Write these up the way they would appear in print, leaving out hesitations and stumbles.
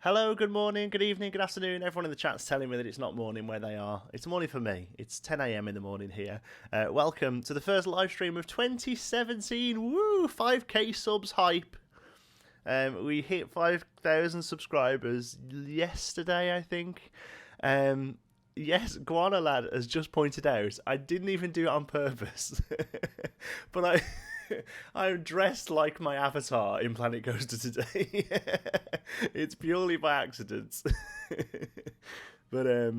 Hello, good morning, good evening, good afternoon. Everyone in the chat's telling me that it's not morning where they are. It's morning for me. It's 10 a.m. in the morning here. Welcome to the first live stream of 2017. Woo! 5k subs hype. We hit 5,000 subscribers yesterday, I think. Yes, Guana Lad has just pointed out I didn't even do it on purpose, but I'm dressed like my avatar in Planet Coaster today. It's purely by accident. But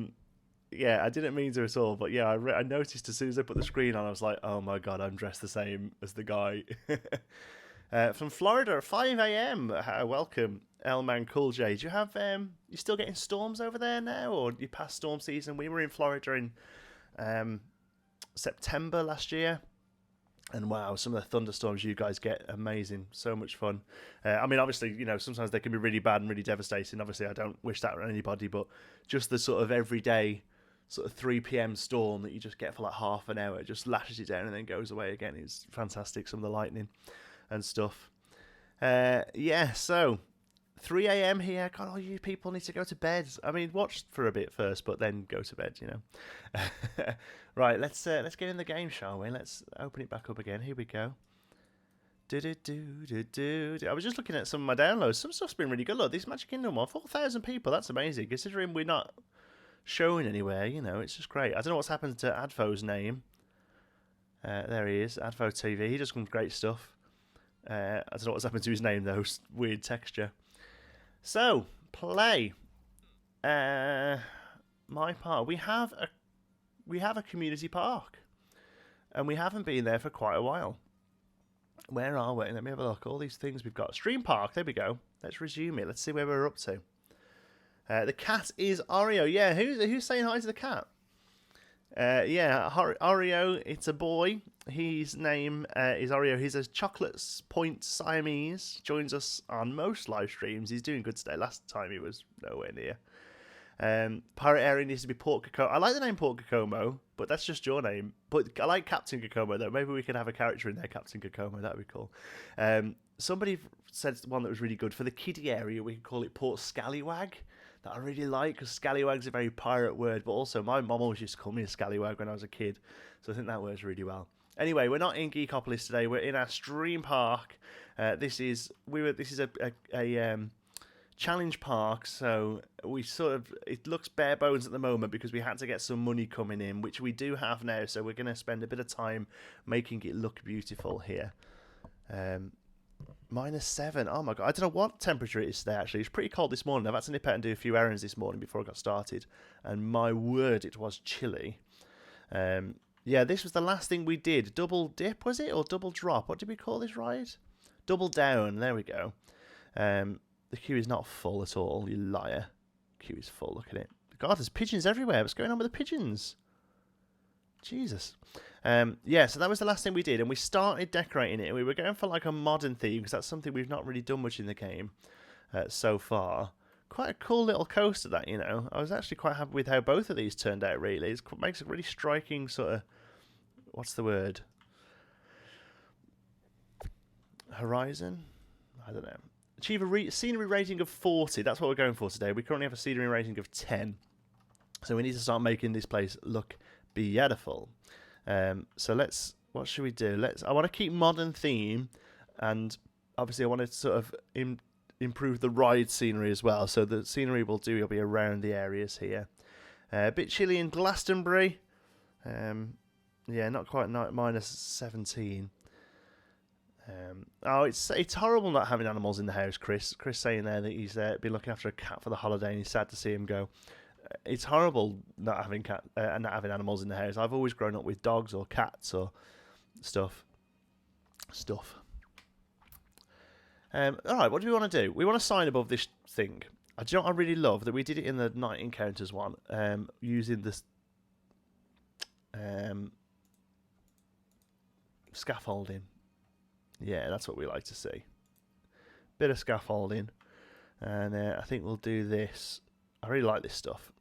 yeah, I didn't mean to at all. But yeah, I noticed as soon as I put the screen on, I was like, oh my god, I'm dressed the same as the guy. From Florida at 5 a.m. Welcome, Elman Cool J. Do you have you still getting storms over there now, or you past storm season? We were in Florida in September last year, and wow, some of the thunderstorms you guys get, amazing, so much fun. I mean, obviously, you know, sometimes they can be really bad and really devastating. Obviously, I don't wish that on anybody, but just the sort of everyday sort of 3 p.m. storm that you just get for like half an hour, just lashes it down and then goes away again. It's fantastic. Some of the lightning and stuff. Yeah, so 3 a.m. here. God, all you people need to go to bed. I mean, watch for a bit first, but then go to bed. You know. Right, let's get in the game, shall we? Let's open it back up again. Here we go. I was just looking at some of my downloads. Some stuff's been really good. Look, this Magic Kingdom one, 4,000 people. That's amazing. Considering we're not showing anywhere, you know, it's just great. I don't know what's happened to Adfo's name. There he is, Advo TV. He does some great stuff. I don't know what's happened to his name though. Weird texture. So play. My part. We have a community park, and we haven't been there for quite a while. Where are we? Let me have a look. All these things we've got. Stream Park. There we go. Let's resume it. Let's see where we're up to. The cat is Oreo. Yeah, who's saying hi to the cat? Yeah, Oreo, it's a boy. His name is Oreo. He's a chocolate point Siamese. Joins us on most live streams. He's doing good today. Last time he was nowhere near. Pirate Area needs to be Port Kokomo. I like the name Port Kokomo, but that's just your name. But I like Captain Kokomo, though. Maybe we could have a character in there, Captain Kokomo. That would be cool. Somebody said one that was really good. For the kiddie area, we could call it Port Scallywag. That I really like, because scallywag's a very pirate word, but also my mum always used to call me a scallywag when I was a kid, so I think that works really well. Anyway, we're not in Geekopolis today. We're in our stream park. This is a challenge park, so we sort of, it looks bare bones at the moment because we had to get some money coming in, which we do have now. So we're going to spend a bit of time making it look beautiful here. -7. Oh my god! I don't know what temperature it is today. Actually, it's pretty cold this morning. I've had to nip out and do a few errands this morning before I got started, and my word, it was chilly. Yeah, this was the last thing we did. Double dip, was it, or double drop? What did we call this ride? Double down. There we go. The queue is not full at all. You liar. The queue is full. Look at it. God, there's pigeons everywhere. What's going on with the pigeons? Jesus. Yeah, so that was the last thing we did, and we started decorating it, and we were going for like a modern theme, because that's something we've not really done much in the game so far. Quite a cool little coaster, that, you know. I was actually quite happy with how both of these turned out, really. It makes a really striking sort of, what's the word? Horizon? I don't know. Achieve a scenery rating of 40. That's what we're going for today. We currently have a scenery rating of 10. So we need to start making this place look beautiful. So what should we do? I want to keep modern theme, and obviously I want to sort of improve the ride scenery as well. So the scenery will be around the areas here. A bit chilly in Glastonbury. Yeah, not quite -17. Oh, it's horrible not having animals in the house, Chris. Chris saying there that he's been looking after a cat for the holiday, and he's sad to see him go. It's horrible not having animals in the house. I've always grown up with dogs or cats or stuff. All right, what do we want to do? We want to sign above this thing. Do you know what I really love? That we did it in the Night Encounters one, using this scaffolding. Yeah, that's what we like to see. Bit of scaffolding, and I think we'll do this. I really like this stuff,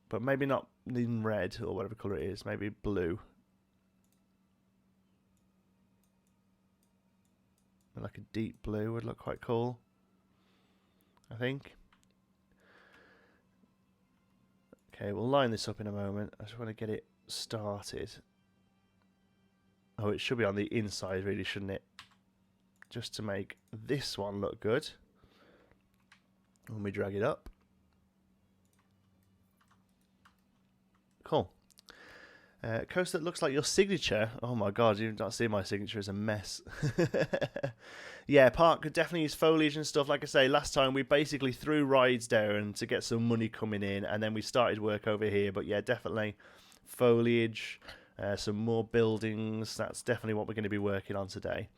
but maybe not in red or whatever colour it is. Maybe blue. Like a deep blue would look quite cool, I think. Okay, we'll line this up in a moment. I just want to get it started. Oh, it should be on the inside, really, shouldn't it? Just to make this one look good. When we drag it up. Cool. Coaster that looks like your signature. Oh my god, you've not seen my signature. It's a mess. Yeah, park could definitely use foliage and stuff. Like I say, last time we basically threw rides down to get some money coming in, and then we started work over here. But yeah, definitely foliage, some more buildings. That's definitely what we're going to be working on today.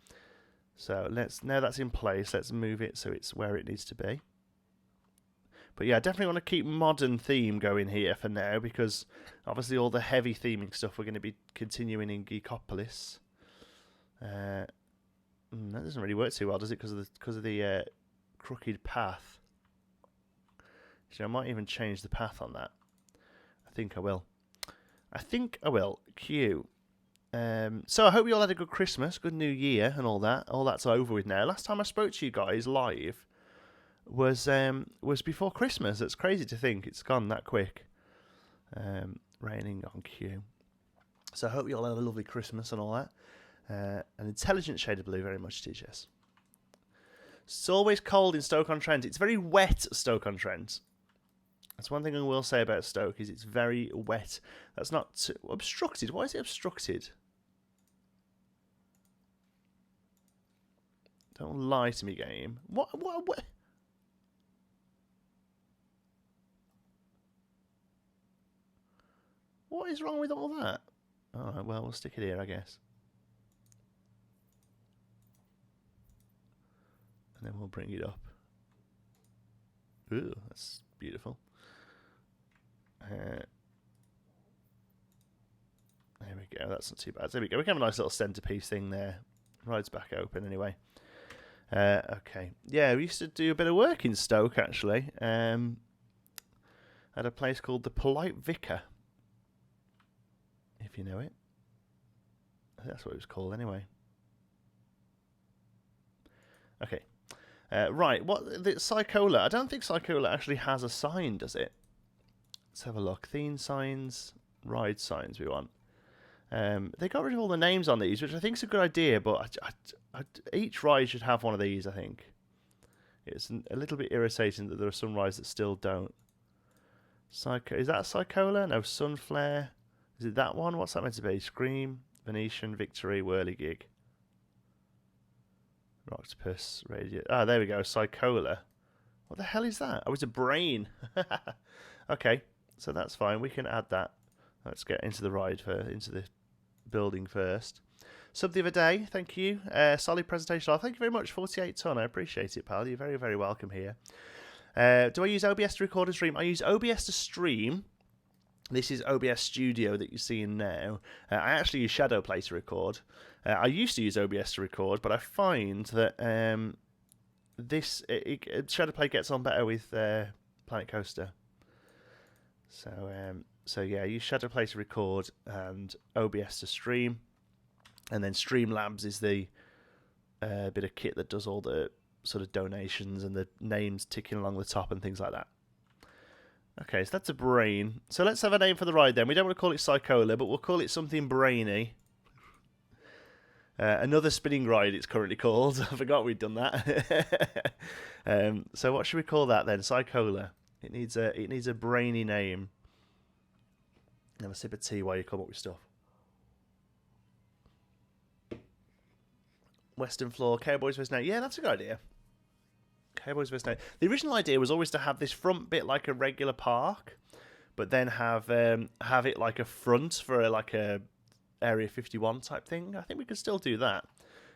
So now that's in place, let's move it so it's where it needs to be. But yeah, I definitely want to keep modern theme going here for now, because obviously all the heavy theming stuff we're going to be continuing in Geekopolis. That doesn't really work too well, does it? Because of the crooked path. So I might even change the path on that. I think I will. Q. So I hope you all had a good Christmas, good New Year, and all that. All that's over with now. Last time I spoke to you guys live was before Christmas. It's crazy to think it's gone that quick. Raining on Q. So I hope you all had a lovely Christmas and all that. An intelligent shade of blue, very much it is, yes. It's always cold in Stoke-on-Trent. It's very wet, Stoke-on-Trent. That's one thing I will say about Stoke, is it's very wet. That's not obstructed. Why is it obstructed? Don't lie to me, game. What? What is wrong with all that? Alright, well, we'll stick it here, I guess. And then we'll bring it up. Ooh, that's beautiful. There we go, that's not too bad. There we go, we can have a nice little centerpiece thing there. Ride's back open anyway. Okay, yeah, we used to do a bit of work in Stoke actually. At a place called the Polite Vicar, if you know it. That's what it was called anyway. Okay. Right, the Psychola. I don't think Psychola actually has a sign, does it? Let's have a look. Theme signs, ride signs we want. They got rid of all the names on these, which I think is a good idea, but each ride should have one of these, I think. It's a little bit irritating that there are some rides that still don't. Is that Psychola? No, Sunflare. Is it that one? What's that meant to be? Scream, Venetian, Victory, Whirligig. Octopus, radio. Ah, there we go. Psychola. What the hell is that? Oh, it's a brain. Okay, so that's fine. We can add that. Let's get into the ride into the building first. Sub the other day, thank you. Solid presentation. Thank you very much. 48 ton. I appreciate it, pal. You're very, very welcome here. Do I use OBS to record and stream? I use OBS to stream. This is OBS Studio that you're seeing now. I actually use Shadowplay to record. I used to use OBS to record, but I find that Shadowplay gets on better with Planet Coaster. So yeah, I use Shadowplay to record and OBS to stream, and then Streamlabs is the bit of kit that does all the sort of donations and the names ticking along the top and things like that. Okay, so that's a brain. So let's have a name for the ride then. We don't want to call it Psychola, but we'll call it something brainy. Another spinning ride, it's currently called. I forgot we'd done that. So what should we call that then? Psychola. It needs a brainy name. Have a sip of tea while you come up with stuff. Western floor, Cowboys vs. Night. Yeah, that's a good idea. Cowboys vs. Night. The original idea was always to have this front bit like a regular park, but then have it like a front for a Area 51 type thing. I think we could still do that.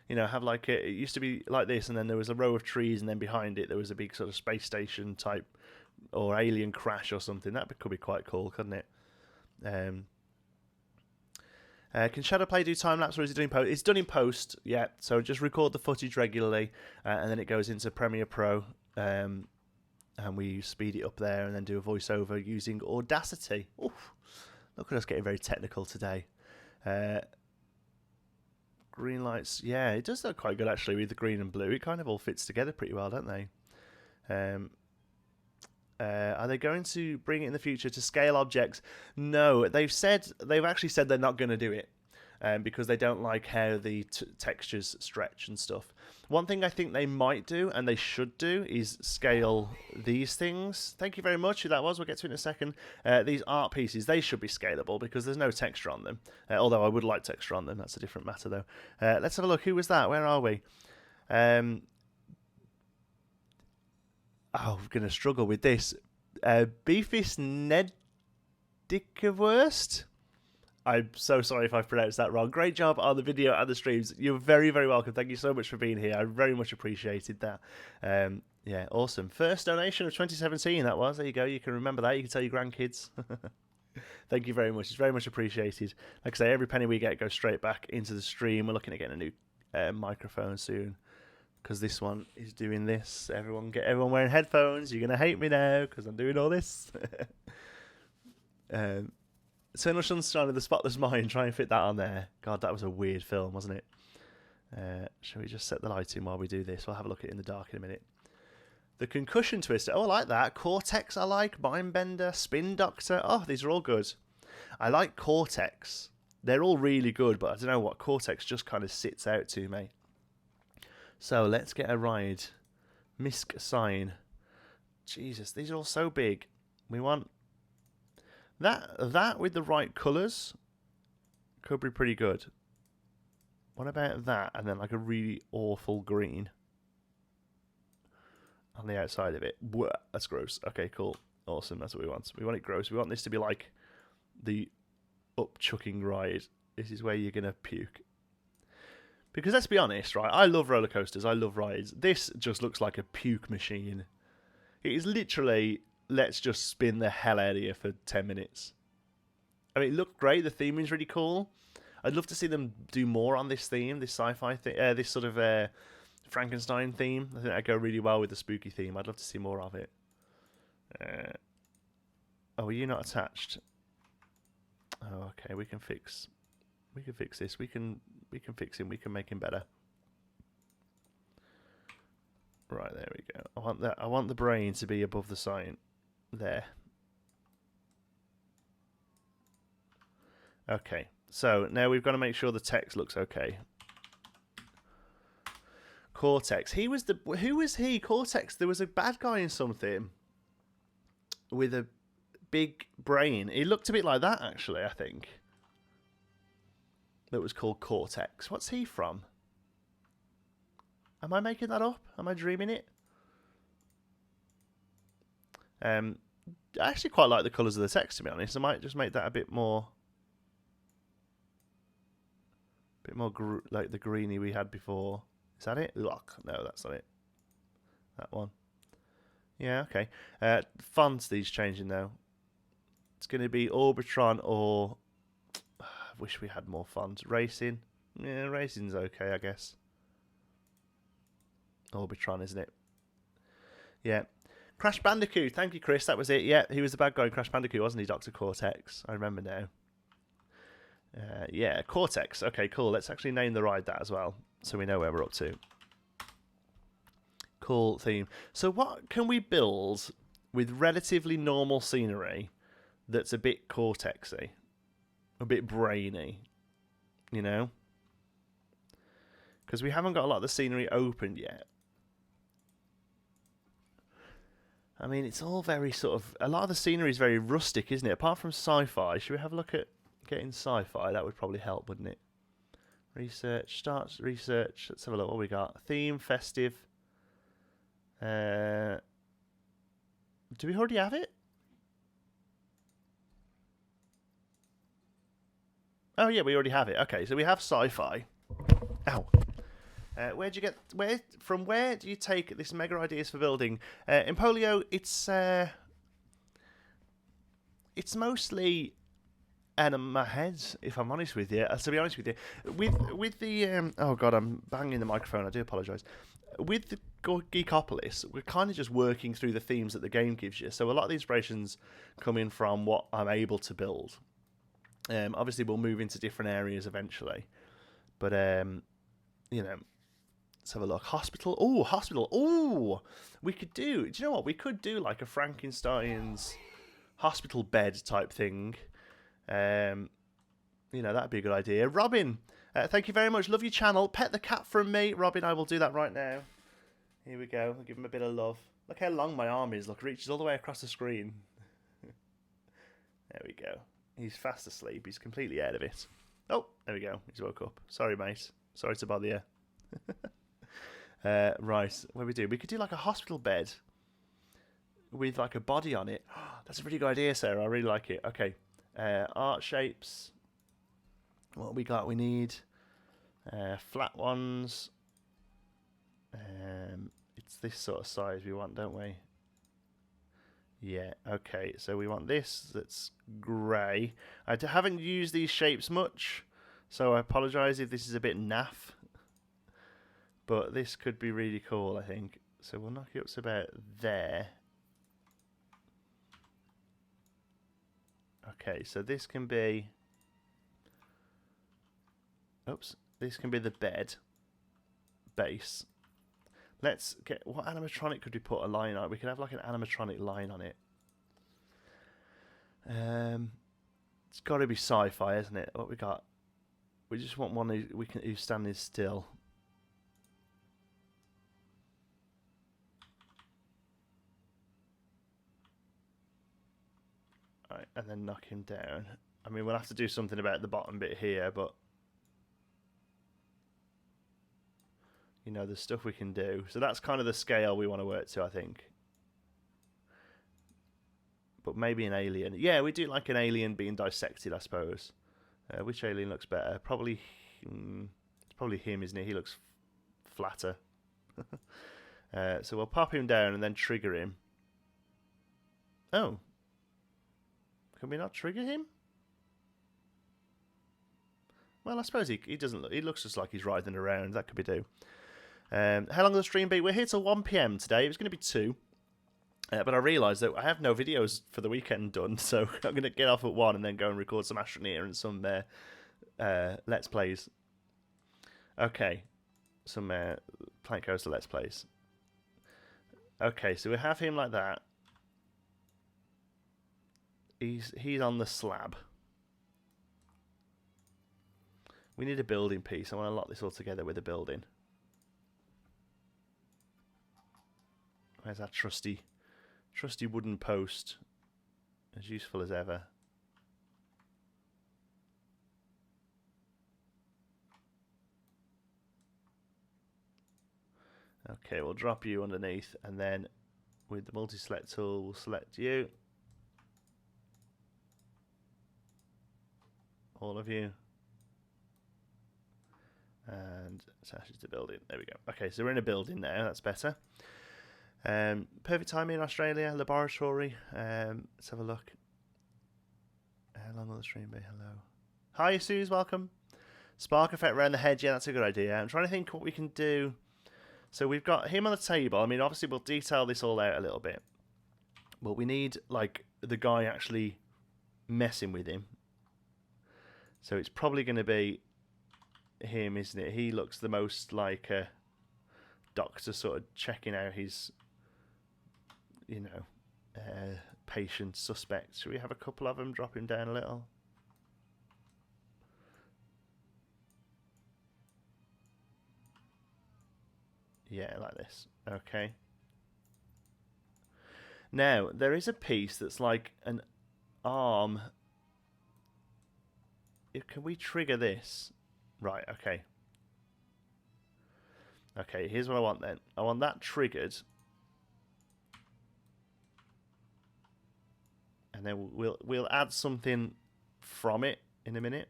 You know, have like it used to be like this, and then there was a row of trees, and then behind it there was a big sort of space station type or alien crash or something. That could be quite cool, couldn't it? Can Shadowplay do time lapse, or is it doing post? It's done in post, yeah. So just record the footage regularly, and then it goes into Premiere Pro, and we speed it up there, and then do a voiceover using Audacity. Oof, look at us getting very technical today. Green lights, yeah, it does look quite good actually with the green and blue. It kind of all fits together pretty well, don't they? Are they going to bring it in the future to scale objects? No, they've actually said they're not going to do it because they don't like how the textures stretch and stuff. One thing I think they might do, and they should do, is scale these things. Thank you very much. Who that was, we'll get to it in a second. These art pieces, they should be scalable because there's no texture on them. Although I would like texture on them. That's a different matter, though. Let's have a look. Who was that? Where are we? I'm going to struggle with this. Beefus Nedickerwurst? I'm so sorry if I've pronounced that wrong. Great job on the video and the streams. You're very, very welcome. Thank you so much for being here. I very much appreciated that. Yeah, awesome. First donation of 2017, that was. There you go. You can remember that. You can tell your grandkids. Thank you very much. It's very much appreciated. Like I say, every penny we get goes straight back into the stream. We're looking at getting a new microphone soon, because this one is doing this. Everyone wearing headphones. You're going to hate me now because I'm doing all this. Eternal Sunshine of the Spotless Mind. Try and fit that on there. God, that was a weird film, wasn't it? Shall we just set the light in while we do this? We'll have a look at it in the dark in a minute. The Concussion Twister. Oh, I like that. Cortex I like. Mindbender. Spin Doctor. Oh, these are all good. I like Cortex. They're all really good, but I don't know what. Cortex just kind of sits out to me. So let's get a ride. Misk sign. Jesus, these are all so big. We want that with the right colours could be pretty good. What about that? And then like a really awful green on the outside of it. Bwah, that's gross. Okay, cool. Awesome. That's what we want. We want it gross. We want this to be like the up-chucking ride. This is where you're going to puke. Because let's be honest, right? I love roller coasters. I love rides. This just looks like a puke machine. It is literally, let's just spin the hell out of you for 10 minutes. I mean, it looked great. The theme is really cool. I'd love to see them do more on this theme, this sci-fi thing, this sort of Frankenstein theme. I think that'd go really well with the spooky theme. I'd love to see more of it. Oh, are you not attached? Oh, okay. We can fix this. We can fix him. We can make him better. Right, there we go. I want that. I want the brain to be above the sign. There. Okay. So now we've got to make sure the text looks okay. Cortex. Who was he? Cortex. There was a bad guy in something with a big brain. He looked a bit like that, actually, I think. That was called Cortex. What's he from? Am I making that up? Am I dreaming it? I actually quite like the colours of the text, to be honest. I might just make that a bit more like the greeny we had before. Is that it? Look, no, that's not it. That one. Yeah, okay. Fonts these changing though. It's going to be Orbitron or I wish we had more fonts. Racing. Yeah, racing's okay, I guess. Orbitron, isn't it? Yeah. Crash Bandicoot. Thank you, Chris. That was it. Yeah, he was the bad guy in Crash Bandicoot, wasn't he? Dr. Cortex. I remember now. Yeah, Cortex. Okay, cool. Let's actually name the ride that as well, so we know where we're up to. Cool theme. So what can we build with relatively normal scenery that's a bit Cortex-y? A bit brainy, you know? Because we haven't got a lot of the scenery opened yet. I mean, it's all very sort of... A lot of the scenery is very rustic, isn't it? Apart from sci-fi. Should we have a look at getting sci-fi? That would probably help, wouldn't it? Research. Start research. Let's have a look. What we got? Theme, festive. Do we already have it? Oh, yeah, we already have it. Okay, so we have sci-fi. Ow. Where do you take this mega ideas for building? Empoleon, it's mostly in my head, if I'm honest with you. To be honest with you, with the oh god, I'm banging the microphone. I do apologise. With the Geekopolis, we're kind of just working through the themes that the game gives you. So a lot of the inspirations come in from what I'm able to build. Obviously, we'll move into different areas eventually, but you know. Let's have a look. Hospital. Oh, hospital. Oh, we could do. Do you know what? We could do like a Frankenstein's hospital bed type thing. You know, that'd be a good idea. Robin, thank you very much. Love your channel. Pet the cat from me. Robin, I will do that right now. Here we go. I'll give him a bit of love. Look how long my arm is. Look, it reaches all the way across the screen. There we go. He's fast asleep. He's completely out of it. Oh, there we go. He's woke up. Sorry, mate. Sorry to bother you. Right, what do we do? We could do like a hospital bed with like a body on it. That's a really good idea, Sarah. I really like it. Okay, art shapes. What we got? We need flat ones. It's this sort of size we want, don't we? Yeah, okay. So we want this that's grey. I haven't used these shapes much, so I apologise if this is a bit naff. But this could be really cool, I think. So we'll knock it up to about there. Okay, so this can be... Oops. This can be the bed base. Let's get... What animatronic could we put a line on? We could have like an animatronic line on it. It's got to be sci-fi, isn't it? What we got? We just want one who's standing still. Right, and then knock him down. I mean, we'll have to do something about the bottom bit here, but you know, there's stuff we can do. So that's kind of the scale we want to work to, I think. But maybe an alien. Yeah, we do like an alien being dissected, I suppose. Which alien looks better? Probably, it's probably him, isn't it? He looks flatter. So we'll pop him down and then trigger him. Oh. Can we not trigger him? Well, I suppose he doesn't look. He looks just like he's writhing around. That could be do. How long will the stream be? We're here till 1 PM today. It was going to be 2. But I realised that I have no videos for the weekend done, so I'm going to get off at 1 and then go and record some Astroneer and some Let's Plays. Okay. Some Planet Coaster Let's Plays. Okay, so we have him like that. He's on the slab. We need a building piece. I want to lock this all together with a building. Where's that trusty wooden post? As useful as ever. Okay, we'll drop you underneath, and then with the multi-select tool, we'll select you. All of you. And attaches to building. There we go. Okay, so we're in a building now. That's better. Perfect timing in Australia. Laboratory. Let's have a look. How long will the stream be? Hello. Hi, Suze. Welcome. Spark effect around the head. Yeah, that's a good idea. I'm trying to think what we can do. So we've got him on the table. I mean, obviously we'll detail this all out a little bit. But we need, like, the guy actually messing with him. So it's probably going to be him, isn't it? He looks the most like a doctor sort of checking out his, you know, patient, suspect. Should we have a couple of them? Drop him down a little. Yeah, like this. Okay. Now, there is a piece that's like an arm. Can we trigger this? Right, okay. Okay, here's what I want then. I want that triggered. And then we'll add something from it in a minute.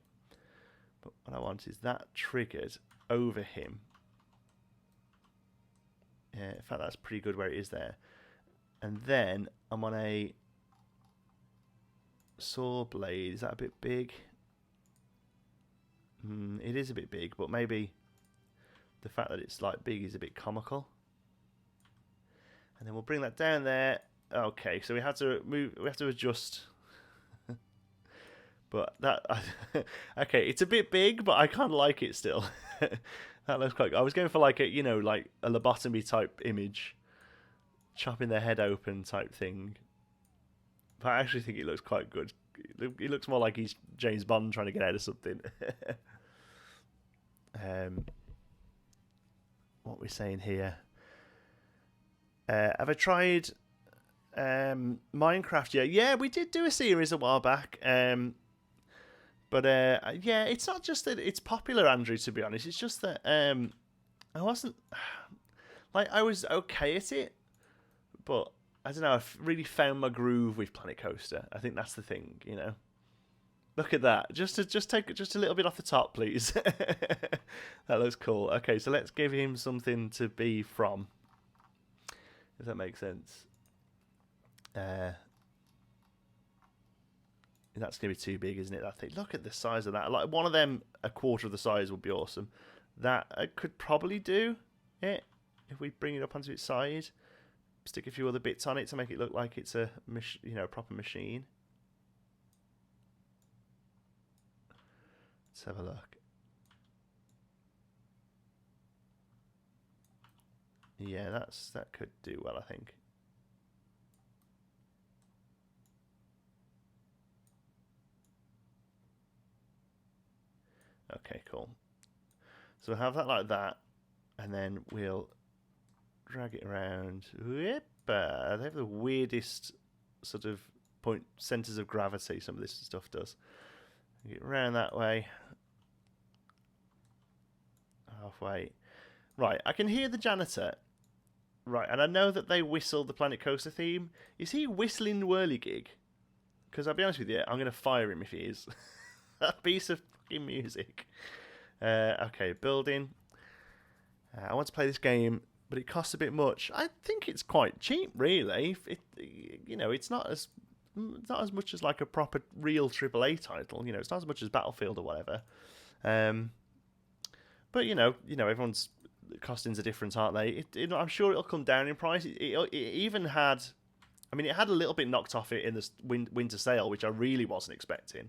But what I want is that triggered over him. Yeah, in fact, that's pretty good where it is there. And then I'm on a saw blade. Is that a bit big? It is a bit big, but maybe the fact that it's like big is a bit comical. And then we'll bring that down there. Okay, so we have to move. We have to adjust. But that okay, it's a bit big, but I kind of like it still. That looks quite good. I was going for like a, like a lobotomy type image, chopping their head open type thing. But I actually think it looks quite good. It looks more like he's James Bond trying to get out of something. What we're saying here. Have I tried Minecraft yet? Yeah, we did do a series a while back. But yeah, it's not just that it's popular, Andrew, to be honest. It's just that I wasn't... Like, I was okay at it, but I don't know, I've really found my groove with Planet Coaster. I think that's the thing, Look at that. Just take just a little bit off the top, please. That looks cool. Okay, so let's give him something to be from. If that makes sense. That's going to be too big, isn't it? I think. Look at the size of that. Like one of them, a quarter of the size would be awesome. That I could probably do it if we bring it up onto its side. Stick a few other bits on it to make it look like it's a proper machine. Let's have a look. Yeah, that could do well, I think. Okay, cool. So we'll have that like that, and then we'll drag it around. They have the weirdest sort of centers of gravity. Some of this stuff does. Get around that way. Halfway. Right, I can hear the janitor. Right, and I know that they whistle the Planet Coaster theme. Is he whistling Whirligig? Because I'll be honest with you, I'm going to fire him if he is. That piece of fucking music. Okay, building. I want to play this game, but it costs a bit much. I think it's quite cheap, really. It's not as much as like a proper real AAA title. It's not as much as Battlefield or whatever. But everyone's costings are different, aren't they? I'm sure it'll come down in price. It even had, it had a little bit knocked off it in the winter sale, which I really wasn't expecting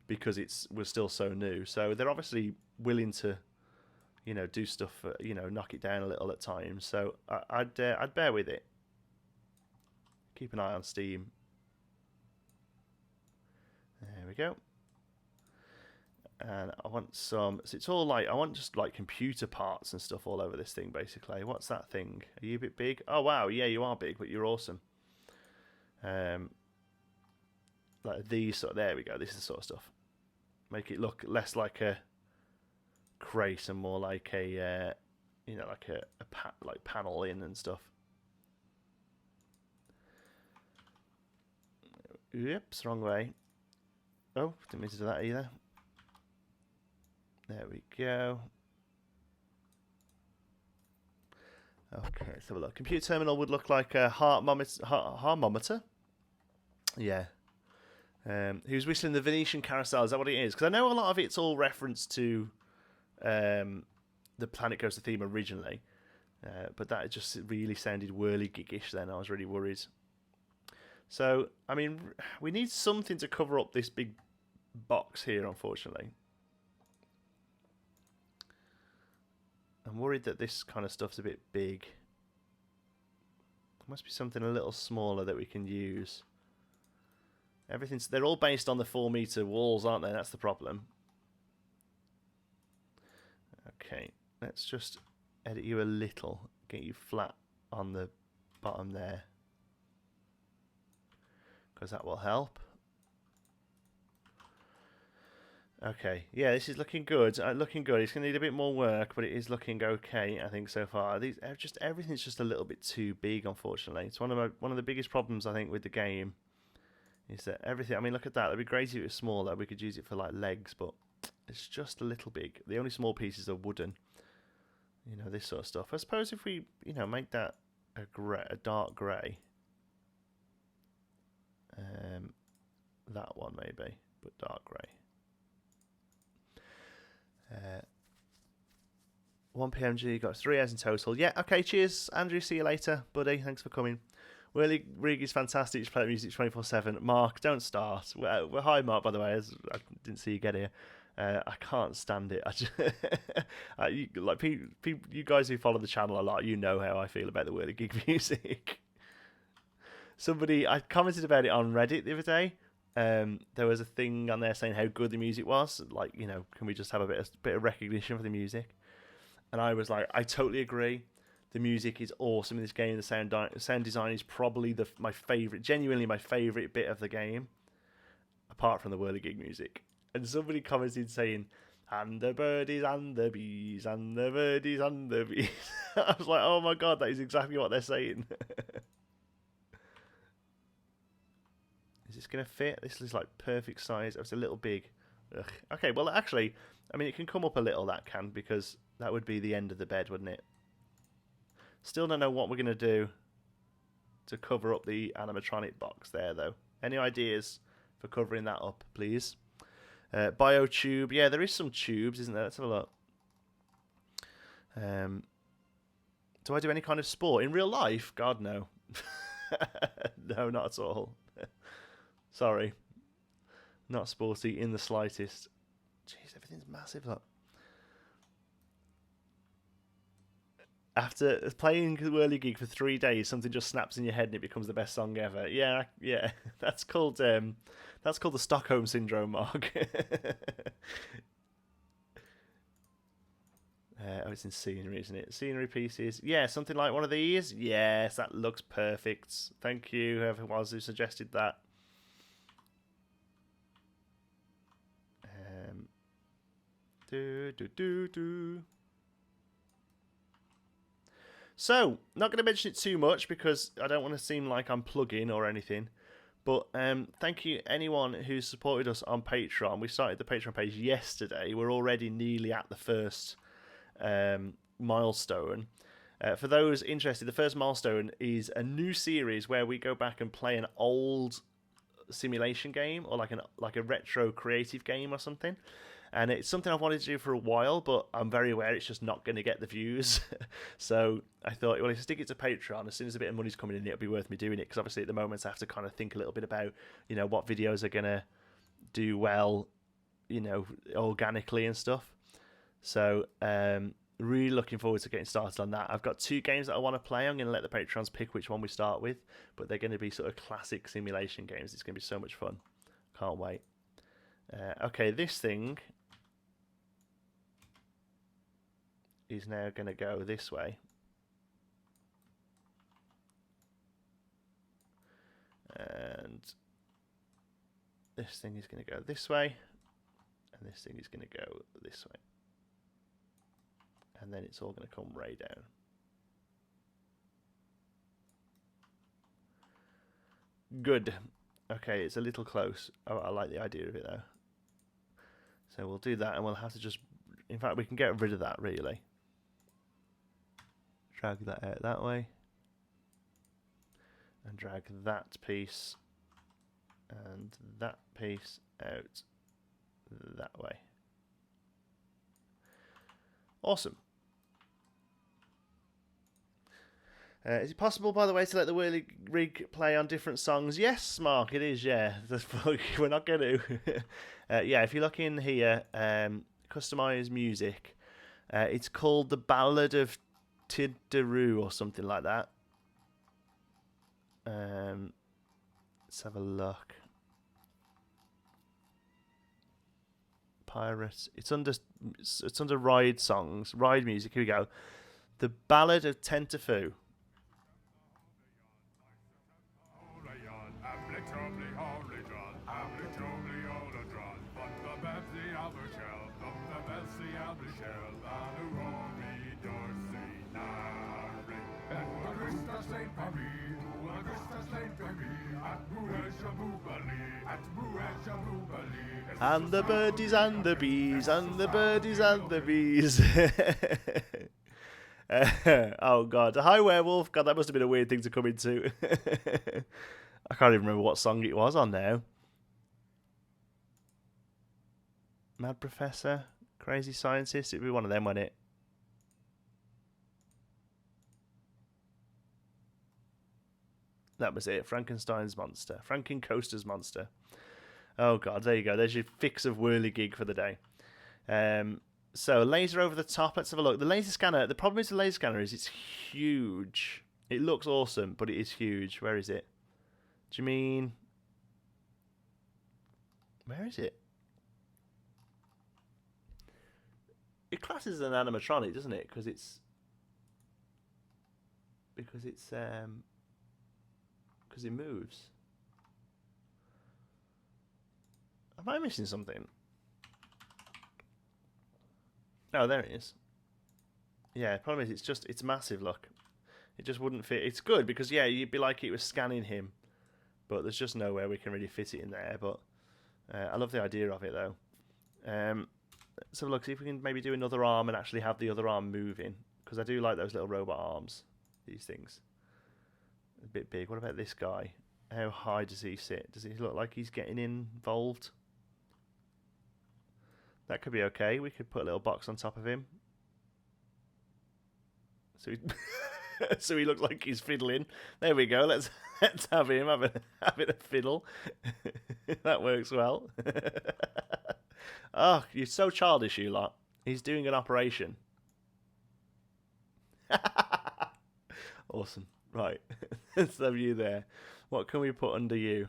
because was still so new. So they're obviously willing to, do stuff, knock it down a little at times. So I'd bear with it. Keep an eye on Steam. There we go. And I want some... So it's all like... I want just like computer parts and stuff all over this thing, basically. What's that thing? Are you a bit big? Oh, wow. Yeah, you are big, but you're awesome. Like these sort of... There we go. This is the sort of stuff. Make it look less like a crate and more like a... like like panel in and stuff. Oops, wrong way. Oh, didn't mean to do that either. There we go. Okay, let's have a look. Computer terminal would look like a harmometer. Yeah. Who's whistling the Venetian carousel? Is that what it is? Because I know a lot of it's all reference to the Planet Coaster theme originally. But that just really sounded whirly-gig-ish then. I was really worried. So, we need something to cover up this big box here, unfortunately. I'm worried that this kind of stuff's a bit big. There must be something a little smaller that we can use. They're all based on the 4-meter walls, aren't they? That's the problem. Okay, let's just edit you a little. Get you flat on the bottom there. Because that will help. Okay, yeah, this is looking good. Looking good. It's going to need a bit more work, but it is looking okay, I think, so far. Everything's just a little bit too big, unfortunately. It's one of the biggest problems, I think, with the game. Is that everything... look at that. It'd be great if it was smaller. We could use it for, like, legs, but it's just a little big. The only small pieces are wooden. This sort of stuff. I suppose if we, make that a dark grey. That one, maybe, but dark grey. 1 PMG, got 3 hours in total. Yeah, okay, cheers, Andrew. See you later, buddy. Thanks for coming. Whirlig is fantastic. Just play music 24/7. Mark, don't start. Well, hi, Mark, by the way. I didn't see you get here. I can't stand it. I just, you guys who follow the channel a lot, you know how I feel about the whirligig music. I commented about it on Reddit the other day. There was a thing on there saying how good the music was. Like, can we just have a bit of recognition for the music? And I was like, I totally agree. The music is awesome in this game. The sound design is probably genuinely my favourite bit of the game, apart from the whirligig music. And somebody commented saying, and the birdies and the bees, and the birdies and the bees. I was like, oh my god, that is exactly what they're saying. Is this going to fit? This is like perfect size. It's a little big. Ugh. Okay, well, actually, I mean, it can come up a little, that can, because that would be the end of the bed, wouldn't it? Still don't know what we're going to do to cover up the animatronic box there, though. Any ideas for covering that up, please? Biotube. Yeah, there is some tubes, isn't there? Let's have a look. Do I do any kind of sport? In real life? God, no. No, not at all. Sorry. Not sporty in the slightest. Jeez, everything's massive. Look. After playing whirligig for 3 days, something just snaps in your head and it becomes the best song ever. Yeah. That's called the Stockholm Syndrome, Mark. Oh, it's in scenery, isn't it? Scenery pieces. Yeah, something like one of these. Yes, that looks perfect. Thank you, whoever it was who suggested that. So, not going to mention it too much because I don't want to seem like I'm plugging or anything. But thank you anyone who's supported us on Patreon. We started the Patreon page yesterday. We're already nearly at the first milestone. For those interested, the first milestone is a new series where we go back and play an old simulation game or like a retro creative game or something. And it's something I've wanted to do for a while, but I'm very aware it's just not going to get the views. So I thought, well, if I stick it to Patreon, as soon as a bit of money's coming in, it'll be worth me doing it. Because obviously at the moment I have to kind of think a little bit about, what videos are going to do well, organically and stuff. So really looking forward to getting started on that. I've got 2 games that I want to play. I'm going to let the Patrons pick which one we start with. But they're going to be sort of classic simulation games. It's going to be so much fun. Can't wait. Okay, this thing is now going to go this way. And this thing is going to go this way. And this thing is going to go this way. And then it's all going to come right down. Good. Okay, it's a little close. Oh, I like the idea of it though. So we'll do that and we'll have to just... In fact, we can get rid of that really. Drag that out that way. And drag that piece and that piece out that way. Awesome. Is it possible, by the way, to let the whirligig play on different songs? Yes, Mark, it is, yeah. We're not going to. Yeah, if you look in here, customize music, it's called The Ballad of Tiddaroo or something like that. Let's have a look. Pirates. It's under ride songs, ride music. Here we go. The Ballad of Tentafoo. And the birdies and the bees, and the birdies and the bees. Oh god, Hi Werewolf. God, that must have been a weird thing to come into. I can't even remember what song it was on now. Mad Professor, Crazy Scientist. It'd be one of them, wouldn't it? That was it. Frankenstein's Monster. Frankencoaster's Monster. Oh god, there you go. There's your fix of whirligig for the day. So laser over the top. Let's have a look. The laser scanner. The problem is the laser scanner is it's huge. It looks awesome, but it is huge. Where is it? Do you mean? Where is it? It classes as an animatronic, doesn't it? Because it's because it moves. Am I missing something? Oh, there it is. Yeah, problem is it's massive, look. It just wouldn't fit. It's good because, yeah, you'd be like it was scanning him. But there's just nowhere we can really fit it in there. But I love the idea of it, though. So look, see if we can maybe do another arm and actually have the other arm moving. Because I do like those little robot arms. These things. A bit big. What about this guy? How high does he sit? Does he look like he's getting involved? That could be okay. We could put a little box on top of him. So he, so he looks like he's fiddling. There we go. Let's have him having a fiddle. That works well. Oh, you're so childish, you lot. He's doing an operation. Awesome. Right. Let's have you there. What can we put under you?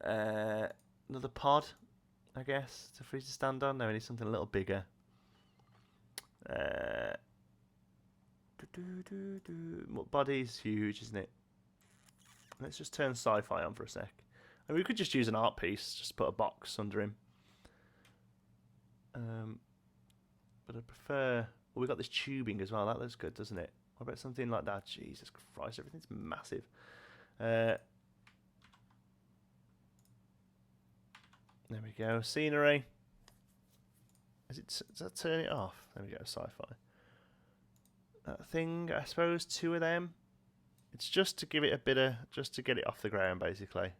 Another pod, I guess, for you to stand on. No, we need something a little bigger. Body's huge, isn't it? Let's just turn sci-fi on for a sec. And we could just use an art piece, just put a box under him. But I prefer... Well, we've got this tubing as well. That looks good, doesn't it? What about something like that? Jesus Christ, everything's massive. There we go. Scenery. Does that turn it off? There we go. Sci-fi. That thing, I suppose, 2 of them. It's just to give it a bit of... Just to get it off the ground, basically.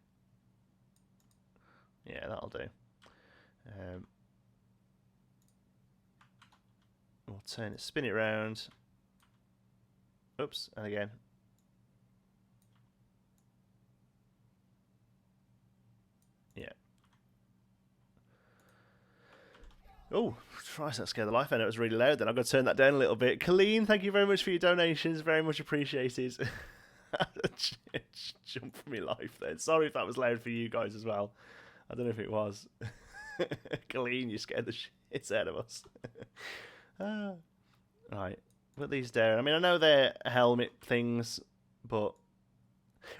Yeah, that'll do. We'll turn it, spin it round. Oops, and again. Yeah. Oh, Christ, that scared the life out of it. It was really loud then. I've got to turn that down a little bit. Colleen, thank you very much for your donations. Very much appreciated. Jump for me life then. Sorry if that was loud for you guys as well. I don't know if it was. Colleen, you scared the shit out of us. Right, put these down. I mean, I know they're helmet things, but...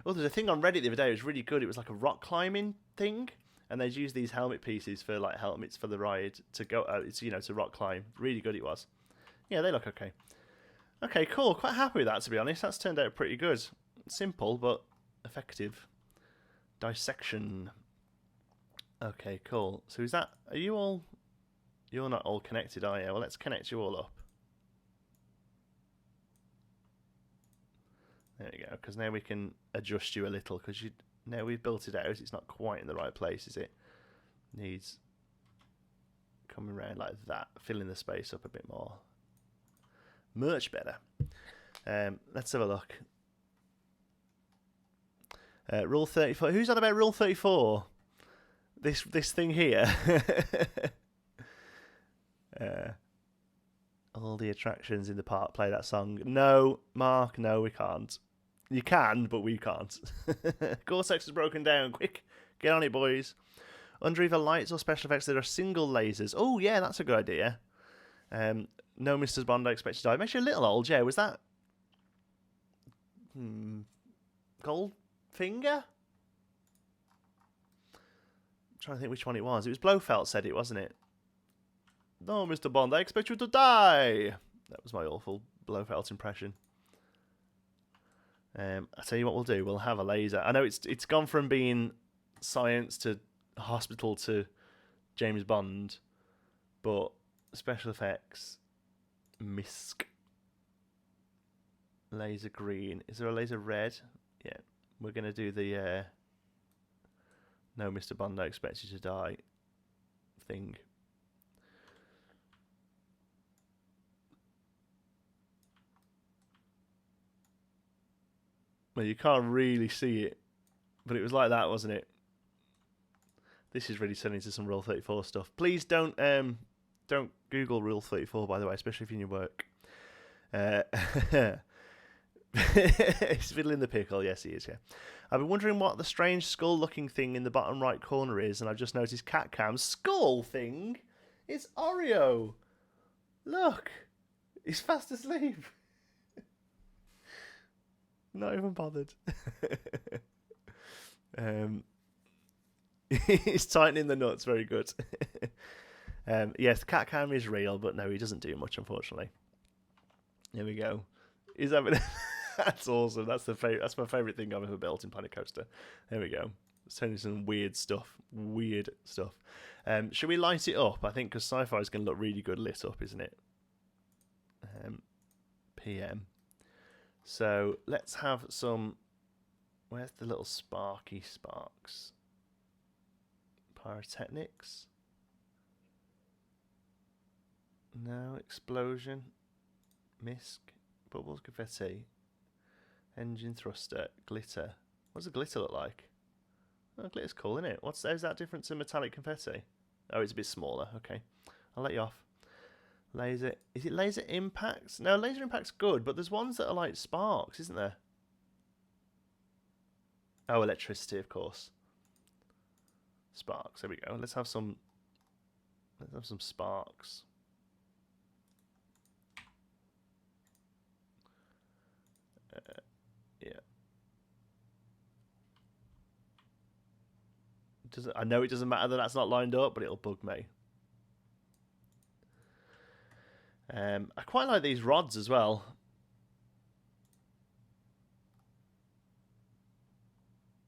Oh, there's a thing on Reddit the other day. It was really good. It was like a rock climbing thing. And they'd use these helmet pieces for like helmets for the ride to go out. It's, you know, to rock climb. Really good it was. Yeah, they look okay. Okay, cool. Quite happy with that, to be honest. That's turned out pretty good. Simple, but effective. Dissection. Okay, cool. So is that... Are you all... You're not all connected, are you? Well, let's connect you all up. There we go. Because now we can adjust you a little. Because you... Now we've built it out, it's not quite in the right place, is it? Needs coming around like that, filling the space up a bit more. Much better. Let's have a look. Rule 34. Who's on about Rule 34? This thing here. All the attractions in the park play that song. No, Mark, no, we can't. You can, but we can't. Gore-Tex is broken down. Quick, get on it, boys. Under either lights or special effects, there are single lasers. Oh, yeah, that's a good idea. No, Mr. Bond, I expect to die. Makes you a little old, yeah. Was that... Goldfinger? I'm trying to think which one it was. It was Blofeld said it, wasn't it? No, Mr. Bond, I expect you to die. That was my awful Blofeld impression. I'll tell you what we'll do. We'll have a laser. I know it's gone from being science to hospital to James Bond, but special effects, MISC, laser green. Is there a laser red? Yeah, we're gonna do the no, Mr. Bond, I expect you to die thing. Well, you can't really see it, but it was like that, wasn't it? This is really turning into some Rule 34 stuff. Please don't Google Rule 34, by the way, especially if you're in your work. He's fiddling the pickle. Yes, he is, yeah. I've been wondering what the strange skull-looking thing in the bottom right corner is, and I've just noticed CatCam's skull thing. It's Oreo. Look. He's fast asleep. Not even bothered. He's tightening the nuts. Very good. Yes, CatCam is real, but no, he doesn't do much, unfortunately. Here we go. He's having... That's awesome. That's my favourite thing I've ever built in Planet Coaster. There we go. It's turning some weird stuff. Weird stuff. Should we light it up? I think because sci-fi is going to look really good lit up, isn't it? PM. So let's have some... Where's the little sparky sparks? Pyrotechnics? No. Explosion. Misc. Bubbles. Confetti. Engine thruster. Glitter. What does the glitter look like? Oh, glitter's cool, isn't it? How's that different to metallic confetti? Oh, it's a bit smaller. Okay. I'll let you off. Laser. Is it laser impacts? No, laser impact's good, but there's ones that are like sparks, isn't there? Oh, electricity, of course. Sparks. There we go. Let's have some sparks. Yeah. I know it doesn't matter that that's not lined up, but it'll bug me. I quite like these rods as well.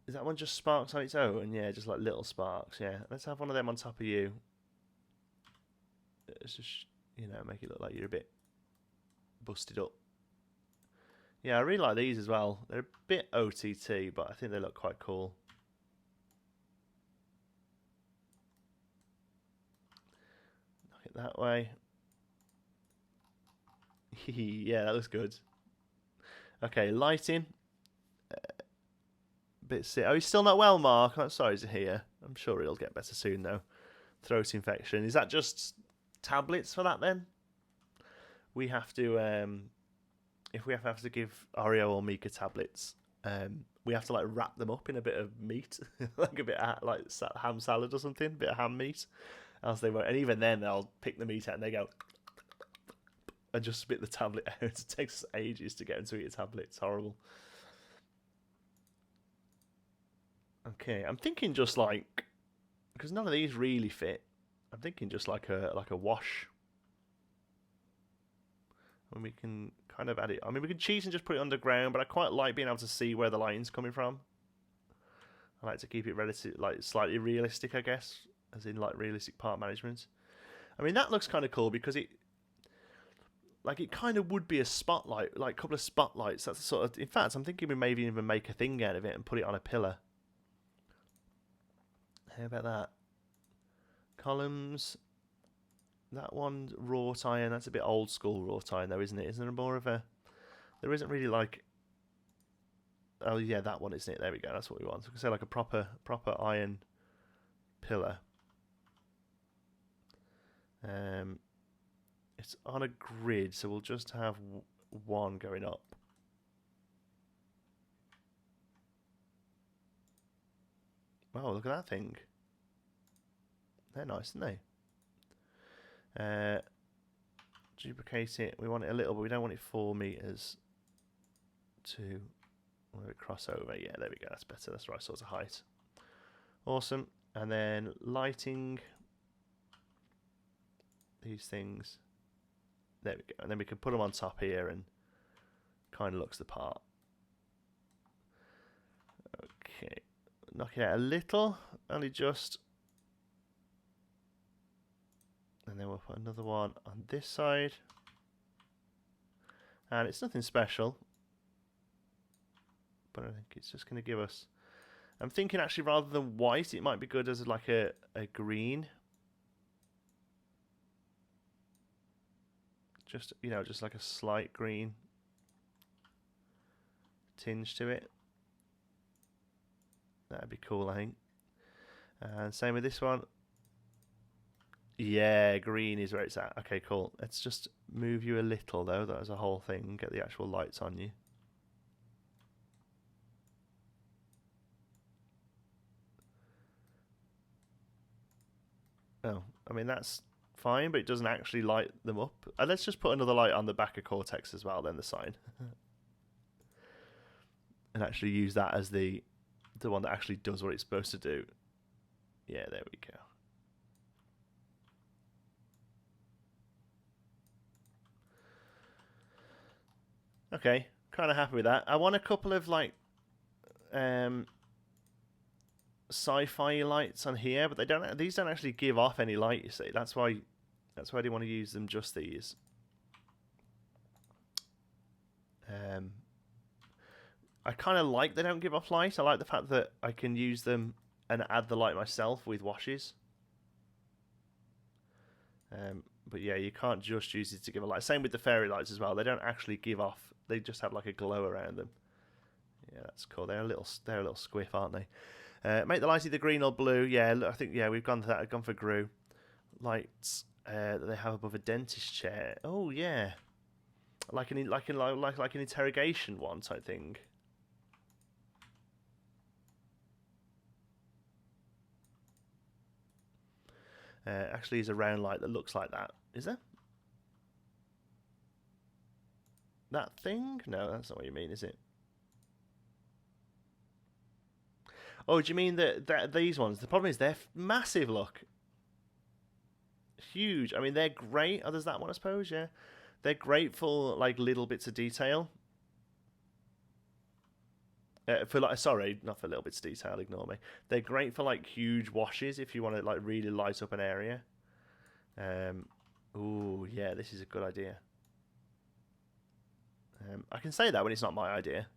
Is that one just sparks on its own? Yeah, just like little sparks. Yeah, let's have one of them on top of you. It's just, make it look like you're a bit busted up. Yeah, I really like these as well. They're a bit OTT, but I think they look quite cool. Knock it that way. Yeah, that looks good. Okay, lighting. Bit sick. Oh, he's still not well, Mark. I'm sorry to hear. I'm sure he'll get better soon, though. Throat infection. Is that just tablets for that, then? We have to... if we have to give Oreo or Mika tablets, we have to like wrap them up in a bit of meat, like a bit of like ham salad or something, a bit of ham meat. Else they won't. And even then, they'll pick the meat out and they go and just spit the tablet out. It takes ages to get them to eat a tablet. It's horrible. Okay, I'm thinking just like, because none of these really fit. I'm thinking just like a wash. And we can kind of add it. I mean, we can cheat and just put it underground, but I quite like being able to see where the lighting's coming from. I like to keep it relative, like slightly realistic, I guess, as in like realistic part management. I mean, that looks kind of cool because it kind of would be a spotlight, like a couple of spotlights. That's sort of. In fact, I'm thinking we maybe even make a thing out of it and put it on a pillar. How about that? Columns. That one's wrought iron. That's a bit old school wrought iron, though, isn't it? Isn't there more of a... There isn't really like... Oh, yeah, that one, isn't it? There we go. That's what we want. So we can say like a proper iron pillar. It's on a grid, so we'll just have one going up. Wow, look at that thing. They're nice, aren't they? Duplicate it. We want it a little, but we don't want it 4 meters to where it cross over. Yeah, there we go. That's better. That's the right sort of height. Awesome. And then lighting these things. There we go. And then we can put them on top here and kind of looks the part. Okay. Knock it out a little. Only just. And then we'll put another one on this side. And it's nothing special. But I think it's just going to give us... I'm thinking actually rather than white, it might be good as like a green. Just, you know, just like a slight green tinge to it. That'd be cool, I think. And same with this one. Yeah, green is where it's at. Okay, cool. Let's just move you a little, though. That was a whole thing. Get the actual lights on you. Oh, I mean, that's fine, but it doesn't actually light them up. Let's just put another light on the back of Cortex as well, then the sign. And actually use that as the one that actually does what it's supposed to do. Yeah, there we go. Okay, kind of happy with that. I want a couple of like sci-fi lights on here, but they don't. These don't actually give off any light. You see, that's why I didn't want to use them. Just these. I kind of like they don't give off light. I like the fact that I can use them and add the light myself with washes. But yeah, you can't just use it to give a light. Same with the fairy lights as well. They don't actually give off. They just have like a glow around them. Yeah, that's cool. They're a little squiff, aren't they? Make the light either green or blue. Yeah, look, I think we've gone for that. I've gone for green. Lights that they have above a dentist chair. Oh yeah, like an interrogation one type thing. Actually, is a round light that looks like that. Is there? That thing? No, that's not what you mean, is it? Oh, do you mean that these ones? The problem is they're massive. Look, huge. I mean, they're great. Oh, there's that one, I suppose. Yeah, they're great for like little bits of detail. For like, sorry, not for little bits of detail. Ignore me. They're great for like huge washes if you want to like really light up an area. Oh yeah, this is a good idea. I can say that when it's not my idea.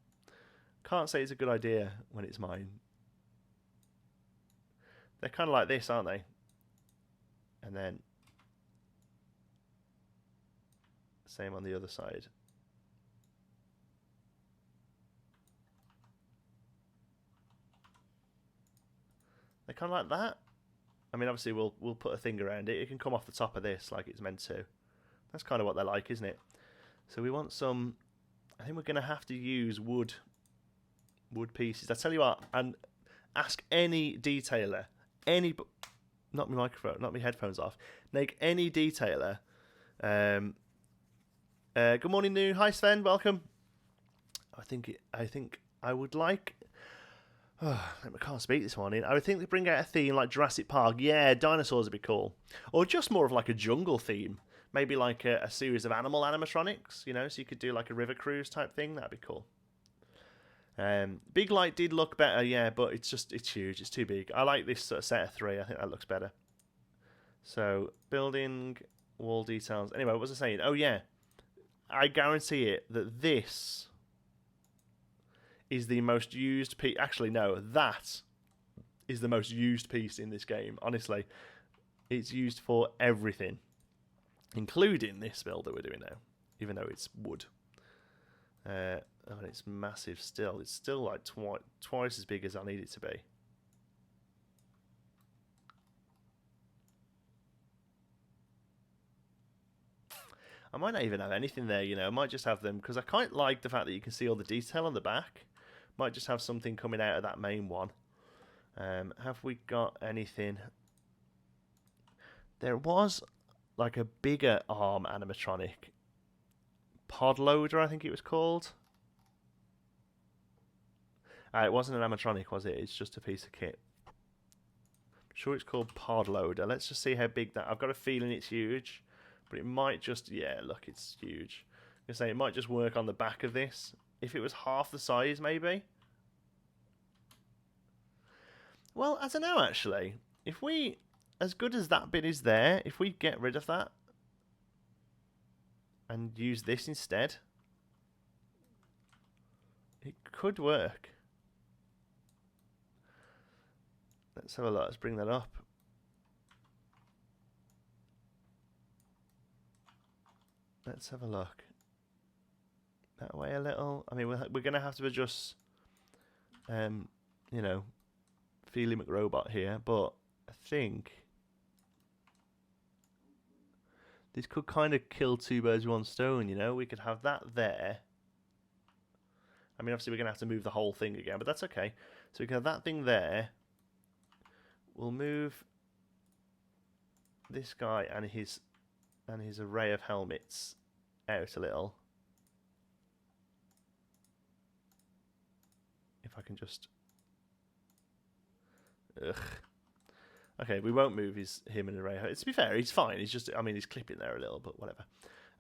Can't say it's a good idea when it's mine. They're kind of like this, aren't they? And then same on the other side. They're kind of like that. I mean, obviously we'll put a thing around it. It can come off the top of this like it's meant to. That's kind of what they're like, isn't it? So we want some. I think we're going to have to use wood pieces. I tell you what, and ask any detailer, not my microphone, not my headphones off. Make any detailer. Good morning, new. Hi, Sven. Welcome. I think I would like. I can't speak this morning. I would think they bring out a theme like Jurassic Park. Yeah, dinosaurs would be cool, or just more of like a jungle theme. Maybe like a series of animal animatronics. You know, so you could do like a river cruise type thing. That'd be cool. Big light did look better, yeah, but it's huge. It's too big. I like this sort of set of 3. I think that looks better. So building wall details. Anyway, what was I saying? Oh yeah, I guarantee it that this is the most used piece. Actually, no, that is the most used piece in this game. Honestly, it's used for everything, including this build that we're doing now, even though it's wood. And it's massive still. It's still like twice as big as I need it to be. I might not even have anything there, you know. I might just have them, because I quite like the fact that you can see all the detail on the back. Might just have something coming out of that main one. Have we got anything? There was like a bigger arm animatronic. Pod loader, I think it was called. It wasn't an animatronic, was it? It's just a piece of kit. I'm sure it's called pod loader. Let's just see how big that. I've got a feeling it's huge, but it might just. Yeah, look, it's huge. I'm gonna say it might just work on the back of this. If it was half the size, maybe. Well, I don't know actually. If we, as good as that bit is there, if we get rid of that and use this instead, it could work. Let's have a look. Let's bring that up. Let's have a look. That way a little. I mean, we're going to have to adjust, you know, Feely McRobot here, but I think this could kind of kill two birds with one stone, you know? We could have that there. I mean, obviously we're going to have to move the whole thing again, but that's okay. So we can have that thing there. We'll move this guy and his array of helmets out a little. If I can just... Ugh. Okay, we won't move him and array. To be fair, he's fine. He's just, I mean, he's clipping there a little, but whatever.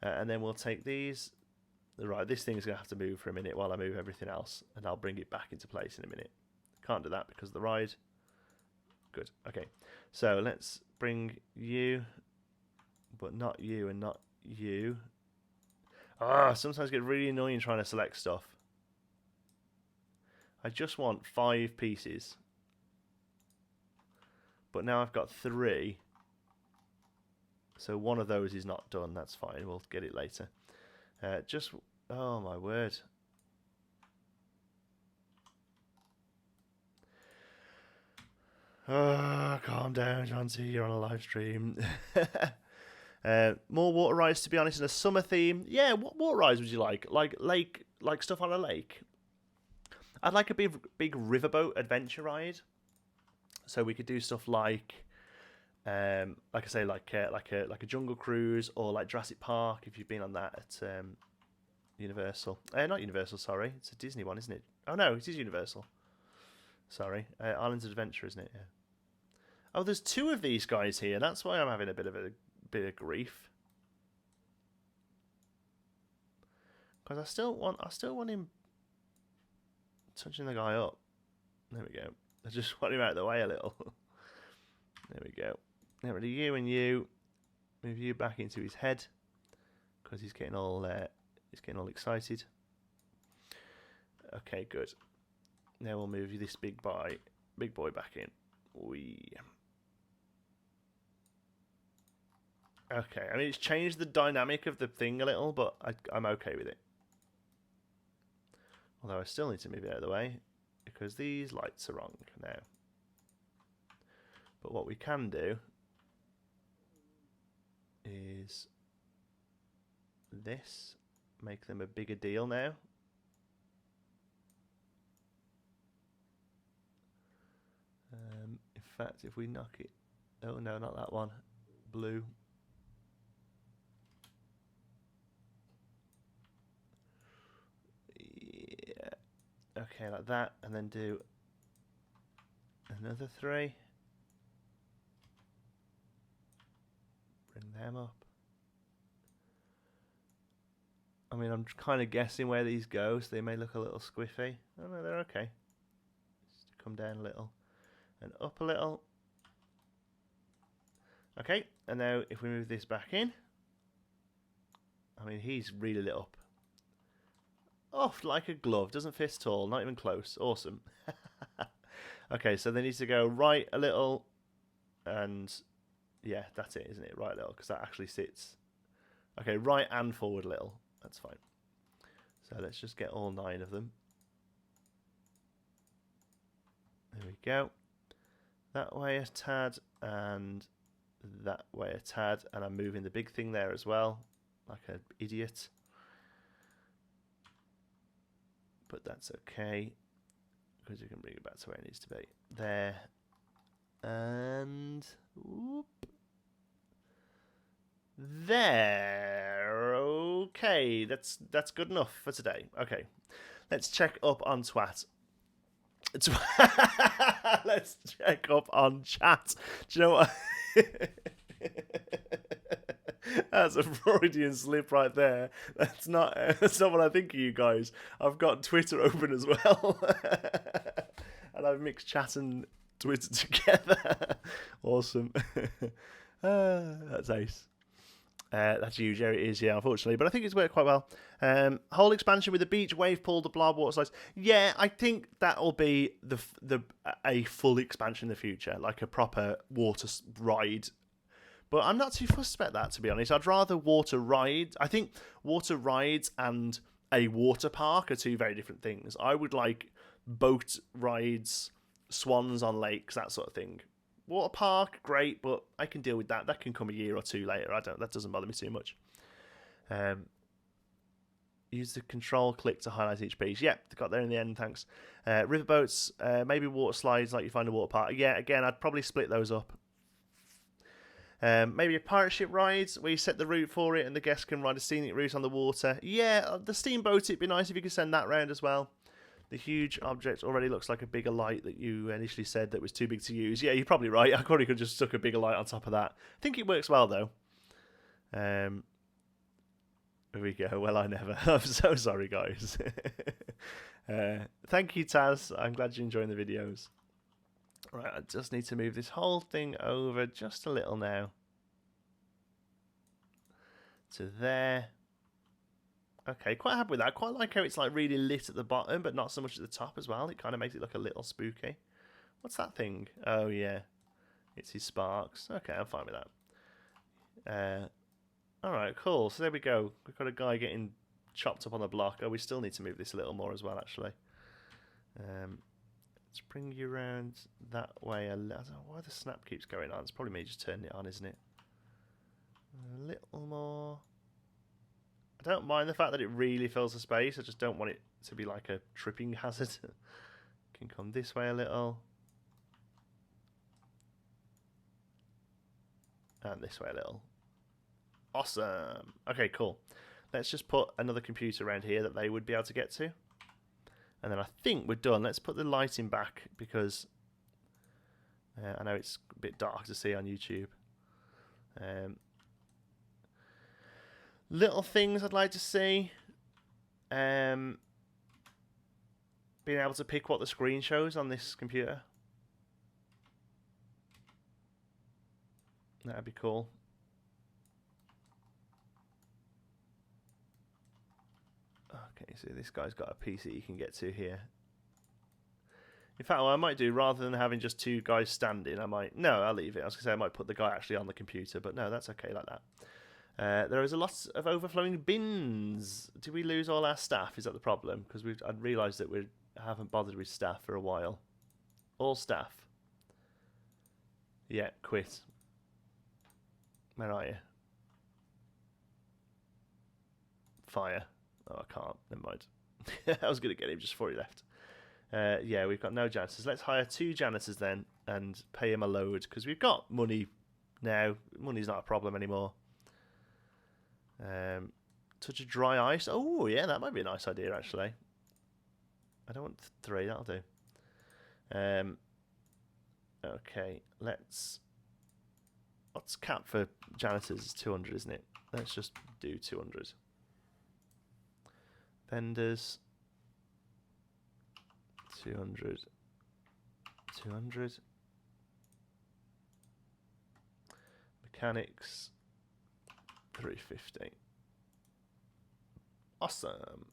And then we'll take these. Right, this thing's going to have to move for a minute while I move everything else, and I'll bring it back into place in a minute. Can't do that because of the ride. Good. Okay, so let's bring you, but not you and not you. Sometimes it gets really annoying trying to select stuff. I just want 5 pieces. But now I've got 3. So one of those is not done. That's fine. We'll get it later. Oh my word. Calm down, Janty. You're on a live stream. More water rides, to be honest, in a summer theme. Yeah, what water rides would you like? Like stuff on a lake? I'd like a big riverboat adventure ride. So we could do stuff like I say, like a Jungle Cruise or like Jurassic Park if you've been on that at Universal. Not Universal, sorry. It's a Disney one, isn't it? Oh no, it is Universal. Sorry, Islands of Adventure, isn't it? Yeah. Oh, there's 2 of these guys here. That's why I'm having a bit of grief. Because I still want him touching the guy up. There we go. I just want him out of the way a little. There we go. Get rid of you and you. Move you back into his head because he's getting all excited. Okay, good. Now we'll move this big boy back in. Okay, I mean it's changed the dynamic of the thing a little, but I'm okay with it. Although I still need to move it out of the way because these lights are wrong now. But what we can do is this, make them a bigger deal now. In fact, if we knock it, oh no, not that one, blue. Yeah, okay, like that, and then do another 3. Bring them up. I mean, I'm kind of guessing where these go, so they may look a little squiffy. Oh no, they're okay. Just come down a little and up a little. Okay, and now if we move this back in, I mean, he's really lit up. Off like a glove, doesn't fit at all, not even close. Awesome. Okay, so they need to go right a little, and yeah, that's it, isn't it? Right a little, because that actually sits. Okay, right and forward a little. That's fine. So let's just get all 9 of them. There we go. That way a tad, and that way a tad, and I'm moving the big thing there as well, like an idiot. But that's okay, because we can bring it back to where it needs to be. There. And whoop. There. Okay, that's good enough for today. Okay, let's check up on Twat. Let's check up on chat. Do you know what? That's a Freudian slip right there. That's not what I think of you guys. I've got Twitter open as well, and I've mixed chat and Twitter together. Awesome. That's ace. That's huge. Yeah, it is. Yeah, unfortunately, but I think it's worked quite well. Whole expansion with the beach, wave pool, the blob, water slides. Yeah, I think that'll be a full expansion in the future, like a proper water ride. But I'm not too fussed about that, to be honest. I'd rather water rides. I think water rides and a water park are 2 very different things. I would like boat rides swans on lakes, that sort of thing. Water park, great, but I can deal with that. That can come a year or two later. That doesn't bother me too much. Use the control click to highlight each piece. Yep, got there in the end, thanks. Riverboats, maybe water slides like you find a water park. Yeah, again, I'd probably split those up. Maybe a pirate ship ride where you set the route for it and the guests can ride a scenic route on the water. Yeah, the steamboat, it'd be nice if you could send that round as well. The huge object already looks like a bigger light that you initially said that was too big to use. Yeah, you're probably right. I probably could have just stuck a bigger light on top of that. I think it works well, though. Here we go. Well, I never. I'm so sorry, guys. Thank you, Taz. I'm glad you're enjoying the videos. Right, I just need to move this whole thing over just a little now. To there. Okay, quite happy with that. Quite like how it's like really lit at the bottom, but not so much at the top as well. It kind of makes it look a little spooky. What's that thing? Oh, yeah. It's his sparks. Okay, I'm fine with that. Alright, cool. So there we go. We've got a guy getting chopped up on the block. Oh, we still need to move this a little more as well, actually. Let's bring you around that way. I don't know why the snap keeps going on. It's probably me just turning it on, isn't it? A little more. I don't mind the fact that it really fills the space. I just don't want it to be like a tripping hazard. Can come this way a little. And this way a little. Awesome. Okay, cool. Let's just put another computer around here that they would be able to get to. And then I think we're done. Let's put the lighting back because I know it's a bit dark to see on YouTube. Little things I'd like to see. Being able to pick what the screen shows on this computer. That'd be cool. Okay, so this guy's got a PC you can get to here. In fact, what I might do, rather than having just two guys standing, I'll leave it. I was going to say I might put the guy actually on the computer, but no, that's okay like that. There is a lot of overflowing bins. Do we lose all our staff? Is that the problem? Because I'd realised that we haven't bothered with staff for a while. All staff. Yeah, quit. Where are you? Fire. Oh, I can't. Never mind. I was going to get him just before he left. Yeah, we've got no janitors. Let's hire 2 janitors then and pay him a load because we've got money now. Money's not a problem anymore. Touch of dry ice. Oh, yeah, that might be a nice idea, actually. I don't want 3. That'll do. Okay, let's cap for janitors is 200, isn't it? Let's just do 200. Vendors. 200. 200. Mechanics. 350. Awesome.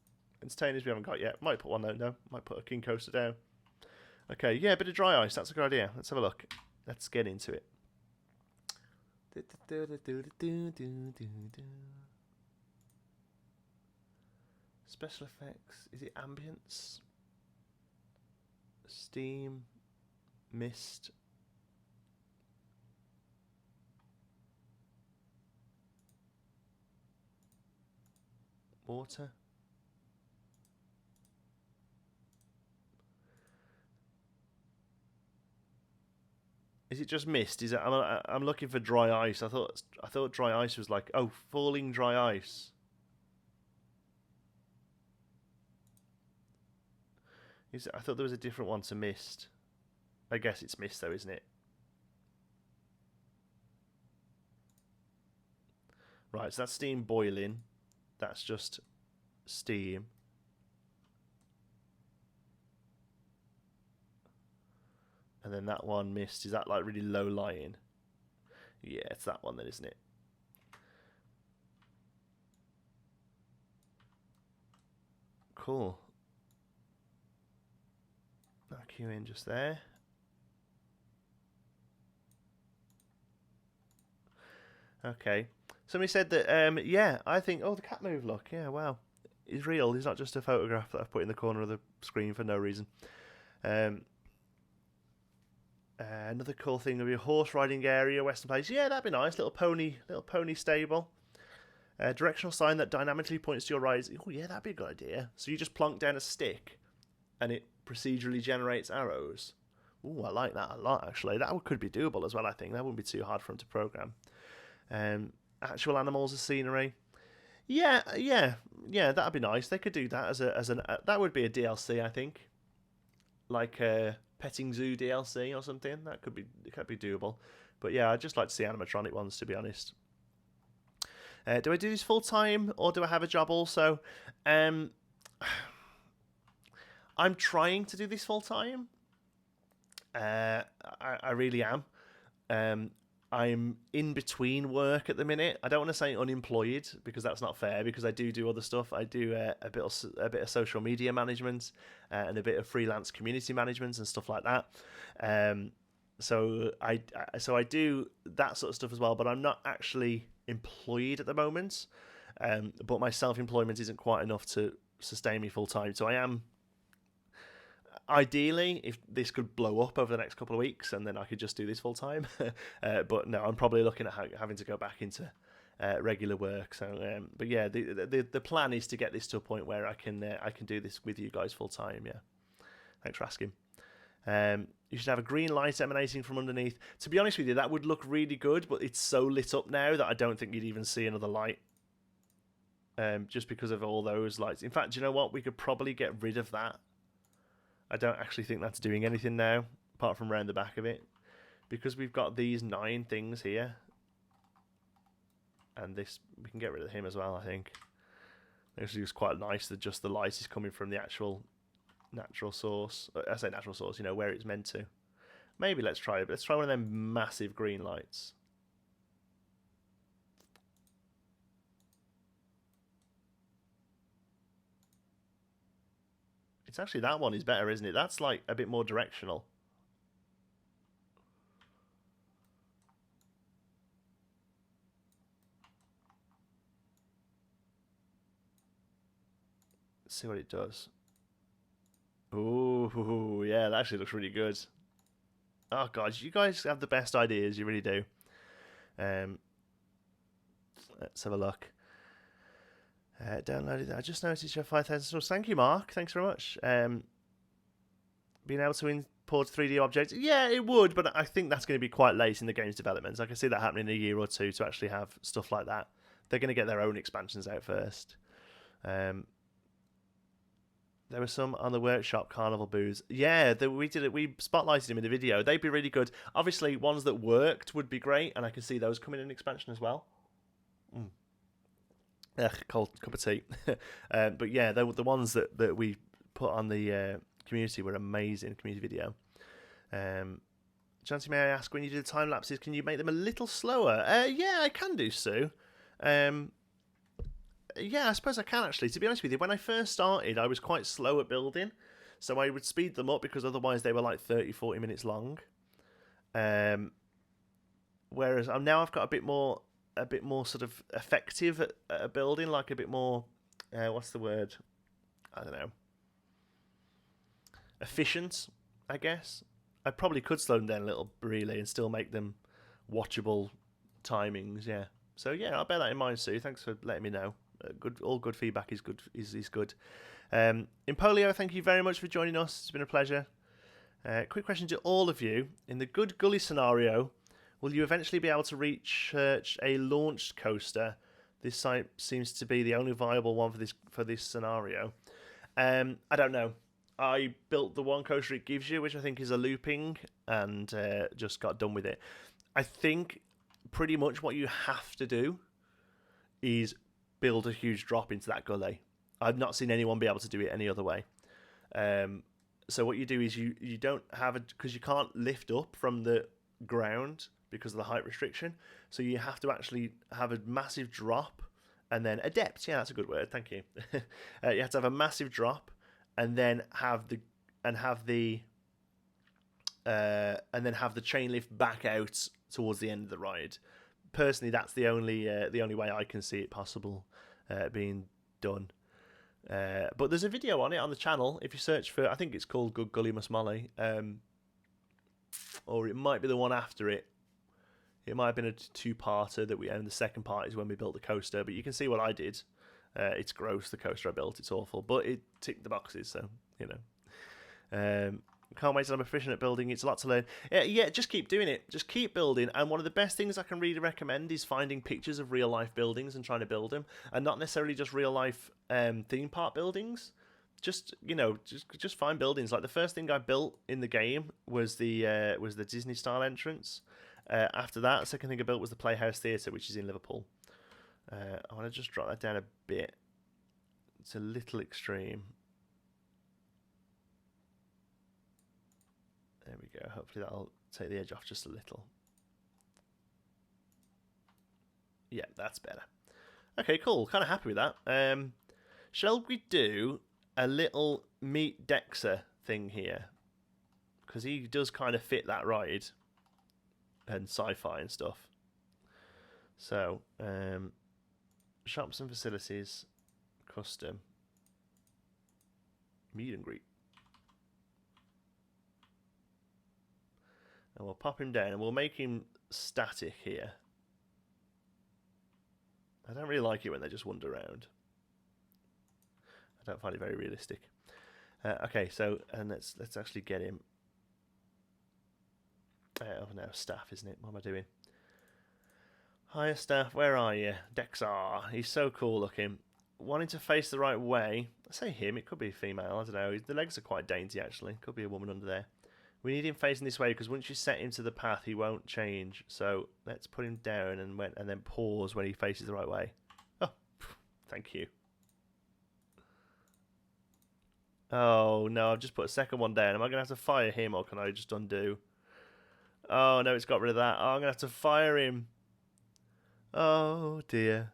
Entertainers we haven't got yet. Might put one though. No, might put a king coaster down. Okay, yeah, a bit of dry ice. That's a good idea. Let's have a look. Let's get into it. Special effects. Is it ambience? Steam. Mist. Water. Is it just mist? Is it? I'm looking for dry ice. I thought dry ice was like falling dry ice. I thought there was a different one to mist. I guess it's mist though, isn't it? Right, so that's steam boiling. That's just steam. And then that one mist, is that like really low lying? Yeah, it's that one then, isn't it? Cool. Knock you in just there. Okay. Somebody said that, yeah, I think, the cat move, look. Yeah, wow. He's real. He's not just a photograph that I've put in the corner of the screen for no reason. Another cool thing would be a horse riding area, Western Place. Yeah, that'd be nice. Little pony stable. Directional sign that dynamically points to your right. Oh yeah, that'd be a good idea. So you just plonk down a stick, and it procedurally generates arrows. Ooh, I like that a lot, actually. That could be doable as well, I think. That wouldn't be too hard for them to program. Actual animals as scenery. Yeah, that'd be nice. They could do that that would be a DLC, I think. Like a petting zoo DLC or something. That could be doable. But yeah, I'd just like to see animatronic ones, to be honest. Do I do this full time or do I have a job also? I'm trying to do this full time. I really am. I'm in between work at the minute. I don't want to say unemployed because that's not fair. Because I do other stuff. I do a bit of social media management and a bit of freelance community management and stuff like that. So I do that sort of stuff as well. But I'm not actually employed at the moment. But my self-employment isn't quite enough to sustain me full time. So I am. Ideally, if this could blow up over the next couple of weeks, and then I could just do this full time. But no, I'm probably looking at having to go back into regular work. So, but yeah, the plan is to get this to a point where I can do this with you guys full time. Yeah, thanks for asking. You should have a green light emanating from underneath. To be honest with you, that would look really good, but it's so lit up now that I don't think you'd even see another light. Just because of all those lights. In fact, do you know what? We could probably get rid of that. I don't actually think that's doing anything now, apart from around the back of it. Because we've got these 9 things here. And this, we can get rid of him as well, I think. Actually, it's quite nice that just the light is coming from the actual natural source. I say natural source, where it's meant to. Maybe let's try it. Let's try one of them massive green lights. It's actually, that one is better, isn't it? That's like a bit more directional. Let's see what it does. Ooh, yeah, that actually looks really good. Oh god, you guys have the best ideas, you really do. Let's have a look. Downloaded that. I just noticed you have 5,000 stores. Thank you, Mark. Thanks very much. Being able to import 3D objects. Yeah, it would, but I think that's going to be quite late in the game's development. I can see that happening in a year or two to actually have stuff like that. They're going to get their own expansions out first. There were some on the workshop carnival booths. Yeah, we did it. We spotlighted them in the video. They'd be really good. Obviously, ones that worked would be great, and I can see those coming in expansion as well. Cold cup of tea. But yeah, the ones that we put on the community were amazing. Community video. Chancy, may I ask, when you do the time lapses, can you make them a little slower? Yeah, I can do so. Yeah, I suppose I can actually. To be honest with you, when I first started, I was quite slow at building, so I would speed them up because otherwise they were like 30-40 minutes long. Whereas now I've got a bit more sort of effective at building, like a bit more, what's the word? I don't know. Efficient, I guess. I probably could slow them down a little, really, and still make them watchable timings, yeah. So yeah, I'll bear that in mind, Sue. Thanks for letting me know. All good feedback is good. Is good. Impolio, thank you very much for joining us. It's been a pleasure. Quick question to all of you: in the good gully scenario, will you eventually be able to research a launched coaster? This site seems to be the only viable one for this scenario. I don't know. I built the one coaster it gives you, which I think is a looping, and just got done with it. I think pretty much what you have to do is build a huge drop into that gully. I've not seen anyone be able to do it any other way. So what you do is you don't have because you can't lift up from the ground because of the height restriction. So you have to actually have a massive drop and then a depth. Yeah, that's a good word. Thank you. You have to have a massive drop and then have the chain lift back out towards the end of the ride. Personally, that's the only way I can see it possible being done. But there's a video on it on the channel. If you search for, I think it's called Good Gully Musmolly. or it might be the one after it. It might have been a two-parter that we own. The second part is when we built the coaster, but you can see what I did. It's gross, the coaster I built. It's awful, but it ticked the boxes, so, you know. Can't wait till I'm efficient at building. It's a lot to learn. Yeah, just keep doing it. Just keep building. And one of the best things I can really recommend is finding pictures of real-life buildings and trying to build them, and not necessarily just real-life theme park buildings. Just, you know, just find buildings. Like the first thing I built in the game was the Disney-style entrance. After that, the second thing I built was the Playhouse Theatre, which is in Liverpool. I want to just drop that down a bit. It's a little extreme. There we go. Hopefully that'll take the edge off just a little. Yeah, that's better. Okay, cool. Kind of happy with that. Shall we do a little meet Dexter thing here? Because he does kind of fit that ride. And sci-fi and stuff. So, shops and facilities, custom, meet and greet. And we'll pop him down and we'll make him static here. I don't really like it when they just wander around. I don't find it very realistic. Okay, so and let's actually get him. Oh no, staff, isn't it? What am I doing? Hiya, staff. Where are you? Dexar. He's so cool looking. Wanting to face the right way. I say him. It could be a female. I don't know. The legs are quite dainty, actually. Could be a woman under there. We need him facing this way because once you set him to the path, he won't change. So let's put him down and then pause when he faces the right way. Oh, thank you. Oh no, I've just put a second one down. Am I going to have to fire him or can I just undo? Oh no, it's got rid of that. Oh, I'm going to have to fire him. Oh dear.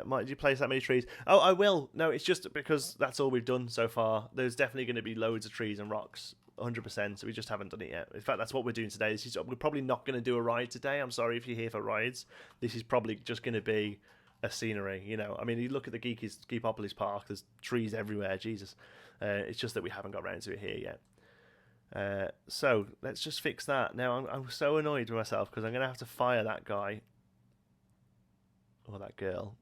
Might you place that many trees? Oh, I will. No, it's just because that's all we've done so far. There's definitely going to be loads of trees and rocks, 100%. So we just haven't done it yet. In fact, that's what we're doing today. We're probably not going to do a ride today. I'm sorry if you're here for rides. This is probably just going to be a scenery. You know, I mean, you look at the Geekopolis Park. There's trees everywhere. Jesus, it's just that we haven't got around to it here yet. So let's just fix that. Now I'm so annoyed with myself because I'm going to have to fire that guy or that girl.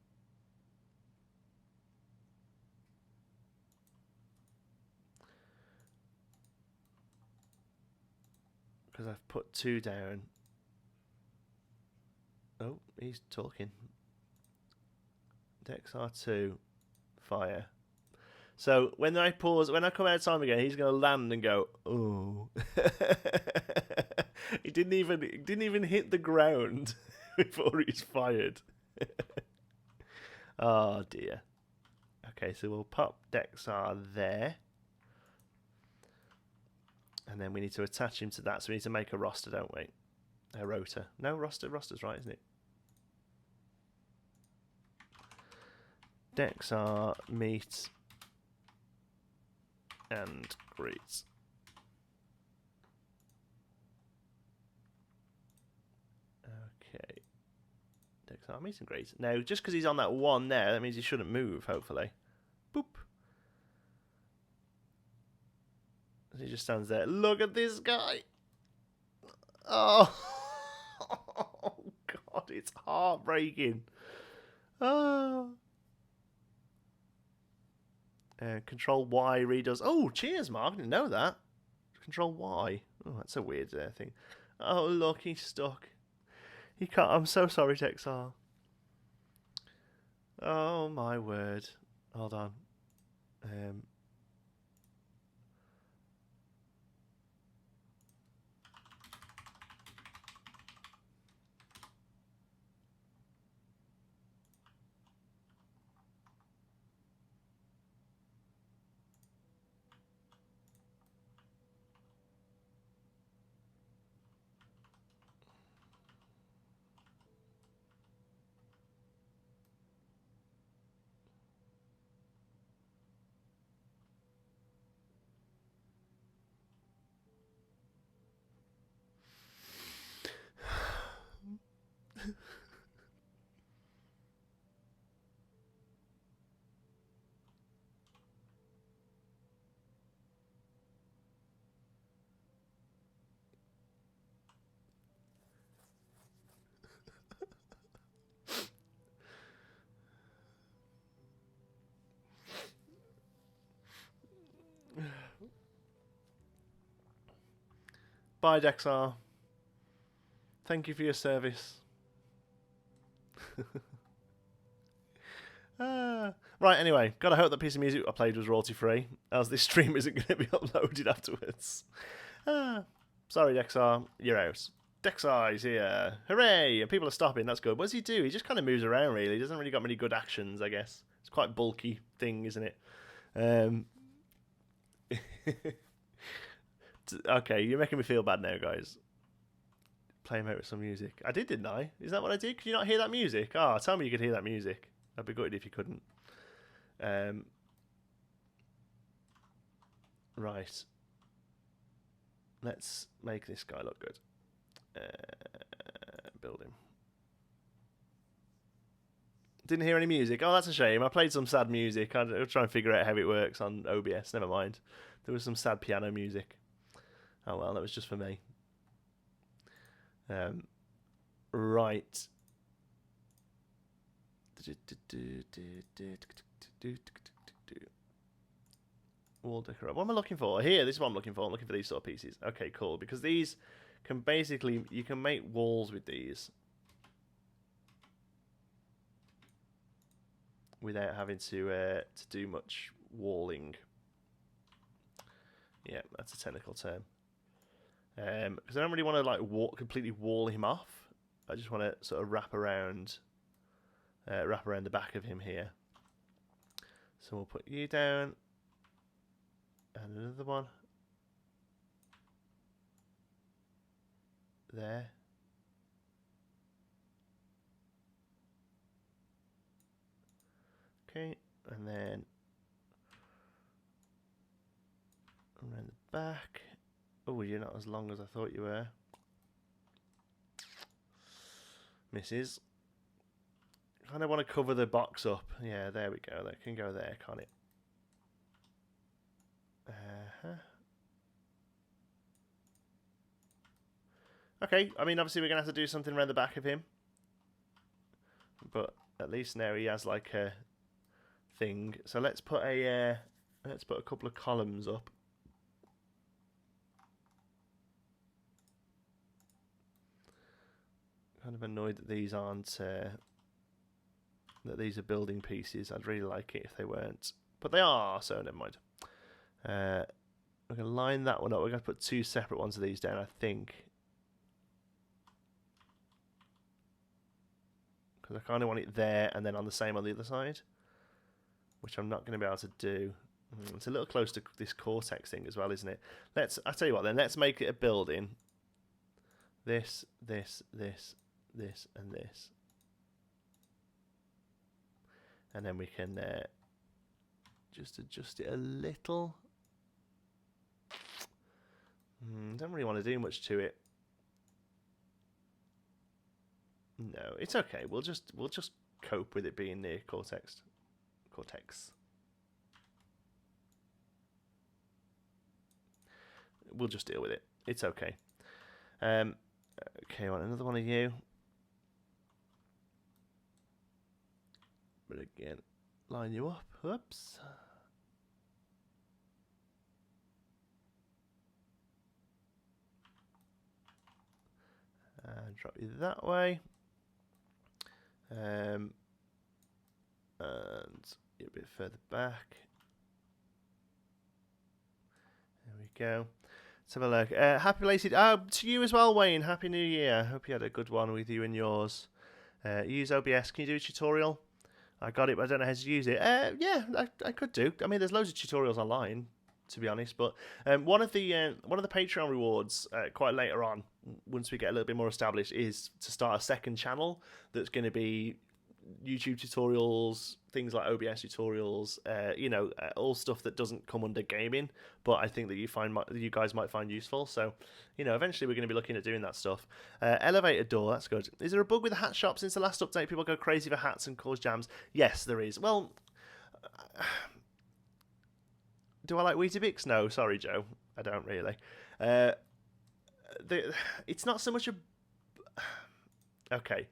Because I've put 2 down. Oh, he's talking. Dex R2, fire. So when I pause, when I come out of time again, he's going to land and go, oh. He didn't even hit the ground before he's fired. Oh dear. Okay, so we'll pop Dexar there. And then we need to attach him to that. So we need to make a roster, don't we? A rotor. No, roster's right, isn't it? Dexar, meet, and greet. Okay. Dexar, meet and greet. Now, just because he's on that one there, that means he shouldn't move, hopefully. Boop. He just stands there. Look at this guy. Oh, oh God, it's heartbreaking. Oh. Control Y redoes. Oh, cheers, Mark. I didn't know that. Control Y. Oh, that's a weird thing. Oh, look, he's stuck. He can't. I'm so sorry, Texar. Oh my word. Hold on. Bye, Dexar. Thank you for your service. Right, anyway, gotta hope that piece of music I played was royalty free, as this stream isn't going to be uploaded afterwards. Sorry, Dexar, you're out. Dexar is here. Hooray! And people are stopping, that's good. What does he do? He just kind of moves around, really. He doesn't really got many good actions, I guess. It's quite a bulky thing, isn't it? Okay, you're making me feel bad now, guys. Play him out with some music. I did, didn't I? Is that what I did? Could you not hear that music? Oh, tell me you could hear that music. I'd be gutted if you couldn't. Right. Let's make this guy look good. Build him. Didn't hear any music. Oh, that's a shame. I played some sad music. I'll try and figure out how it works on OBS. Never mind. There was some sad piano music. Oh well, that was just for me. Right. Wall decoration. What am I looking for? Here, this is what I'm looking for. I'm looking for these sort of pieces. Okay, cool. Because these can basically, you can make walls with these without having to do much walling. Yeah, that's a technical term. Because I don't really want to like completely wall him off. I just want to sort of wrap around the back of him here. So we'll put you down, and another one there. Okay, and then around the back. Oh, you're not as long as I thought you were. Misses. Kind of want to cover the box up. Yeah, there we go. That can go there, can't it? Okay, I mean, obviously we're going to have to do something around the back of him. But at least now he has like a thing. So let's put a couple of columns up. Kind of annoyed that these aren't that these are building pieces. I'd really like it if they weren't, but they are, so never mind. We're going to line that one up. We're going to put two separate ones of these down, I think, because I kind of want it there and then on the same on the other side, which I'm not going to be able to do. It's a little close to this cortex thing as well, isn't it? I'll tell you what then, let's make it a building. This, this, this, this, and this. And then we can just adjust it a little. Don't really want to do much to it. No, it's okay. We'll just cope with it being near cortex. We'll just deal with it. It's okay. Okay, I want another one of you. But again, line you up. Whoops. And drop you that way. And a bit further back. There we go. Let's have a look. Happy belated. To you as well, Wayne. Happy New Year. Hope you had a good one with you and yours. Use OBS. Can you do a tutorial? I got it, but I don't know how to use it. Yeah, I could do. I mean, there's loads of tutorials online, to be honest. But one of the Patreon rewards quite later on, once we get a little bit more established, is to start a second channel that's going to be YouTube tutorials, things like OBS tutorials, all stuff that doesn't come under gaming, but I think that you guys might find useful. So, eventually we're going to be looking at doing that stuff. Elevator door, that's good. Is there a bug with the hat shop since the last update? People go crazy for hats and cause jams. Yes, there is. Well, do I like Weetabix? No, sorry, Joe, I don't really. It's not so much a... Okay.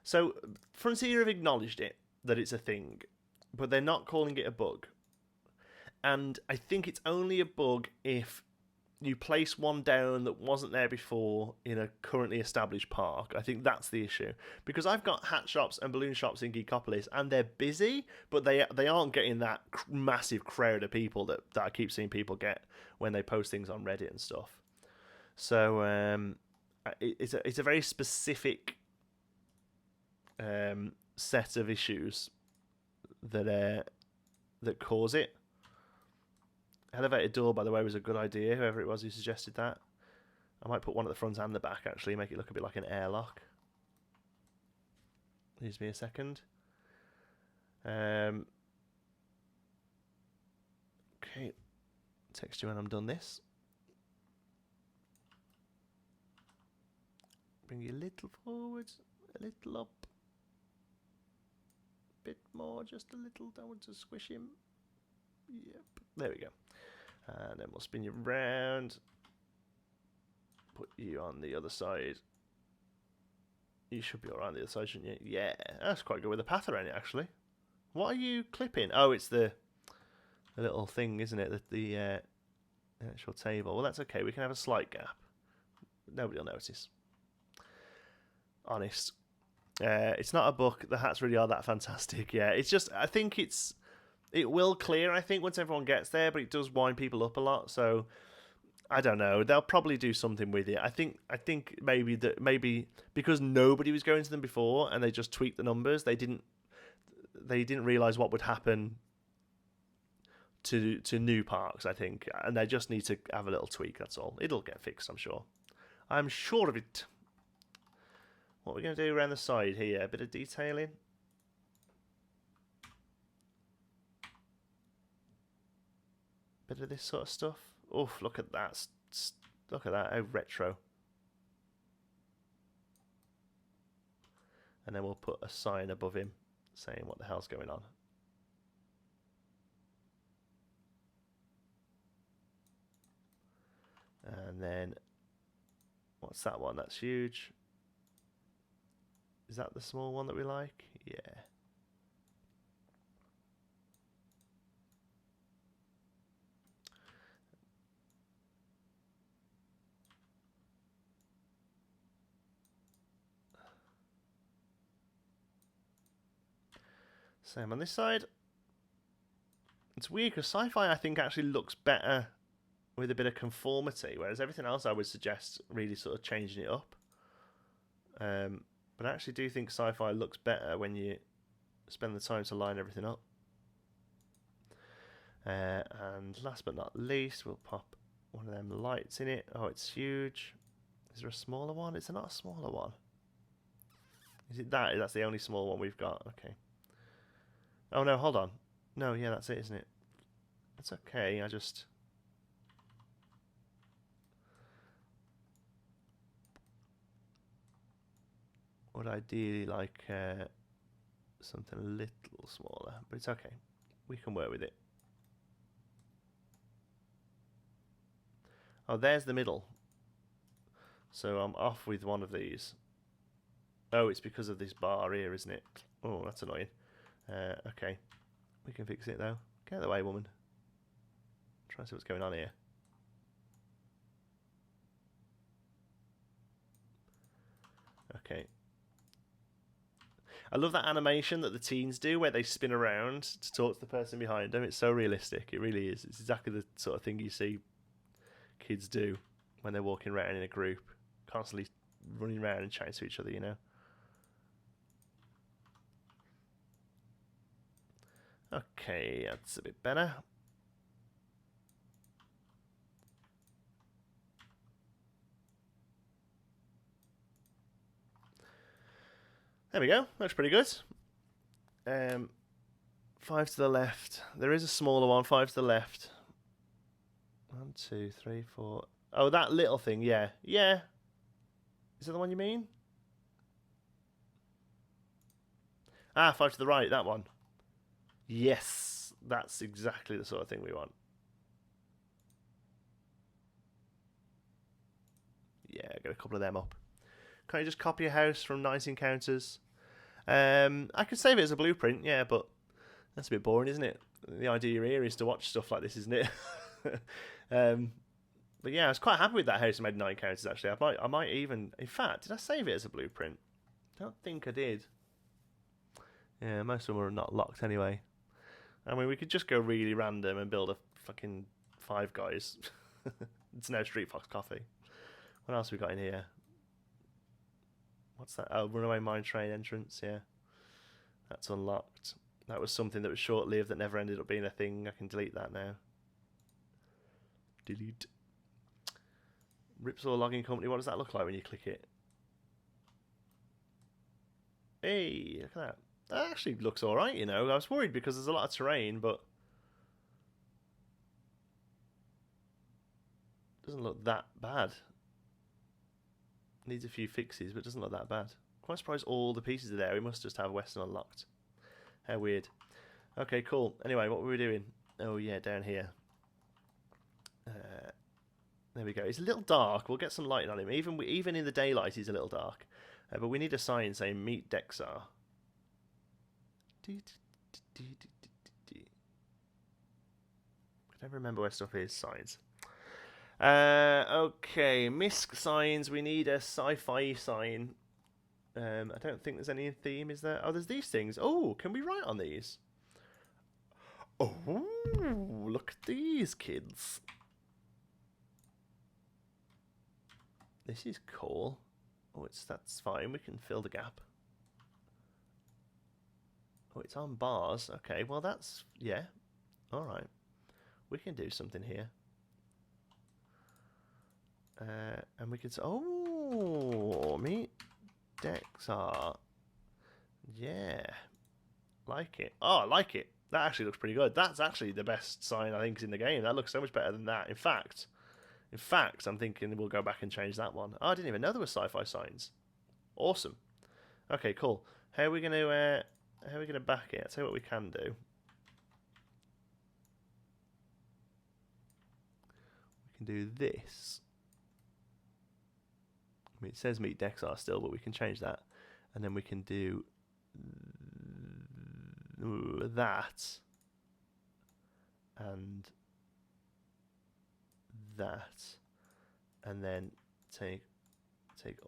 So, Frontier have acknowledged it, that it's a thing, but they're not calling it a bug. And I think it's only a bug if you place one down that wasn't there before in a currently established park. I think that's the issue. Because I've got hat shops and balloon shops in Geekopolis, and they're busy, but they aren't getting that massive crowd of people that I keep seeing people get when they post things on Reddit and stuff. So it's a very specific set of issues that cause it. Elevated door, by the way, was a good idea, whoever it was who suggested that. I might put one at the front and the back, actually, make it look a bit like an airlock. Gives me a second. Okay. Text you when I'm done this. Bring you a little forward, a little up. Bit more, just a little. Don't want to squish him. Yep. There we go. And then we'll spin you round. Put you on the other side. You should be alright on the other side, shouldn't you? Yeah, that's quite good with the path around it, actually. What are you clipping? Oh, it's the little thing, isn't it? The actual table. Well, that's okay. We can have a slight gap. Nobody will notice. Honest. It's not a book. The hats really are that fantastic. Yeah, it's just, I think it will clear, I think, once everyone gets there, but it does wind people up a lot. So I don't know. They'll probably do something with it. I think maybe because nobody was going to them before and they just tweaked the numbers, they didn't realize what would happen to new parks, I think, and they just need to have a little tweak. That's all. It'll get fixed, I'm sure. I'm sure of it. What are we going to do around the side here? A bit of detailing. Bit of this sort of stuff. Oof, look at that. Look at that. How retro. And then we'll put a sign above him saying what the hell's going on. And then, what's that one? That's huge. Is that the small one that we like? Yeah. Same on this side. It's weird because sci-fi, I think, actually looks better with a bit of conformity, whereas everything else I would suggest really sort of changing it up. But I actually do think sci-fi looks better when you spend the time to line everything up. And last but not least, we'll pop one of them lights in it. Oh, it's huge. Is there a smaller one? Is there not a smaller one? Is it that? That's the only small one we've got. Okay. Oh, no, hold on. No, yeah, that's it, isn't it? It's okay, I just... would ideally like something a little smaller, but it's okay. We can work with it. Oh, there's the middle. So I'm off with one of these. Oh, it's because of this bar here, isn't it? Oh, that's annoying. Okay. We can fix it, though. Get out of the way, woman. Try and see what's going on here. Okay. I love that animation that the teens do where they spin around to talk to the person behind them. It's so realistic. It really is. It's exactly the sort of thing you see kids do when they're walking around in a group, constantly running around and chatting to each other, you know. Okay, that's a bit better. There we go. Looks pretty good. 5 to the left. There is a smaller one. 5 to the left. 1, 2, 3, 4. Oh, that little thing. Yeah. Yeah. Is that the one you mean? Ah, 5 to the right. That one. Yes. That's exactly the sort of thing we want. Yeah, get a couple of them up. Can I just copy a house from Nice Encounters? I could save it as a blueprint, yeah, but that's a bit boring, isn't it? The idea here is to watch stuff like this, isn't it? But yeah, I was quite happy with that house I made 9 counters actually. I might even, in fact, did I save it as a blueprint? I don't think I did. Yeah, most of them are not locked anyway. I mean, we could just go really random and build a fucking Five Guys. It's no Street Fox Coffee. What else we got in here? What's that? Oh, Runaway Mine Train entrance, yeah. That's unlocked. That was something that was short-lived that never ended up being a thing. I can delete that now. Delete. Ripsaw Logging Company, what does that look like when you click it? Hey, look at that. That actually looks alright, you know. I was worried because there's a lot of terrain, but it doesn't look that bad. Needs a few fixes, but doesn't look that bad. Quite surprised all the pieces are there. We must just have Western unlocked. How weird. Okay, cool. Anyway, what were we doing? Oh yeah, down here. There we go. It's a little dark. We'll get some lighting on him. Even in the daylight, he's a little dark. But we need a sign saying "Meet Dexar." I don't remember where stuff is. Signs. Okay, misc signs. We need a sci-fi sign. I don't think there's any theme, is there? Oh, there's these things. Oh, can we write on these? Oh, look at these kids. This is cool. Oh, that's fine. We can fill the gap. Oh, it's on bars. Okay, well that's, yeah. All right. We can do something here. And we can say, oh, Meet Dexar. Yeah. Like it. Oh, I like it. That actually looks pretty good. That's actually the best sign I think is in the game. That looks so much better than that. In fact, I'm thinking we'll go back and change that one. Oh, I didn't even know there were sci-fi signs. Awesome. Okay, cool. How are we gonna back it? I'll tell you what we can do. We can do this. I mean, it says Meet Dexar still, but we can change that, and then we can do that and that, and then take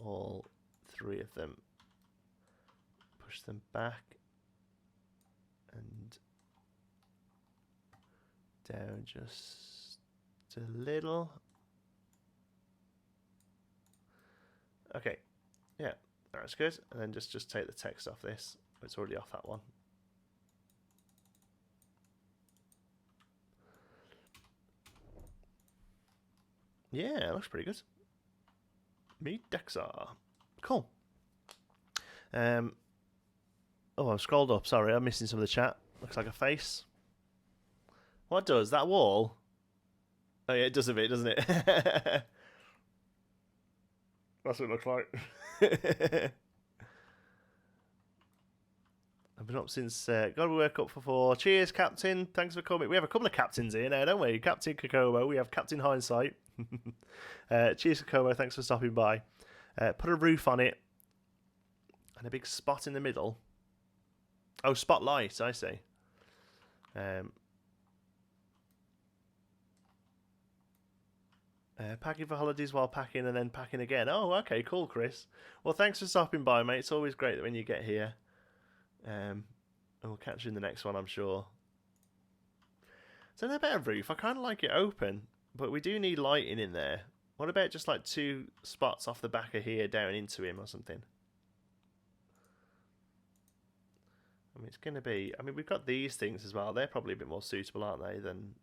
all 3 of them, push them back and down just a little. Okay, yeah, that's good. And then just take the text off this. It's already off that one. Yeah, it looks pretty good. Meet Dexar. Cool. Oh, I've scrolled up. Sorry, I'm missing some of the chat. Looks like a face. What does that wall? Oh yeah, it does a bit, doesn't it? That's what it looks like. I've been up since. God, we woke up for 4. Cheers, Captain. Thanks for coming. We have a couple of captains here now, don't we? Captain Kokomo. We have Captain Hindsight. Cheers, Kokomo. Thanks for stopping by. Put a roof on it and a big spot in the middle. Oh, spotlight. I see. Packing for holidays while packing and then packing again. Oh, okay, cool, Chris. Well, thanks for stopping by, mate. It's always great when you get here. And we'll catch you in the next one, I'm sure. So no better roof. I kind of like it open, but we do need lighting in there. What about just like 2 spots off the back of here down into him or something? I mean, it's going to be... I mean, we've got these things as well. They're probably a bit more suitable, aren't they, than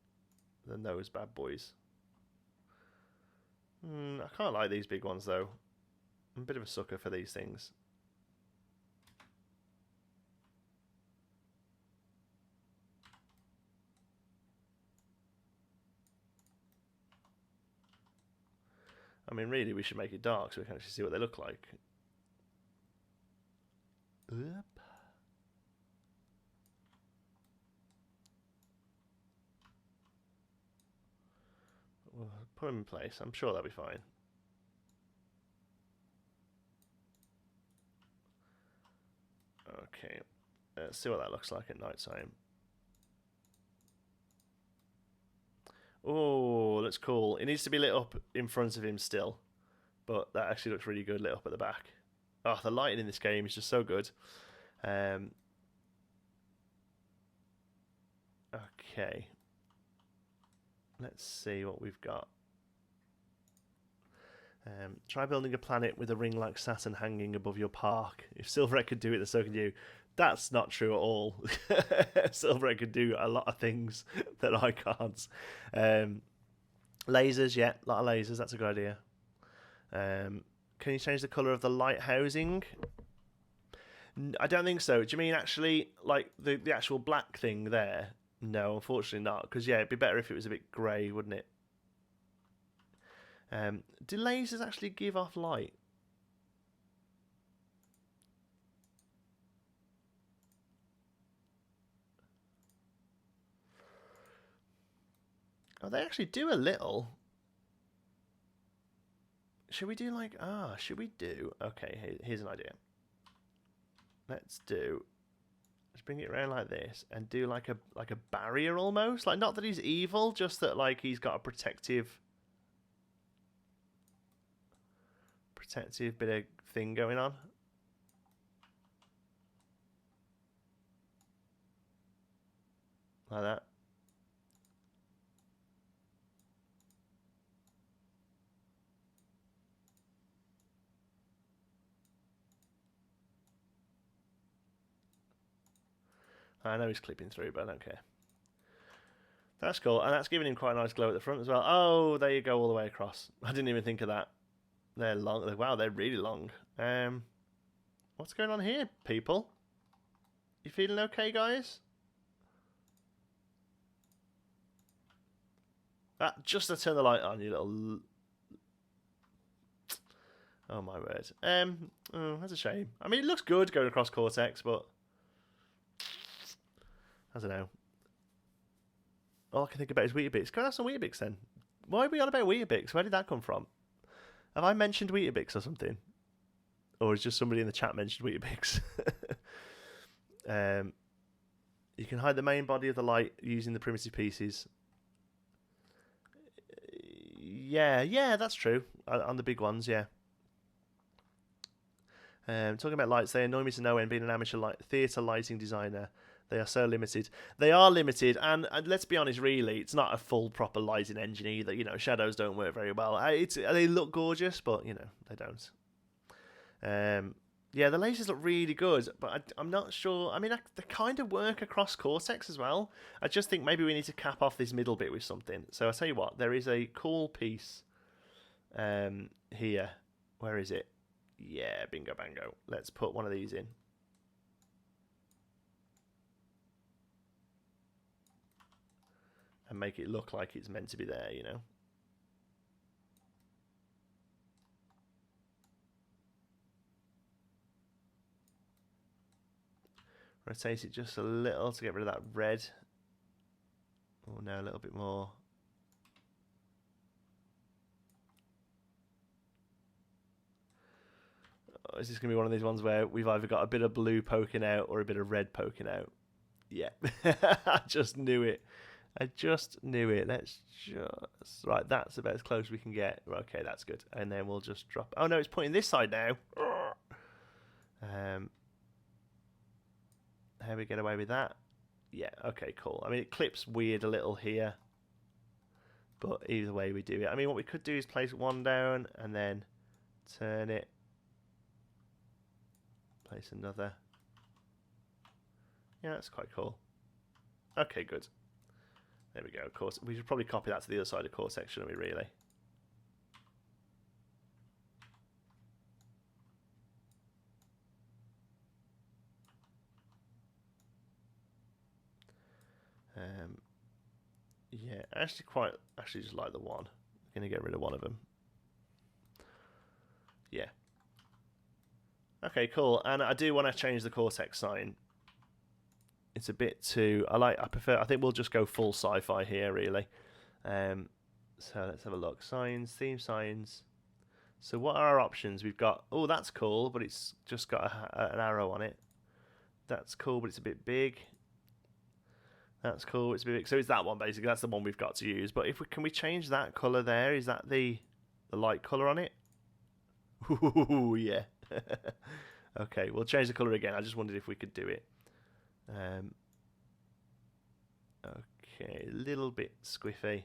those bad boys. I can't like these big ones, though. I'm a bit of a sucker for these things. I mean, really, we should make it dark so we can actually see what they look like. Oop. We'll put them in place. I'm sure that'll be fine. Okay, let's see what that looks like at night time. Oh, looks cool. It needs to be lit up in front of him still, but that actually looks really good lit up at the back. Oh, the lighting in this game is just so good. Okay. Let's see what we've got. Try building a planet with a ring like Saturn hanging above your park. If Silverette could do it, then so can you. That's not true at all. Silverette could do a lot of things that I can't. Lasers, yeah, a lot of lasers. That's a good idea. Can you change the colour of the light housing? I don't think so. Do you mean actually like the actual black thing there? No, unfortunately not. Because yeah, it'd be better if it was a bit grey, wouldn't it? Do lasers actually give off light? Oh, they actually do a little. Should we do like... should we do... Okay, here's an idea. Let's bring it around like this and do like a barrier almost. Like, not that he's evil, just that like he's got a protective bit of thing going on. Like that. I know he's clipping through, but I don't care. That's cool, and that's giving him quite a nice glow at the front as well. Oh, there you go, all the way across. I didn't even think of that. They're long. Wow, they're really long. What's going on here, people? You feeling okay, guys? Just to turn the light on, you little... Oh, my word. Oh, that's a shame. I mean, it looks good going across Cortex, but... I don't know. All I can think about is Weetabix. Go and have some Weetabix then. Why are we on about Weetabix? Where did that come from? Have I mentioned Weetabix or something? Or is just somebody in the chat mentioned Weetabix? You can hide the main body of the light using the primitive pieces. Yeah, that's true. On the big ones, yeah. Talking about lights, they annoy me to no end. Being an amateur theatre lighting designer, they are so limited. They are limited, and let's be honest, really, it's not a full proper lighting engine either. You know, shadows don't work very well. They look gorgeous, but you know they don't. Yeah, the lasers look really good, but I'm not sure. I mean, they kind of work across Cortex as well. I just think maybe we need to cap off this middle bit with something. So I'll tell you what, there is a cool piece here. Where is it? Yeah, bingo bango. Let's put one of these in. And make it look like it's meant to be there, you know. Rotate it just a little to get rid of that red. Oh no, a little bit more. Oh, is this going to be one of these ones where we've either got a bit of blue poking out or a bit of red poking out? Yeah, I just knew it. Let's just... Right, that's about as close as we can get. Okay, that's good. And then we'll just drop... Oh, no, it's pointing this side now. How do we get away with that? Yeah, okay, cool. I mean, it clips weird a little here. But either way we do it. I mean, what we could do is place one down and then turn it. Place another. Yeah, that's quite cool. Okay, good. There we go. Of course, we should probably copy that to the other side of Cortex, shouldn't we, really? Yeah, actually just like the one. I'm going to get rid of one of them. Yeah. Okay, cool. And I do want to change the Cortex sign. It's a bit too... I think we'll just go full sci-fi here, really. So let's have a look. Signs, theme signs. So what are our options? We've got... Oh, that's cool, but it's just got an arrow on it. That's cool, but it's a bit big. That's cool. It's a bit big. So it's that one basically. That's the one we've got to use. But if we can we change that color there? Is that the light color on it? Ooh, yeah. Okay, we'll change the color again. I just wondered if we could do it. Okay, a little bit squiffy,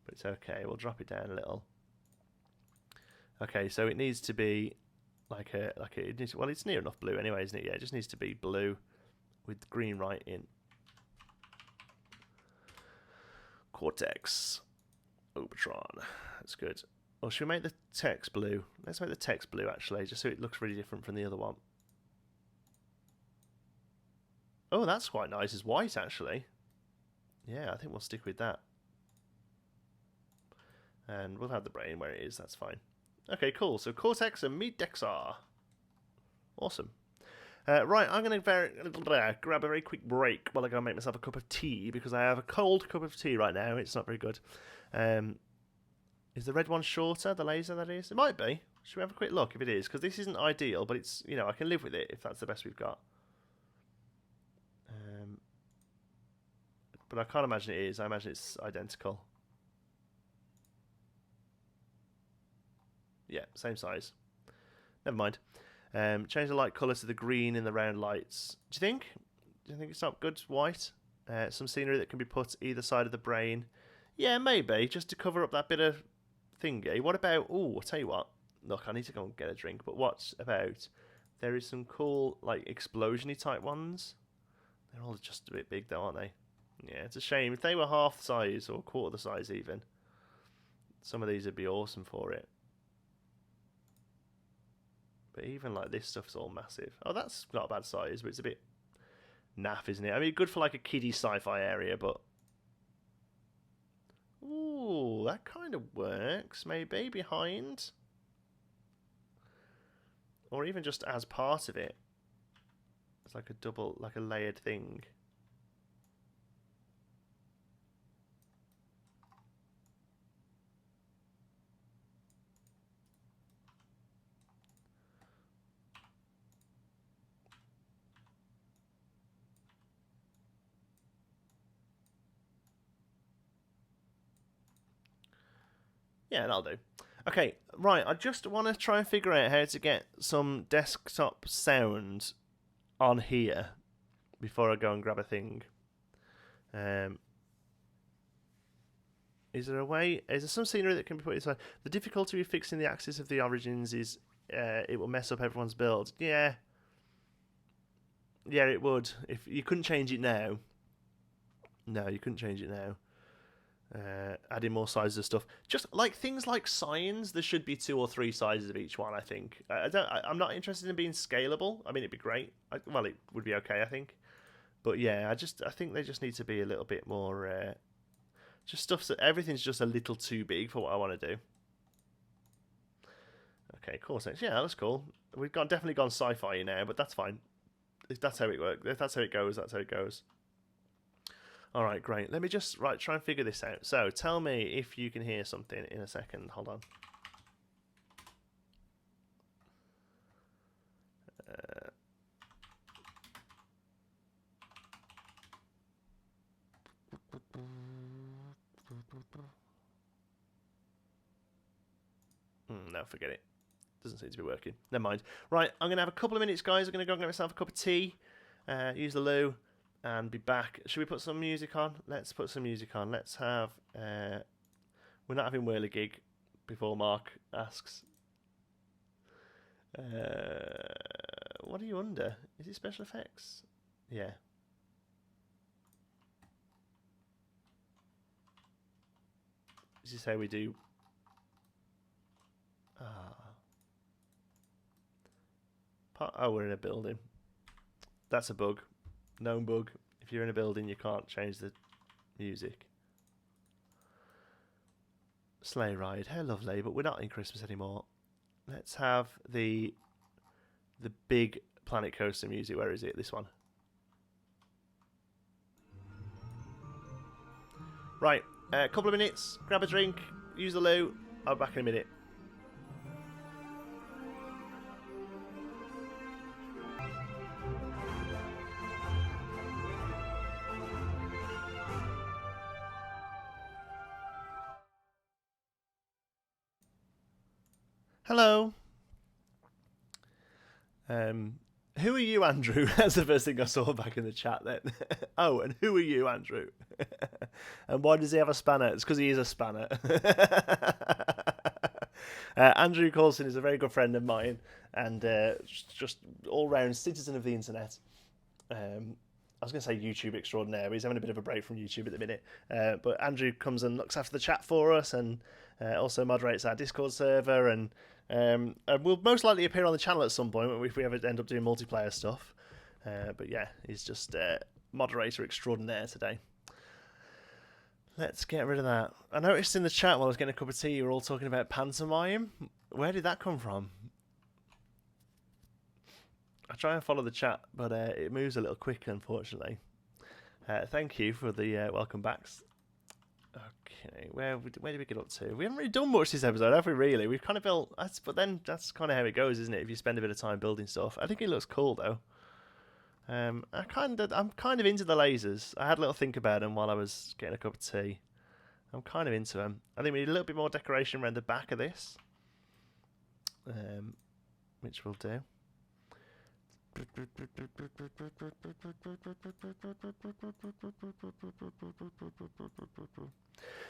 but it's okay. We'll drop it down a little. Okay, so it needs to be well, it's near enough blue anyway, isn't it? Yeah, it just needs to be blue with green right in. Cortex, Obertron. That's good. Or should we make the text blue? Let's make the text blue actually, just so it looks really different from the other one. Oh, that's quite nice. It's white actually. Yeah, I think we'll stick with that. And we'll have the brain where it is, that's fine. Okay, cool. So Cortex and Meat Dexar. Awesome. Right, I'm going to grab a very quick break while I go and make myself a cup of tea, because I have a cold cup of tea right now. It's not very good. Is the red one shorter, the laser that is? It might be. Should we have a quick look if it is? Because this isn't ideal, but it's, you know, I can live with it if that's the best we've got. But I can't imagine it is. I imagine it's identical. Yeah, same size. Never mind. Change the light colour to the green in the round lights. Do you think? Do you think it's not good? White? Some scenery that can be put either side of the brain. Yeah, maybe. Just to cover up that bit of thingy. What about... Oh, I'll tell you what. Look, I need to go and get a drink. But what about... There is some cool, like, explosion-y type ones. They're all just a bit big, though, aren't they? Yeah, it's a shame. If they were half the size, or quarter the size even, some of these would be awesome for it. But even like this stuff's all massive. Oh, that's not a bad size, but it's a bit naff, isn't it? I mean, good for like a kiddie sci-fi area, but... Ooh, that kind of works, maybe, behind. Or even just as part of it. It's like a double, like a layered thing. Yeah, that'll do. Okay, right, I just want to try and figure out how to get some desktop sound on here before I go and grab a thing. Is there a way? Is there some scenery that can be put inside? The difficulty with fixing the axis of the origins is it will mess up everyone's build. Yeah. Yeah, it would. If you couldn't change it now. No, you couldn't change it now. Adding more sizes of stuff, just like things like signs. There should be 2 or 3 sizes of each one. I think. I'm not interested in being scalable. I mean, it'd be great. Well, it would be okay, I think. But yeah, I think they just need to be a little bit more. Just stuff that everything's just a little too big for what I want to do. Okay, cool. Yeah, that's cool. We've definitely gone sci-fi now, but that's fine. If that's how it works. If that's how it goes, that's how it goes. All right, great. Let me just try and figure this out. So tell me if you can hear something in a second. Hold on. No, forget it. Doesn't seem to be working. Never mind. Right, I'm going to have a couple of minutes, guys. I'm going to go and get myself a cup of tea, use the loo, and be back. Should we put some music on? Let's put some music on. Let's have... we're not having Whirligig before Mark asks. What are you under? Is it special effects? Yeah. This is how we do... Oh, we're in a building. That's a bug. Known bug. If you're in a building, you can't change the music. Sleigh ride. How lovely, but we're not in Christmas anymore. Let's have the big Planet Coaster music. Where is it? This one. Right. A couple of minutes. Grab a drink. Use the loo. I'll be back in a minute. Hello. Who are you, Andrew? That's the first thing I saw back in the chat then. Oh, and who are you, Andrew? And why does he have a spanner? It's because he is a spanner. Andrew Coulson is a very good friend of mine and just all-round citizen of the internet. I was going to say YouTube extraordinaire. He's having a bit of a break from YouTube at the minute. But Andrew comes and looks after the chat for us and also moderates our Discord server. And will most likely appear on the channel at some point if we ever end up doing multiplayer stuff. But yeah, he's just moderator extraordinaire today. Let's get rid of that. I noticed in the chat while I was getting a cup of tea, you were all talking about pantomime. Where did that come from? I try and follow the chat, but it moves a little quick, unfortunately. Thank you for the welcome backs. Okay, where did we get up to? We haven't really done much this episode, have we? Really, we've kind of built. But then that's kind of how it goes, isn't it? If you spend a bit of time building stuff, I think it looks cool though. I'm kind of into the lasers. I had a little think about them while I was getting a cup of tea. I'm kind of into them. I think we need a little bit more decoration around the back of this, which we'll do.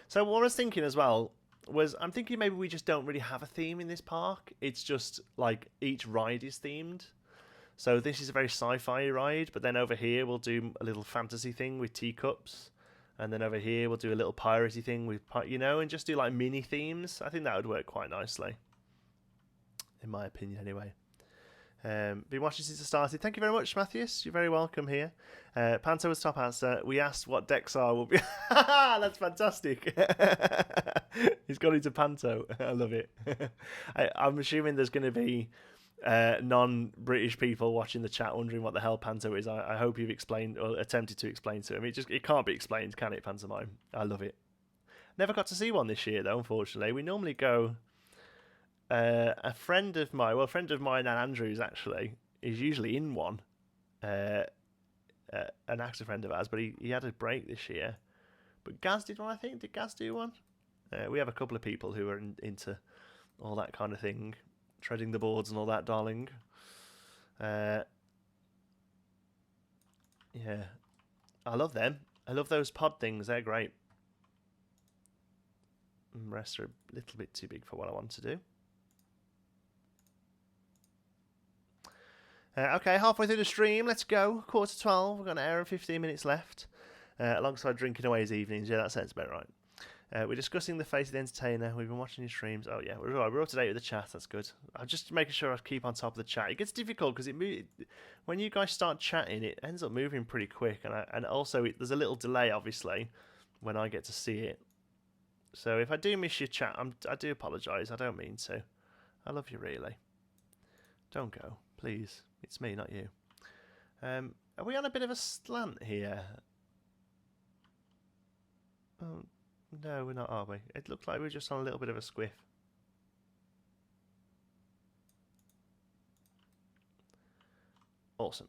So what I was thinking as well was I'm thinking maybe we just don't really have a theme in this park. It's just like each ride is themed. So this is a very sci-fi ride, but then over here we'll do a little fantasy thing with teacups, and then over here we'll do a little piratey thing with, and just do like mini themes. I think that would work quite nicely, in my opinion, anyway. Been watching since it started. Thank you very much, Matthias. You're very welcome here. Panto was top answer. We asked what Dexar will be. That's fantastic. He's got into Panto. I love it. I'm assuming there's going to be non-British people watching the chat wondering what the hell Panto is. I hope you've explained or attempted to explain to him. It can't be explained, can it, pantomime? I love it. Never got to see one this year, though, unfortunately. We normally go... a friend of mine and Andrew's actually is usually in one. An actor friend of ours, but he had a break this year. But Gaz did one, I think. Did Gaz do one? We have a couple of people who are into all that kind of thing, treading the boards and all that, darling. Yeah, I love them. I love those pod things. They're great. The rest are a little bit too big for what I want to do. Okay, halfway through the stream, let's go. 11:45, we've got an hour and 15 minutes left. Alongside drinking away his evenings, yeah, that sounds about right. We're discussing the face of the entertainer. We've been watching his streams. Oh yeah, we're up to date with the chat. That's good. I'm just making sure I keep on top of the chat. It gets difficult because when you guys start chatting, it ends up moving pretty quick, and also there's a little delay, obviously, when I get to see it. So if I do miss your chat, I do apologise. I don't mean to. I love you, really. Don't go, please. It's me, not you. Are we on a bit of a slant here? Oh, no, we're not, are we? It looked like we're just on a little bit of a squiff. Awesome.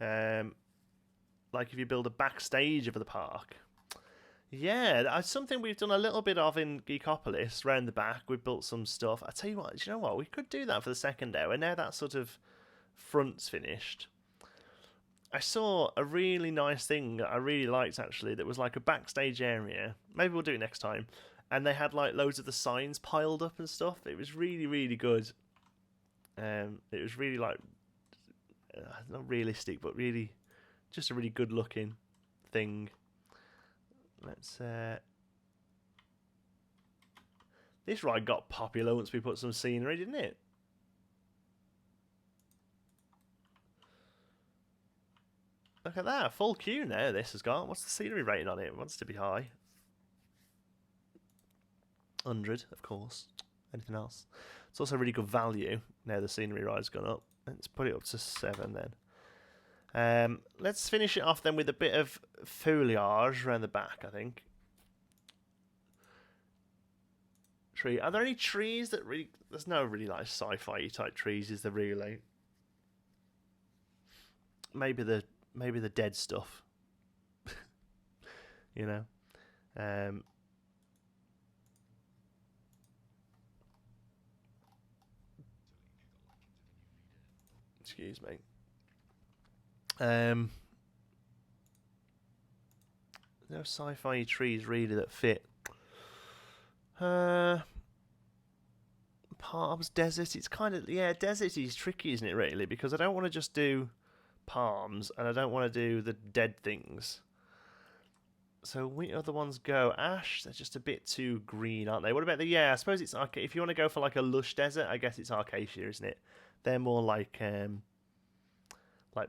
Like if you build a backstage of the park. Yeah, that's something we've done a little bit of in Geekopolis, round the back. We've built some stuff. I tell you what, do you know what? We could do that for the second hour. Now that sort of front's finished. I saw a really nice thing that I really liked, actually, that was like a backstage area. Maybe we'll do it next time. And they had like loads of the signs piled up and stuff. It was really, really good. It was really like, not realistic, but really just a really good looking thing. Let's this ride got popular once we put some scenery, didn't it? Look at that, full queue now this has got. What's the scenery rating on it? It wants to be high. 100, of course. Anything else? It's also really good value now the scenery ride's gone up. Let's put it up to 7 then. Let's finish it off then with a bit of foliage around the back, I think. Tree. Are there any trees that really... There's no really like sci-fi type trees, is there really? Maybe the dead stuff. You know? Excuse me. No sci-fi trees really that fit. Palms, desert. It's kind of, yeah, desert is tricky, isn't it? Really, because I don't want to just do palms and I don't want to do the dead things. So which other ones go? Ash, they're just a bit too green, aren't they? What about the, yeah, I suppose it's, if you want to go for like a lush desert, I guess it's acacia, isn't it? They're more like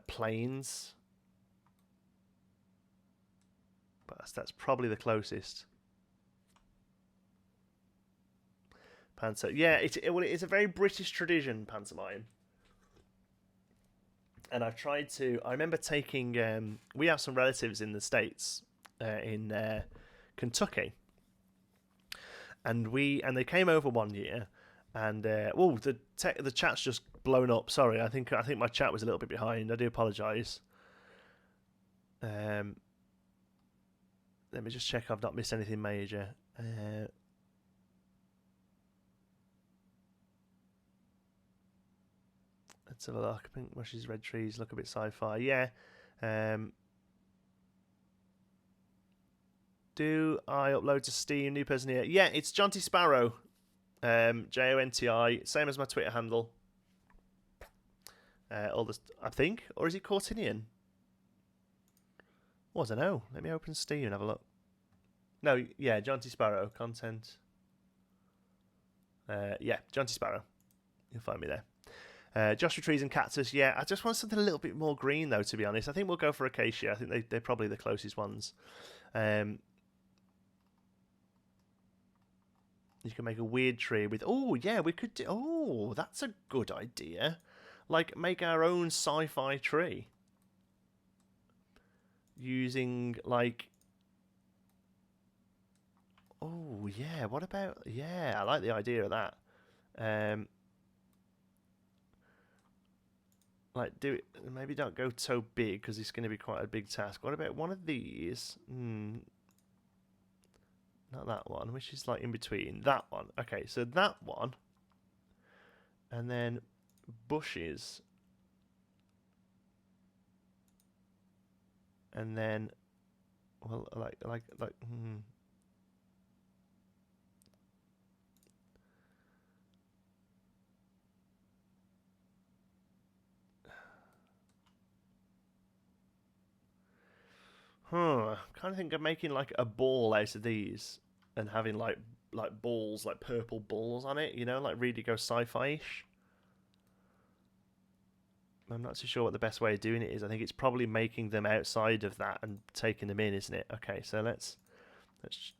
plains. But that's probably the closest. Panto, yeah, it's a very British tradition, pantomime. And I've tried to. I remember taking. We have some relatives in the States, in Kentucky, and they came over one year, and the chat's just blown up. Sorry, I think my chat was a little bit behind. I do apologise. Let me just check I've not missed anything major. Let's have a look. Pink bushes, red trees, look a bit sci-fi. Yeah. Do I upload to Steam? New person here. Yeah, it's Jonty Sparrow. Jonti. Same as my Twitter handle. I think. Or is it Courtinian? Oh, I don't know. Let me open Steam and have a look. No, yeah, Jonty Sparrow. Content. Yeah, Jonty Sparrow. You'll find me there. Joshua Trees and Cactus, yeah. I just want something a little bit more green, though, to be honest. I think we'll go for Acacia. I think they're probably the closest ones. You can make a weird tree with... Oh, yeah, we could do... Oh, that's a good idea. Like, make our own sci-fi tree. Using, like... Oh, yeah, what about... Yeah, I like the idea of that. Like, do it. Maybe don't go so big because it's going to be quite a big task. What about one of these? Not that one, which is like in between. That one. Okay, so that one, and then bushes, and then, well, like. I'm kind of think of making like a ball out of these and having like balls, like purple balls on it, you know, like really go sci-fi-ish. I'm not too sure what the best way of doing it is. I think it's probably making them outside of that and taking them in, isn't it? Okay, so let's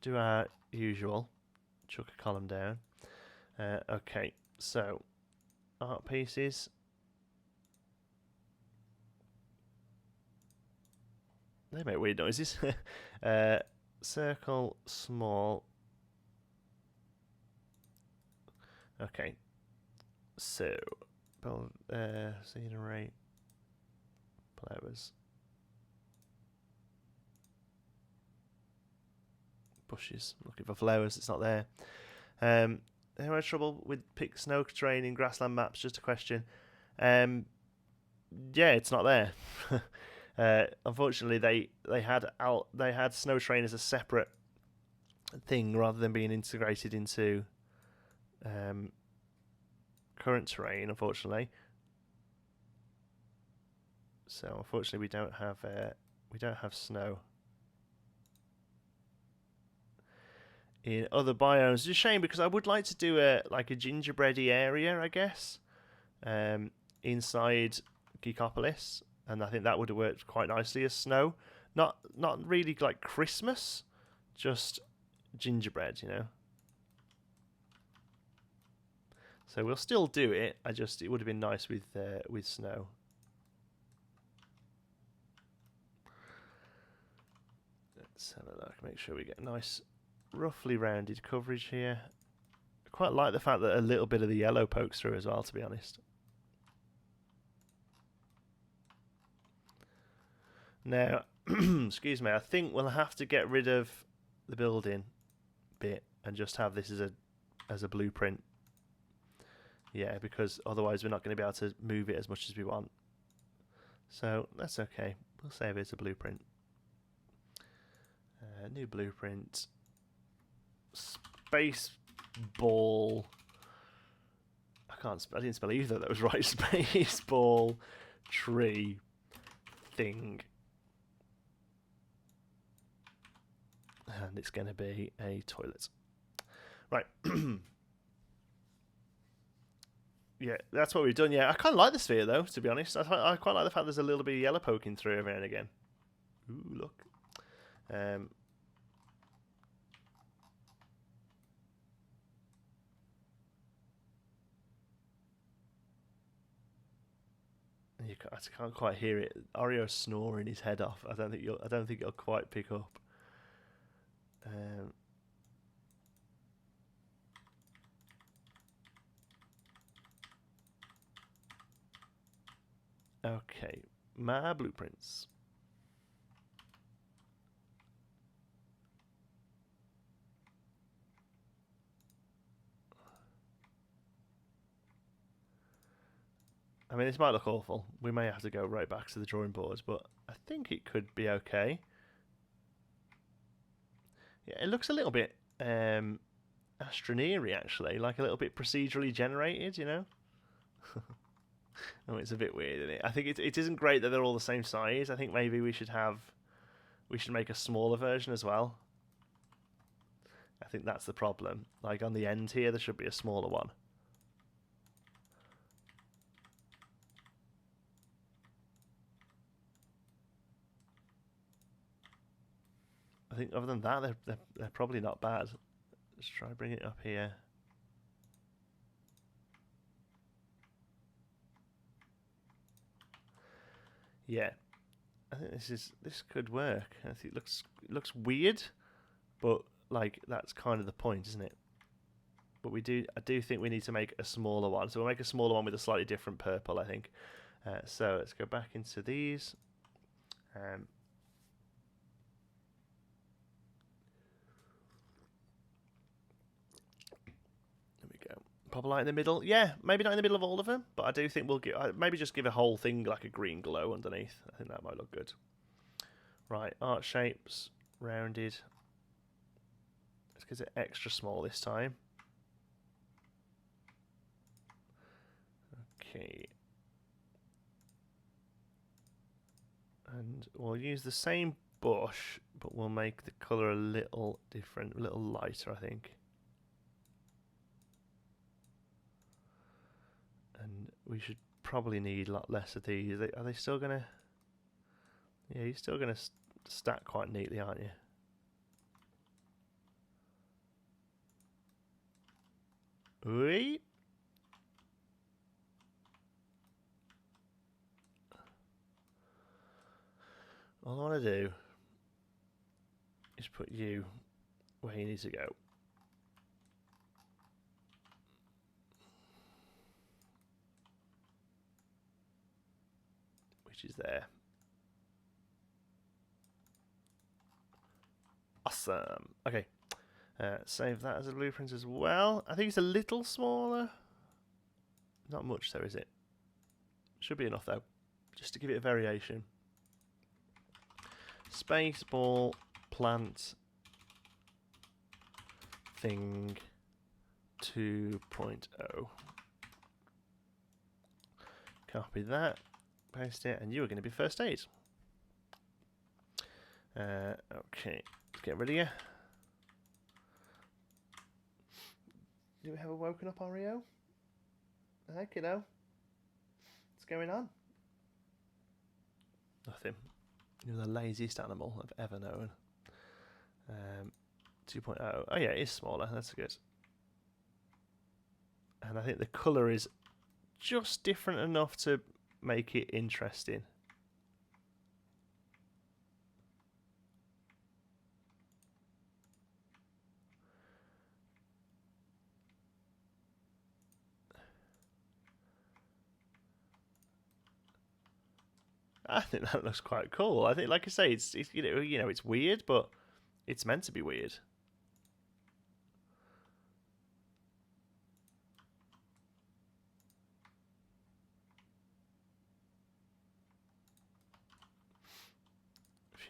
do our usual. Chuck a column down. Okay, so art pieces. They make weird noises. Circle, small. Okay. So, scenery, flowers, bushes. Looking for flowers. It's not there. Have I trouble with pick snow terrain in grassland maps? Just a question. Yeah, it's not there. Unfortunately, they had snow terrain as a separate thing rather than being integrated into current terrain. Unfortunately, so unfortunately we don't have snow in other biomes. It's a shame because I would like to do a gingerbready area, I guess, inside Geekopolis. And I think that would have worked quite nicely as snow. Not really like Christmas, just gingerbread, you know. So we'll still do it. It would have been nice with snow. Let's have a look. Make sure we get nice, roughly rounded coverage here. I quite like the fact that a little bit of the yellow pokes through as well, to be honest. Now, excuse me, I think we'll have to get rid of the building bit and just have this as a blueprint. Yeah, because otherwise we're not going to be able to move it as much as we want. So that's okay. We'll save it as a blueprint. New blueprint. Space ball. I didn't spell either. That was right. Space ball tree thing. And it's going to be a toilet. Right. Yeah, that's what we've done. Yeah, I kind of like the sphere, though, to be honest. I quite like the fact there's a little bit of yellow poking through every now and again. Ooh, look. I can't quite hear it. Oreo's snoring his head off. I don't think you'll quite pick up. Okay, my blueprints. I mean, this might look awful. We may have to go right back to the drawing boards, but I think it could be okay. Yeah, it looks a little bit astroneery, actually, like a little bit procedurally generated, you know? Oh, it's a bit weird, isn't it? I think it isn't great that they're all the same size. I think maybe we should make a smaller version as well. I think that's the problem. Like on the end here, there should be a smaller one. I think other than that, they're probably not bad. Let's try bring it up here. Yeah, I think this could work. I think it looks weird, but like that's kind of the point, isn't it? But I do think we need to make a smaller one. So we'll make a smaller one with a slightly different purple, I think. So let's go back into these. There we go. Pop a light in the middle. Yeah, maybe not in the middle of all of them, but I do think we'll maybe just give a whole thing like a green glow underneath. I think that might look good. Right, art shapes, rounded. Let's get it extra small this time. Okay. And we'll use the same bush, but we'll make the colour a little different, a little lighter, I think. And we should probably need a lot less of these. Are they still going to... Yeah, you're still going to stack quite neatly, aren't you? Wait. All I want to do is put you where you need to go. Which is there. Awesome. Okay. Save that as a blueprint as well. I think it's a little smaller. Not much though, is it? Should be enough though. Just to give it a variation. Space ball plant thing 2.0. Copy that, paste it, and you are going to be first aid. Okay, let's get rid of you. Do we have a woken up Oreo? Hi, kiddo. What's going on? Nothing. You're the laziest animal I've ever known. 2.0. Oh yeah, it is smaller. That's good. And I think the colour is just different enough to make it interesting. I think that looks quite cool. I think, like I say, it's you know it's weird, but it's meant to be weird.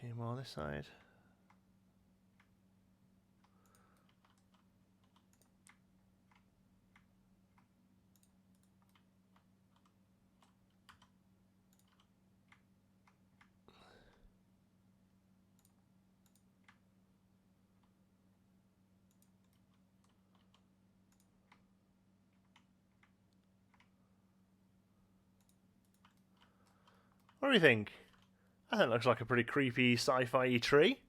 few more this side. What do you think? I think it looks like a pretty creepy sci-fi tree.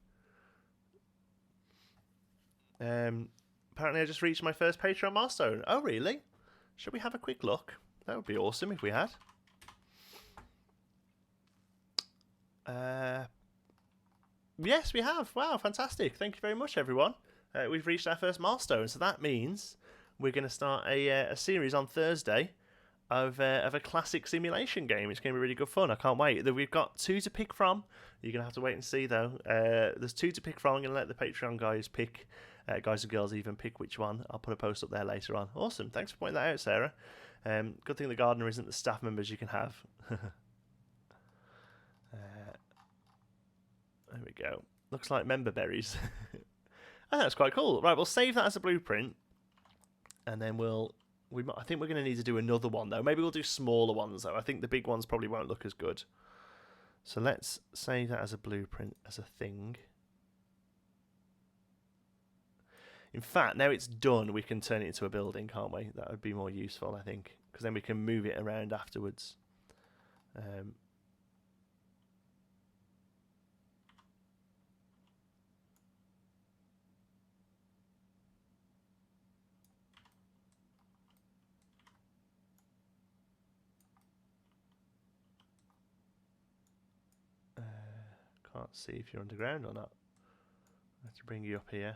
Apparently I just reached my first Patreon milestone. Oh, really? Should we have a quick look? That would be awesome if we had. Yes, we have. Wow, fantastic. Thank you very much, everyone. We've reached our first milestone, so that means we're going to start a series on Thursday of a classic simulation game. It's going to be really good fun. I can't wait. We've got 2 to pick from. You're going to have to wait and see, though. There's 2 to pick from. I'm going to let the Patreon guys pick, guys and girls even pick which one. I'll put a post up there later on. Awesome. Thanks for pointing that out, Sarah. Good thing the gardener isn't the staff members you can have. There we go. Looks like member berries. I think that's quite cool. Right, we'll save that as a blueprint, and then I think we're going to need to do another one, though. Maybe we'll do smaller ones, though. I think the big ones probably won't look as good. So let's save that as a blueprint, as a thing. In fact, now it's done, we can turn it into a building, can't we? That would be more useful, I think, because then we can move it around afterwards. Can't see if you're underground or not. I have to bring you up here.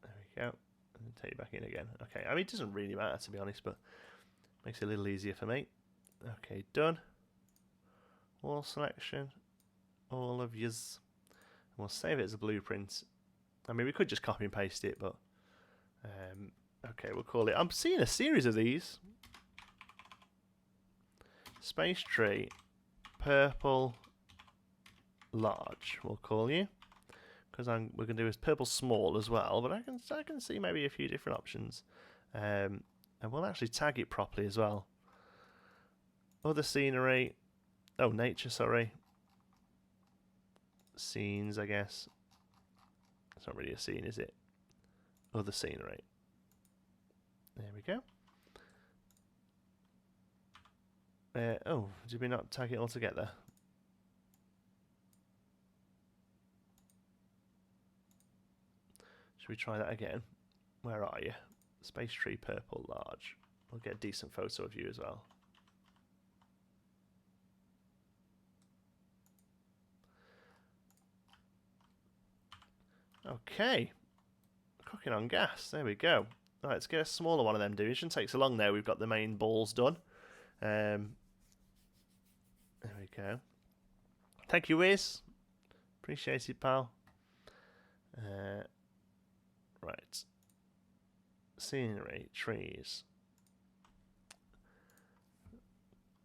There we go. And then take you back in again. Okay, I mean, it doesn't really matter, to be honest, but makes it a little easier for me. Okay, done. Wall selection. All of yous. And we'll save it as a blueprint. I mean, we could just copy and paste it, but... okay, we'll call it... I'm seeing a series of these. Space tree. Purple large, we'll call you, because we're going to do a purple small as well. But I can see maybe a few different options, and we'll actually tag it properly as well. Other scenery, oh nature, sorry, scenes. I guess it's not really a scene, is it? Other scenery. There we go. Oh, did we not tag it all together? Should we try that again? Where are you? Space tree purple large. We'll get a decent photo of you as well. Okay. Cooking on gas. There we go. Right, let's get a smaller one of them, dude. It shouldn't take so long now. We've got the main balls done. There we go. Thank you, Wiz. Appreciate it, pal. Right. Scenery, trees.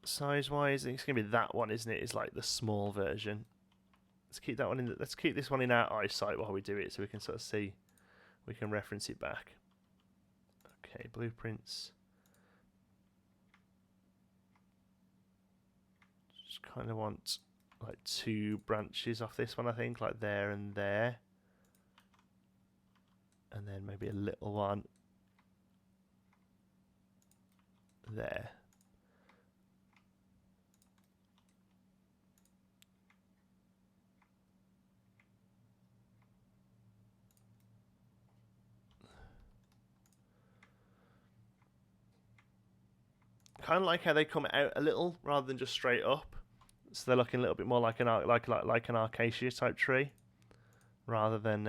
Size-wise, it's going to be that one, isn't it? It's like the small version. Let's keep that one in. Let's keep this one in our eyesight while we do it, so we can sort of see. We can reference it back. Okay, blueprints. Kind of want like 2 branches off this one, I think, like there and there, and then maybe a little one there. Kind of like how they come out a little rather than just straight up. So they're looking a little bit more like an acacia type tree, rather than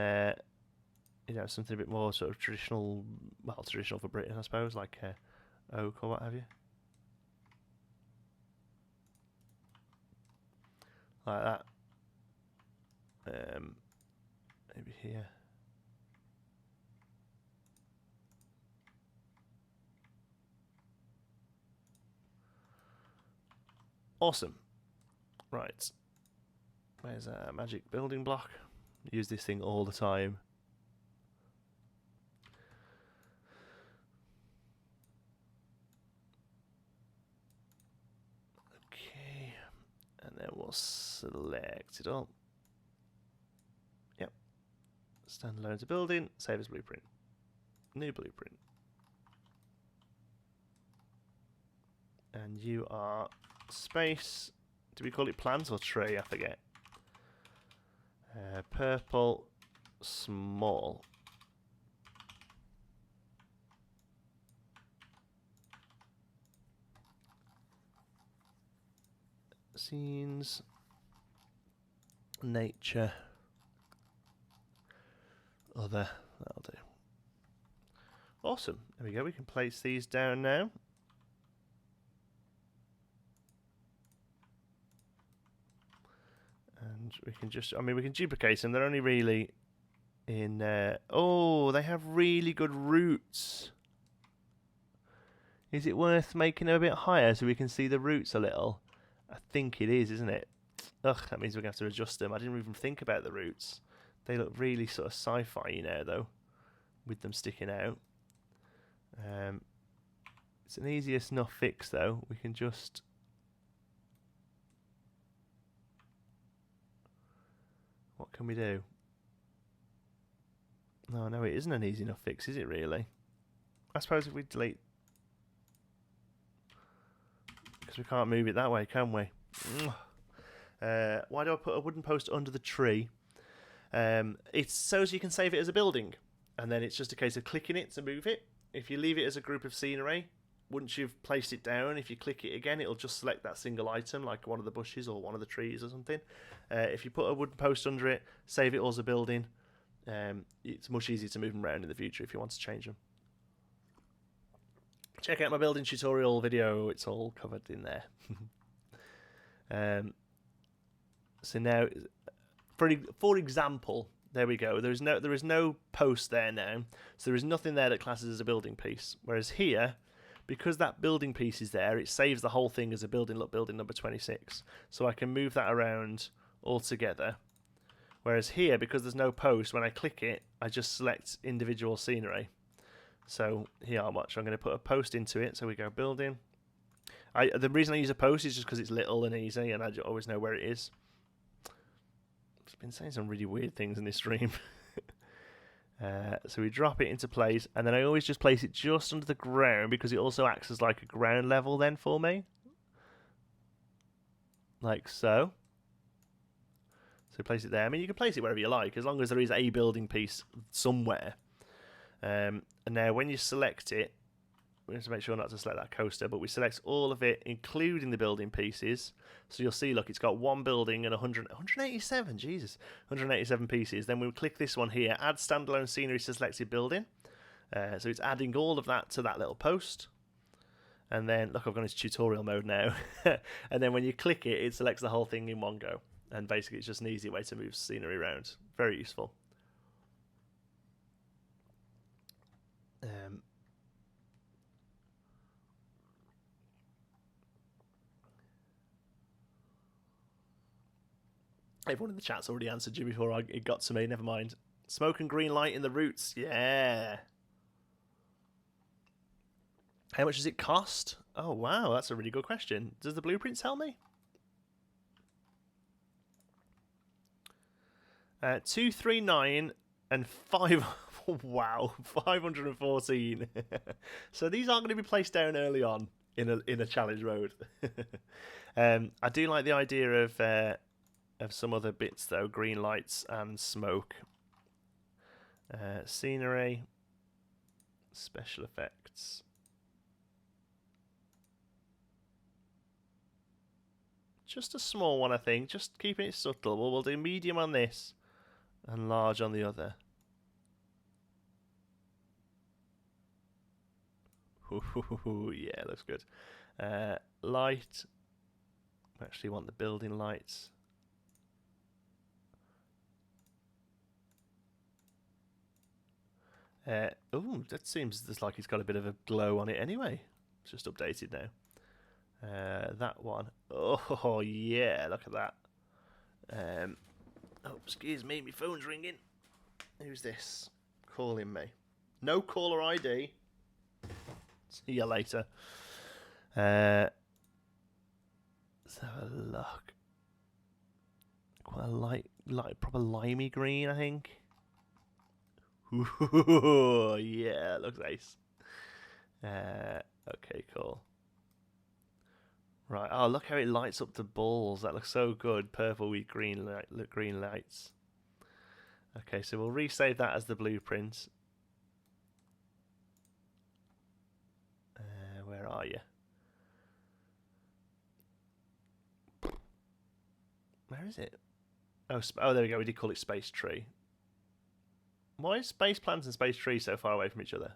something a bit more sort of traditional. Well, traditional for Britain, I suppose, like oak or what have you. Like that. Maybe here. Awesome. Right. Where's a magic building block? Use this thing all the time. Okay, and then we'll select it all. Yep. Standalone to building, save as blueprint. New blueprint. And you are space. Do we call it plant or tree? I forget. Purple, small. Scenes, nature, other. That'll do. Awesome. There we go. We can place these down now. And we can just, I mean, we can duplicate them. They're only really in, oh, they have really good roots. Is it worth making them a bit higher so we can see the roots a little? I think it is, isn't it? Ugh, that means we're going to have to adjust them. I didn't even think about the roots. They look really sort of sci-fi, you know, though, with them sticking out. It's an easy enough fix, though. We can just... What can we do? No, it isn't an easy enough fix, is it really? I suppose if we delete... Because we can't move it that way, can we? Why do I put a wooden post under the tree? It's so you can save it as a building. And then it's just a case of clicking it to move it. If you leave it as a group of scenery, once you've placed it down, if you click it again, it'll just select that single item, like one of the bushes or one of the trees or something. If you put a wooden post under it, save it all as a building, it's much easier to move them around in the future if you want to change them. Check out my building tutorial video, it's all covered in there. So now, for example, there we go. There is no post there now, so there is nothing there that classes as a building piece. Whereas here, because that building piece is there, it saves the whole thing as a building. Look, building number 26. So I can move that around all together. Whereas here, because there's no post, when I click it, I just select individual scenery. So here, I'm going to put a post into it. So we go building. The reason I use a post is just because it's little and easy, and I always know where it is. I've been saying some really weird things in this stream. So we drop it into place, and then I always just place it just under the ground because it also acts as like a ground level then for me. Like so. So place it there. I mean, you can place it wherever you like, as long as there is a building piece somewhere. And now when you select it, we have to make sure not to select that coaster, but we select all of it, including the building pieces. So you'll see, look, it's got one building and 187, Jesus, 187 pieces. Then we'll click this one here, add standalone scenery to selected building. So it's adding all of that to that little post. And then, look, I've gone into tutorial mode now. And then when you click it, it selects the whole thing in one go. And basically, it's just an easy way to move scenery around. Very useful. Everyone in the chat's already answered you before it got to me. Never mind. Smoke and green light in the roots. Yeah. How much does it cost? Oh, wow. That's a really good question. Does the blueprint tell me? 239 and 5. Wow, 514. So these aren't going to be placed down early on in a challenge mode. I do like the idea of some other bits though. Green lights and smoke. Scenery. Special effects. Just a small one, I think. Just keeping it subtle. We'll do medium on this and large on the other. Yeah, looks good. Light. I actually want the building lights. Oh, that seems just like it's got a bit of a glow on it anyway. It's just updated now. That one. Oh, yeah, look at that. Oh, excuse me, my phone's ringing. Who's this calling me? No caller ID. See you later. Let's have a look. Quite a light, proper limey green, I think. Ooh, yeah, looks nice. Okay, cool. Right. Oh, look how it lights up the balls. That looks so good. Purple with green green lights. Okay, so we'll resave that as the blueprint. Where are you? Where is it? Oh, there we go. We did call it Space Tree. Why is Space Plants and Space Tree so far away from each other?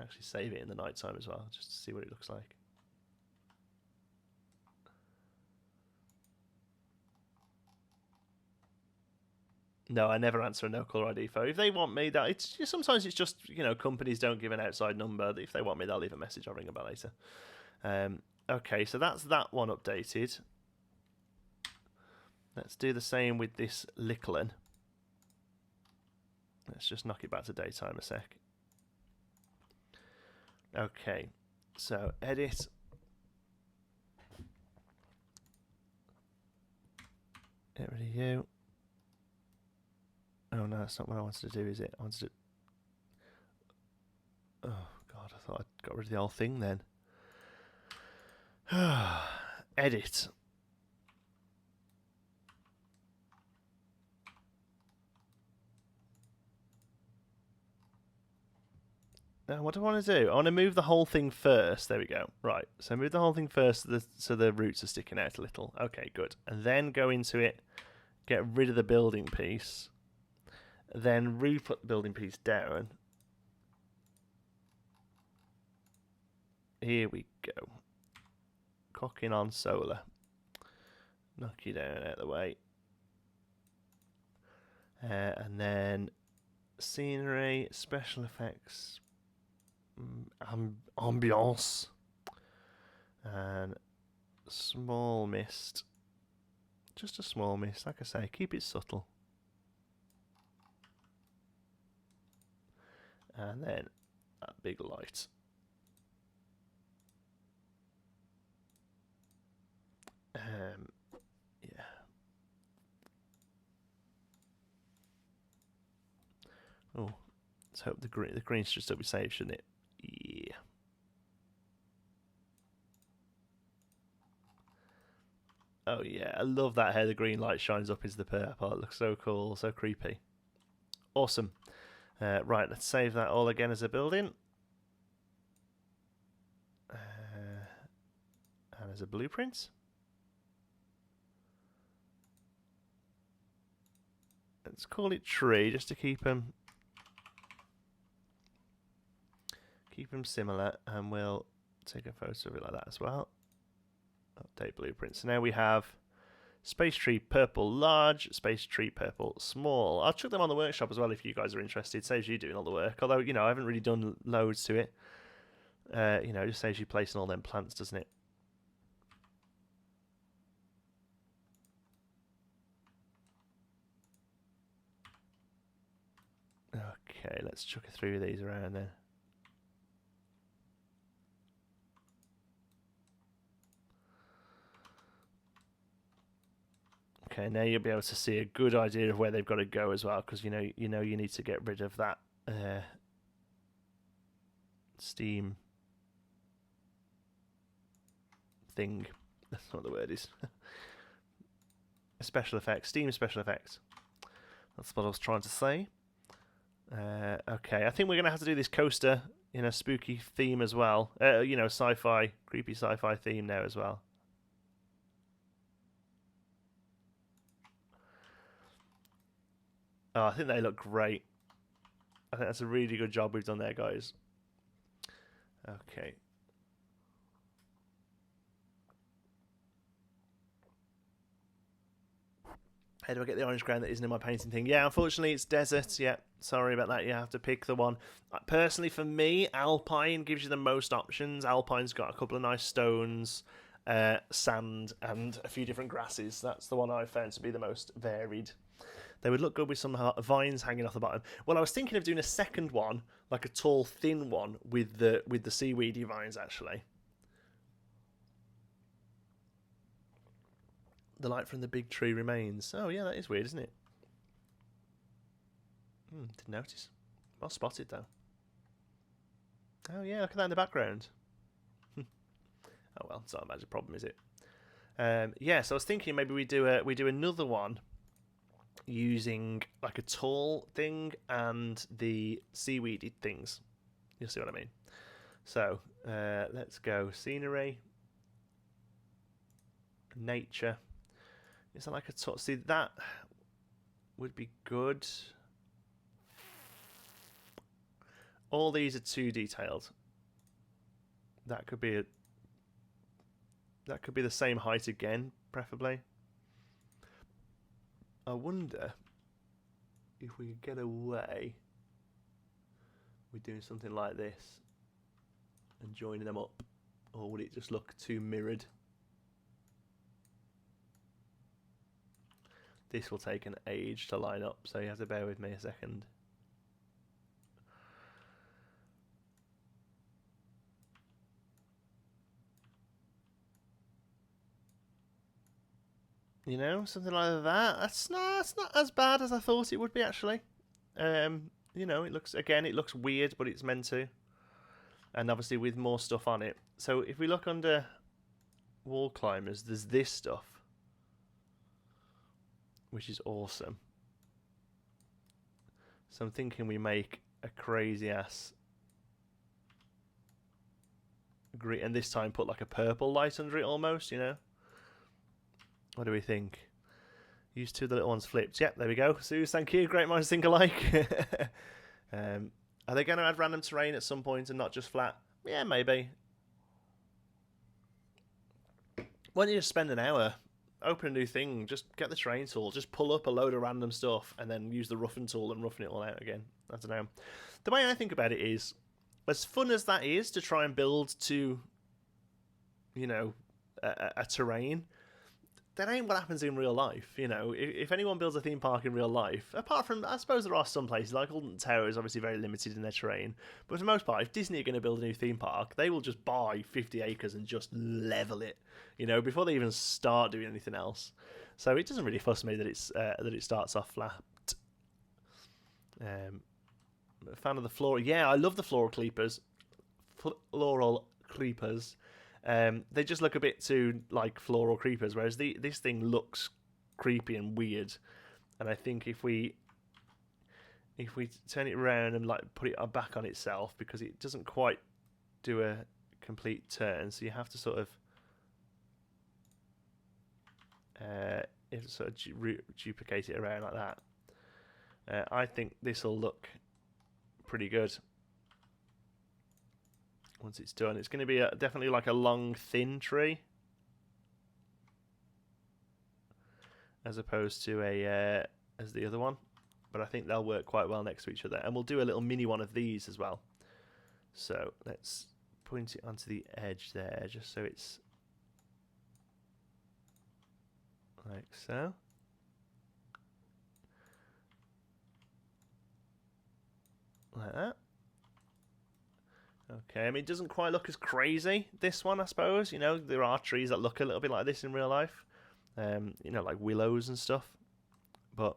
Actually save it in the night time as well, just to see what it looks like. No, I never answer a no caller ID phone. If they want me, sometimes it's just, you know, companies don't give an outside number. If they want me, they'll leave a message. I'll ring them back later. Okay, so that's that one updated. Let's do the same with this Licklin. Let's just knock it back to daytime a sec. Okay, so edit. Get rid of you. Oh no, that's not what I wanted to do, is it? I wanted to... Oh god, I thought I'd got rid of the whole thing then. Edit. Now, what do I want to do? I want to move the whole thing first. There we go. Right, so move the whole thing first so the roots are sticking out a little. Okay, good. And then go into it, get rid of the building piece. Then re-put the building piece down. Here we go. Cocking on solar. Knock you down out of the way. And then scenery, special effects, ambiance, and small mist. Just a small mist, like I say, keep it subtle. And then that big light. Yeah. Oh, let's hope the green should still be safe, shouldn't it? Yeah. Oh yeah, I love that how the green light shines up into the purple. It looks so cool, so creepy. Awesome. Right, let's save that all again as a building. And as a blueprint. Let's call it tree, just to keep them similar, and we'll take a photo of it like that as well. Update blueprint. So now we have Space Tree Purple Large, Space Tree Purple Small. I'll chuck them on the workshop as well if you guys are interested. Saves you doing all the work. Although, you know, I haven't really done loads to it. You know, it just saves you placing all them plants, doesn't it? Okay, let's chuck a few of these around then. Okay, now you'll be able to see a good idea of where they've got to go as well, because you need to get rid of that steam thing. That's not what the word is. Special effects, steam special effects. That's what I was trying to say. Okay, I think we're gonna have to do this coaster in a spooky theme as well. You know, sci-fi, creepy sci-fi theme now as well. Oh, I think they look great. I think that's a really good job we've done there, guys. Okay. How do I get the orange ground that isn't in my painting thing? Yeah, unfortunately it's desert. Yeah, sorry about that. You have to pick the one. Personally, for me, Alpine gives you the most options. Alpine's got a couple of nice stones. sand, and a few different grasses. That's the one I found to be the most varied. They would look good with some vines hanging off the bottom. Well, I was thinking of doing a second one, like a tall, thin one with the seaweedy vines, actually. The light from the big tree remains. Oh, yeah, that is weird, isn't it? Didn't notice. Well spotted, though. Oh, yeah, look at that in the background. Oh, well, it's not a major problem, is it? Yeah, so I was thinking maybe we do another one using like a tall thing and the seaweedy things. You'll see what I mean. So let's go scenery, nature. Is that like a tall? See, that would be good. All these are too detailed. That could be the same height again, preferably. I wonder if we could get away with doing something like this and joining them up, or would it just look too mirrored? This will take an age to line up, so you have to bear with me a second. You know, something like that. It's not as bad as I thought it would be, actually. You know, it looks weird, but it's meant to. And obviously with more stuff on it. So if we look under wall climbers, there's this stuff, which is awesome. So I'm thinking we make a crazy ass green, and this time put like a purple light under it almost, you know. What do we think? Use two of the little ones flipped. Yep, there we go. Suze, thank you. Great minds think alike. Are they going to add random terrain at some point and not just flat? Yeah, maybe. Why don't you just spend an hour, open a new thing, just get the terrain tool, just pull up a load of random stuff, and then use the roughen tool and roughen it all out again. I don't know. The way I think about it is, as fun as that is to try and build to, you know, a terrain, that ain't what happens in real life. You know, if anyone builds a theme park in real life, apart from, I suppose there are some places, like Alton Tower is obviously very limited in their terrain, but for the most part, if Disney are going to build a new theme park, they will just buy 50 acres and just level it, you know, before they even start doing anything else. So it doesn't really fuss me that it starts off flat. A fan of the floral. Yeah, I love the floral creepers. Floral creepers. They just look a bit too like floral creepers, whereas this thing looks creepy and weird. And I think if we turn it around and like put it back on itself, because it doesn't quite do a complete turn, so you have to sort of duplicate it around like that. I think this will look pretty good once it's done. It's going to be definitely like a long, thin tree, as opposed to as the other one. But I think they'll work quite well next to each other. And we'll do a little mini one of these as well. So let's point it onto the edge there, just so it's like so. Like that. Okay, I mean, it doesn't quite look as crazy, this one, I suppose. You know, there are trees that look a little bit like this in real life. You know, like willows and stuff. But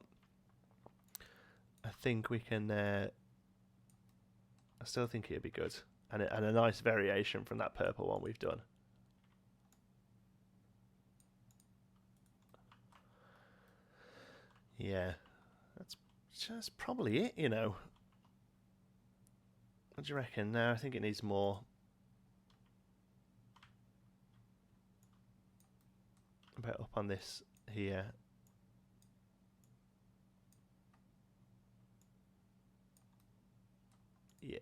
I think we can... I still think it'd be good. And a nice variation from that purple one we've done. Yeah, that's just probably it, you know. What do you reckon? No, I think it needs more. About up on this here. Yeah.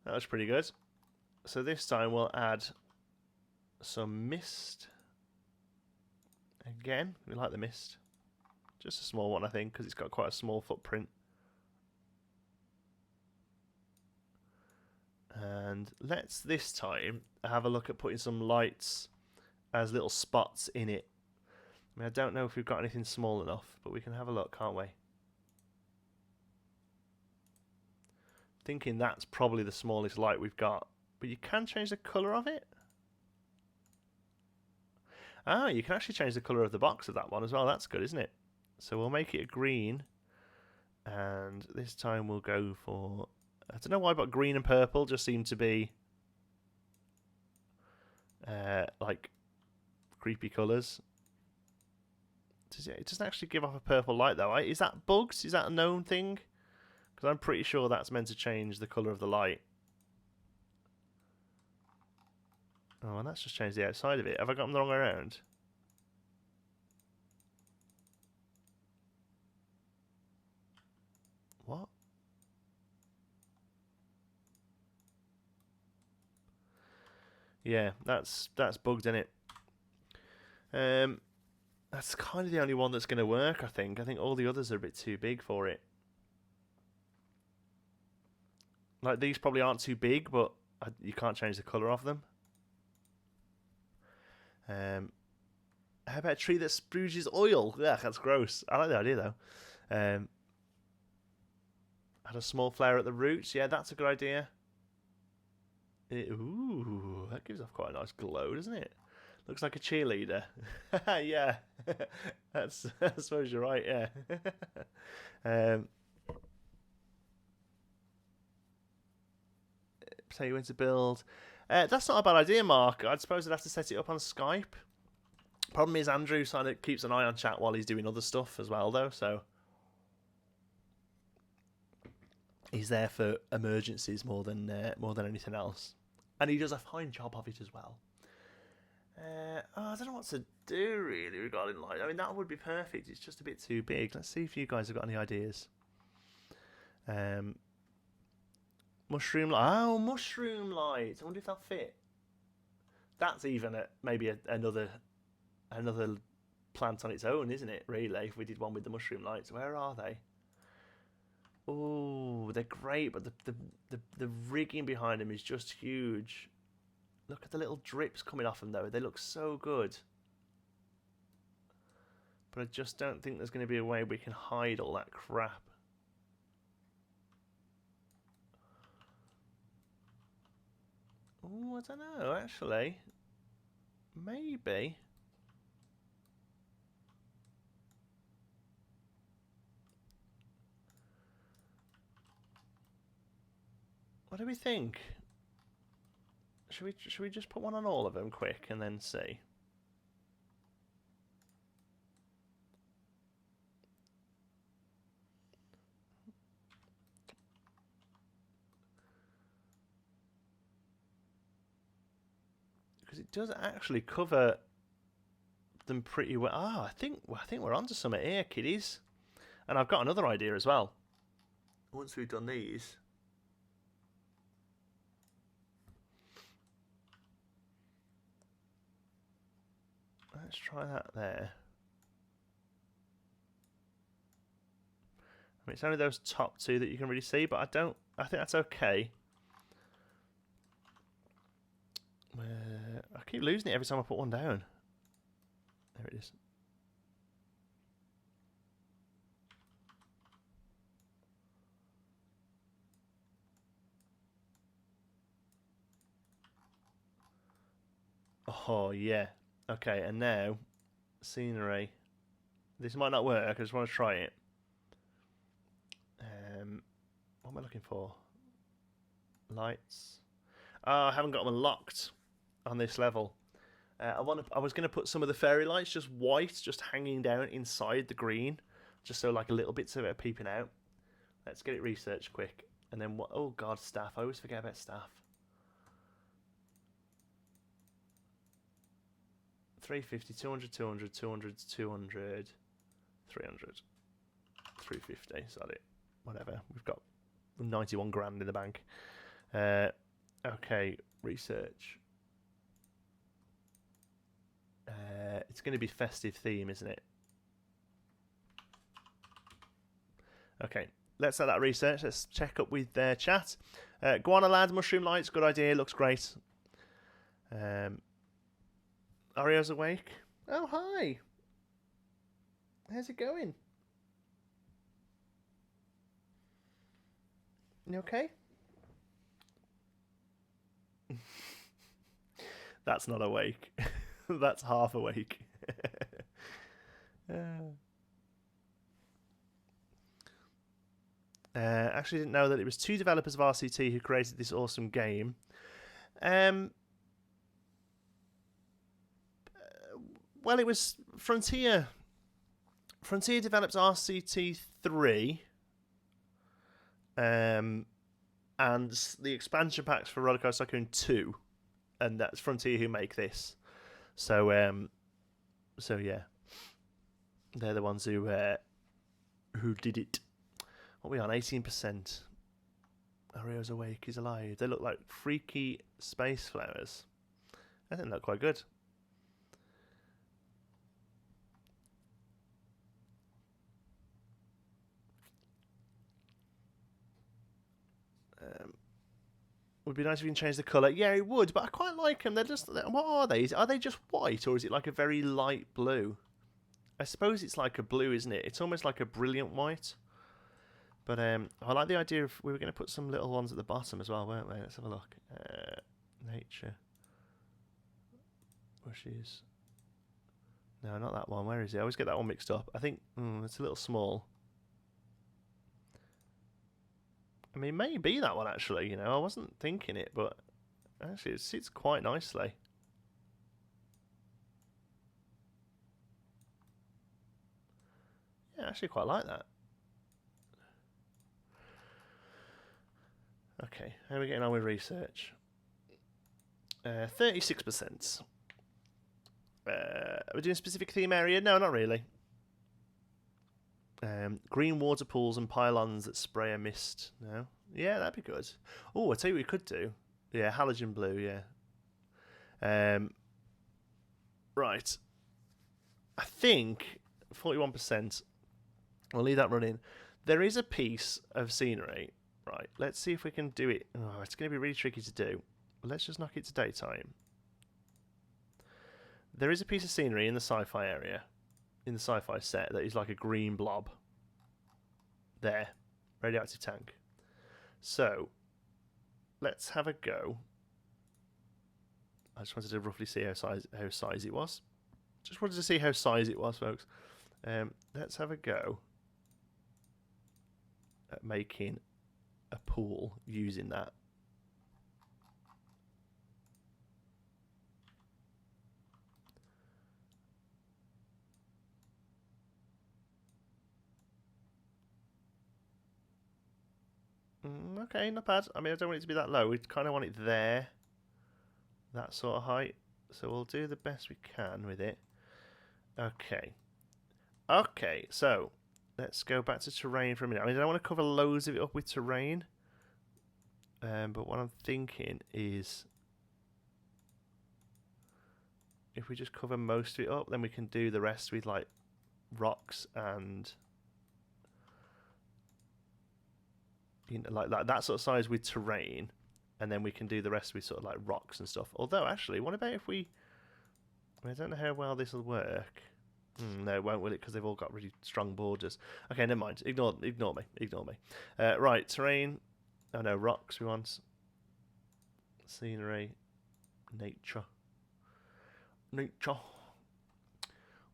That was pretty good. So this time we'll add some mist. Again, we like the mist. Just a small one, I think, because it's got quite a small footprint. And let's this time have a look at putting some lights as little spots in it. I mean, I don't know if we've got anything small enough, but we can have a look, can't we? Thinking that's probably the smallest light we've got. But you can change the colour of it. Ah, you can actually change the colour of the box of that one as well. That's good, isn't it? So we'll make it a green. And this time we'll go for... I don't know why, but green and purple just seem to be... like creepy colours. It doesn't actually give off a purple light though. Is that bugs? Is that a known thing? Because I'm pretty sure that's meant to change the colour of the light. Oh, and that's just changed the outside of it. Have I got them the wrong way around? What? Yeah, that's bugged in it. That's kind of the only one that's going to work, I think. I think all the others are a bit too big for it. Like, these probably aren't too big, but you can't change the colour of them. How about a tree that spruges oil? Yeah, that's gross. I like the idea, though. Add a small flower at the roots. Yeah, that's a good idea. Ooh, that gives off quite a nice glow, doesn't it? Looks like a cheerleader. Yeah, I suppose you're right. Yeah. Say when to build. That's not a bad idea, Mark. I suppose I'd have to set it up on Skype. Problem is, Andrew kind of keeps an eye on chat while he's doing other stuff as well, though. So he's there for emergencies more than anything else, and he does a fine job of it as well. I don't know what to do really regarding light. I mean, that would be perfect. It's just a bit too big. Let's see if you guys have got any ideas. Mushroom light. Oh, mushroom light. I wonder if that'll fit. That's even maybe another plant on its own, isn't it? Really, if we did one with the mushroom lights, where are they? Oh, they're great, but the rigging behind them is just huge. Look at the little drips coming off them, though. They look so good. But I just don't think there's going to be a way we can hide all that crap. Oh, I don't know, actually. Maybe. What do we think? Should we just put one on all of them quick and then see? Because it does actually cover them pretty well. Ah, I think we're onto something here, kiddies. And I've got another idea as well. Once we've done these. Let's try that there. I mean, it's only those top two that you can really see, but I think that's okay. I keep losing it every time I put one down. There it is. Oh, yeah. Okay, and now, scenery. This might not work, I just want to try it. What am I looking for? Lights. Oh, I haven't got them unlocked on this level. I was going to put some of the fairy lights just white, just hanging down inside the green, just so like a little bits of it are peeping out. Let's get it researched quick. And then what? Oh God, staff. I always forget about staff. 350, 200, 200, 200, 200, 300, 350. Is that it? Whatever. We've got 91 grand in the bank. Okay, research. It's going to be festive theme, isn't it? Okay, let's let that research. Let's check up with their chat. Guana Lad, Mushroom Lights, good idea, looks great. Orio's awake. Oh, hi. How's it going? You okay? That's not awake. That's half awake. Actually didn't know that it was two developers of RCT who created this awesome game. Well, it was Frontier. Frontier developed RCT 3. And the expansion packs for Roller Coaster Tycoon 2. And that's Frontier who make this. So yeah. They're the ones who did it. What are we on? 18%. Orio's awake, he's alive. They look like freaky space flowers. I think they look quite good. Would be nice if you can change the colour. Yeah, it would, but I quite like them. They're just... What are they? Are they just white, or is it like a very light blue? I suppose it's like a blue, isn't it? It's almost like a brilliant white. But I like the idea of... We were going to put some little ones at the bottom as well, weren't we? Let's have a look. Nature. Bushes. No, not that one. Where is it? I always get that one mixed up. I think it's a little small. I mean, maybe that one, actually. You know, I wasn't thinking it, but actually it sits quite nicely. Yeah, I actually quite like that. Okay, how are we getting on with research? 36%. Are we doing a specific theme area? No, not really. Green water pools and pylons that spray a mist. No? Yeah, that'd be good. Oh, I'll tell you what we could do. Yeah, halogen blue, yeah. Right. I think 41%. I'll leave that running. There is a piece of scenery. Right, let's see if we can do it. Oh, it's going to be really tricky to do. Let's just knock it to daytime. There is a piece of scenery in the sci-fi area, in the sci-fi set, that is like a green blob. There. Radioactive tank. So, let's have a go. I just wanted to roughly see how size it was. Just wanted to see how size it was, folks. Let's have a go at making a pool using that. Okay, not bad. I mean, I don't want it to be that low. We kind of want it there. That sort of height. So we'll do the best we can with it. Okay. Okay, so let's go back to terrain for a minute. I mean, I don't want to cover loads of it up with terrain. But what I'm thinking is, if we just cover most of it up, then we can do the rest with like rocks and like that sort of size with terrain, and then we can do the rest with sort of like rocks and stuff. Although, actually, what about if we... I don't know how well this will work. No, it won't, will it? Because they've all got really strong borders. Okay, never mind. Ignore me. Right, terrain. Oh no, rocks we want. Scenery. Nature.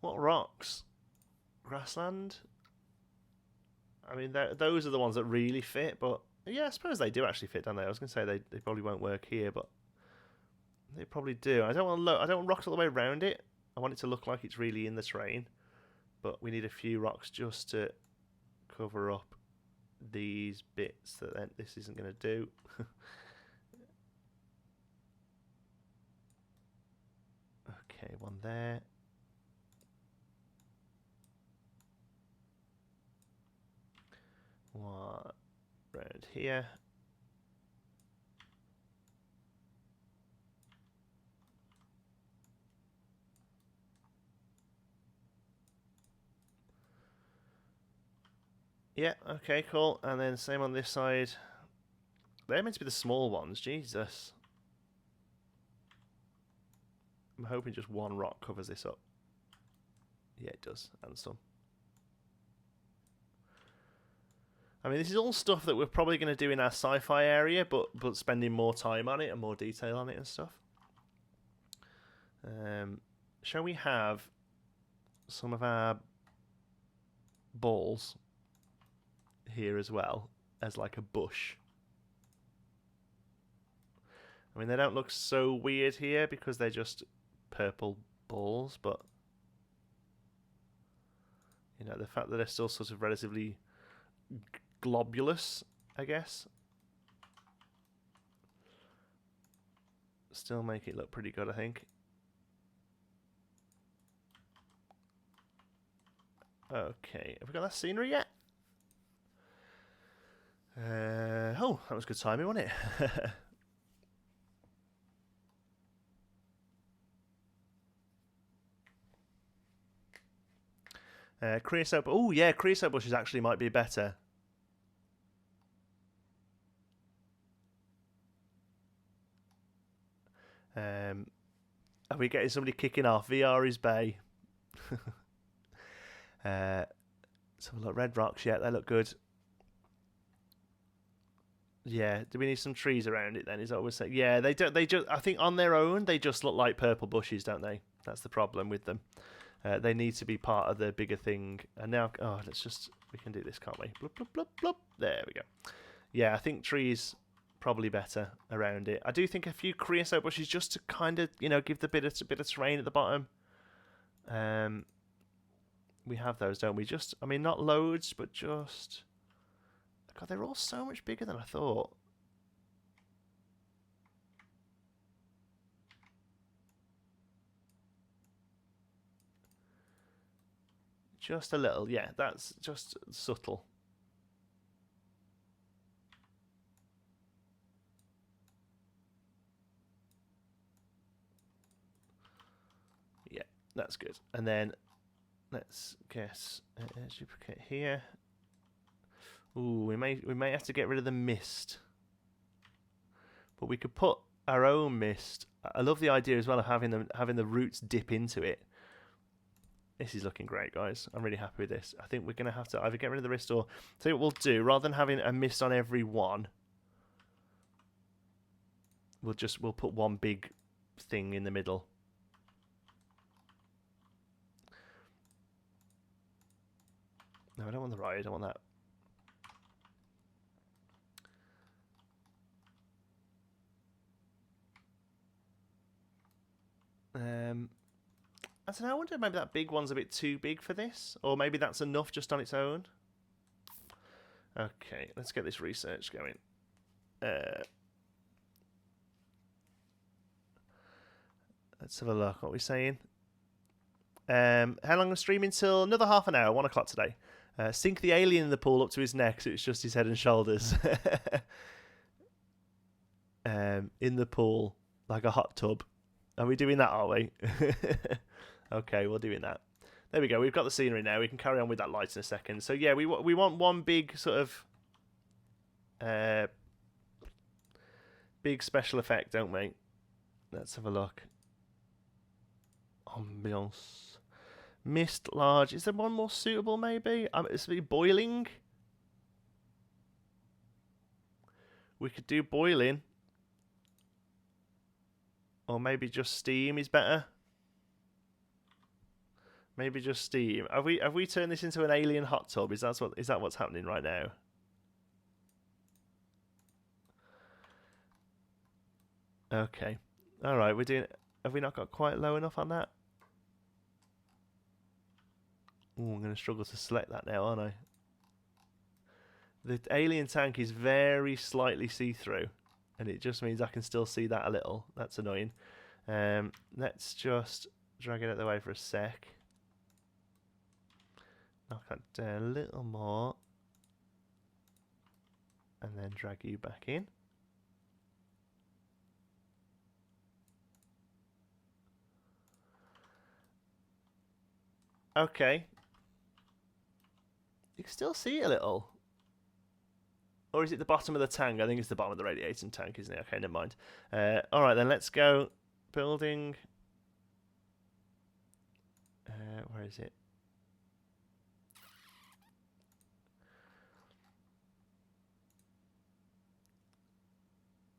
What rocks? Grassland? I mean, those are the ones that really fit, but yeah, I suppose they do actually fit, don't they? I was going to say they probably won't work here, but they probably do. I don't want rocks all the way around it. I want it to look like it's really in the terrain, but we need a few rocks just to cover up these bits that this isn't going to do. Okay, one there. One around here. Yeah, okay, cool. And then same on this side. They're meant to be the small ones. Jesus. I'm hoping just one rock covers this up. Yeah, it does. And some. I mean, this is all stuff that we're probably going to do in our sci-fi area, but spending more time on it and more detail on it and stuff. Shall we have some of our balls here as well as like a bush? I mean, they don't look so weird here because they're just purple balls, but you know, the fact that they're still sort of relatively globulous, I guess, still make it look pretty good, I think. Okay, have we got that scenery yet? Oh, that was good timing, wasn't it? Creosote. Oh yeah, creosote bushes actually might be better. Are we getting somebody kicking off? VR is Bay. Let's have a look. Red rocks, yeah, they look good. Yeah, do we need some trees around it then? Is that what we're saying? Yeah, they don't. They just, I think, on their own, they just look like purple bushes, don't they? That's the problem with them. They need to be part of the bigger thing. And now, oh, we can do this, can't we? Bloop, bloop, bloop, bloop. There we go. Yeah, I think trees probably better around it. I do think a few creosote bushes just to kind of, you know, give the bit of terrain at the bottom. We have those, don't we? Just, I mean, not loads, but just. God, they're all so much bigger than I thought. Just a little, yeah, that's just subtle. Yeah, that's good. And then let's guess duplicate here. Ooh, we may have to get rid of the mist, but we could put our own mist. I love the idea as well of having the roots dip into it. This is looking great, guys. I'm really happy with this. I think we're going to have to either get rid of the wrist or... Tell you what we'll do. Rather than having a mist on every one, we'll put one big thing in the middle. No, I don't want the right. I don't want that. I don't know, I wonder maybe that big one's a bit too big for this, or maybe that's enough just on its own. Okay, let's get this research going. Let's have a look. What are we saying? How long are we streaming till? Another half an hour, 1 o'clock today. Sink the alien in the pool up to his neck so it's just his head and shoulders. In the pool, like a hot tub. Are we doing that, are we? Okay, we're doing that. There we go. We've got the scenery now. We can carry on with that light in a second. So yeah, we want one big sort of big special effect, don't we? Let's have a look. Ambiance. Mist large. Is there one more suitable maybe? It's boiling. We could do boiling. Or maybe just steam is better. Maybe just steam. Have we turned this into an alien hot tub? Is that what's happening right now? Okay. All right. We're doing. Have we not got quite low enough on that? Ooh, I'm going to struggle to select that now, aren't I? The alien tank is very slightly see-through, and it just means I can still see that a little. That's annoying. Let's just drag it out of the way for a sec. Knock that down a little more. And then drag you back in. Okay. You can still see it a little. Or is it the bottom of the tank? I think it's the bottom of the radiating tank, isn't it? Okay, never mind. All right, then let's go building. Where is it?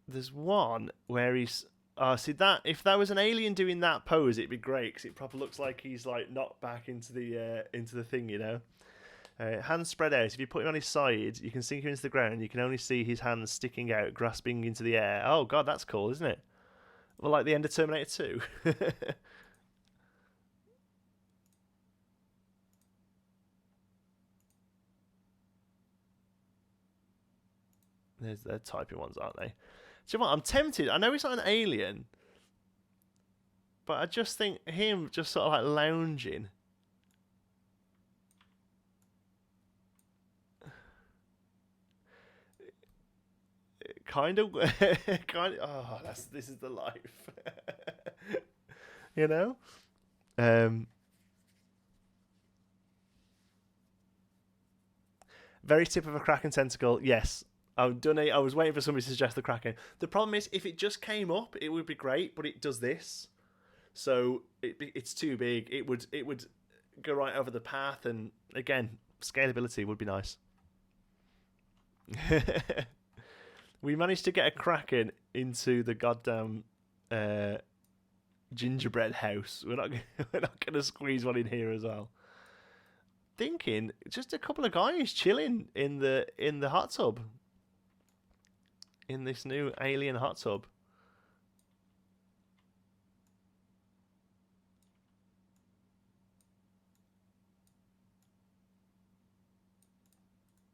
There's one where he's. Oh, see that? If that was an alien doing that pose, it'd be great because it probably looks like he's like knocked back into the thing, you know. Hands spread out. If you put him on his side, you can sink him into the ground. You can only see his hands sticking out, grasping into the air. Oh god, that's cool, isn't it? Well, like the end of Terminator 2. There's the typing ones, aren't they? Do you know what? I'm tempted. I know he's not an alien, but I just think him just sort of like lounging. Kind of, kind of. Oh, this is the life, you know. Very tip of a Kraken tentacle. Yes, I've done it. I was waiting for somebody to suggest the Kraken. The problem is, if it just came up, it would be great, but it does this, so it's too big. It would go right over the path, and again, scalability would be nice. We managed to get a Kraken into the goddamn gingerbread house. We're not going to squeeze one in here as well. Thinking just a couple of guys chilling in the hot tub, in this new alien hot tub.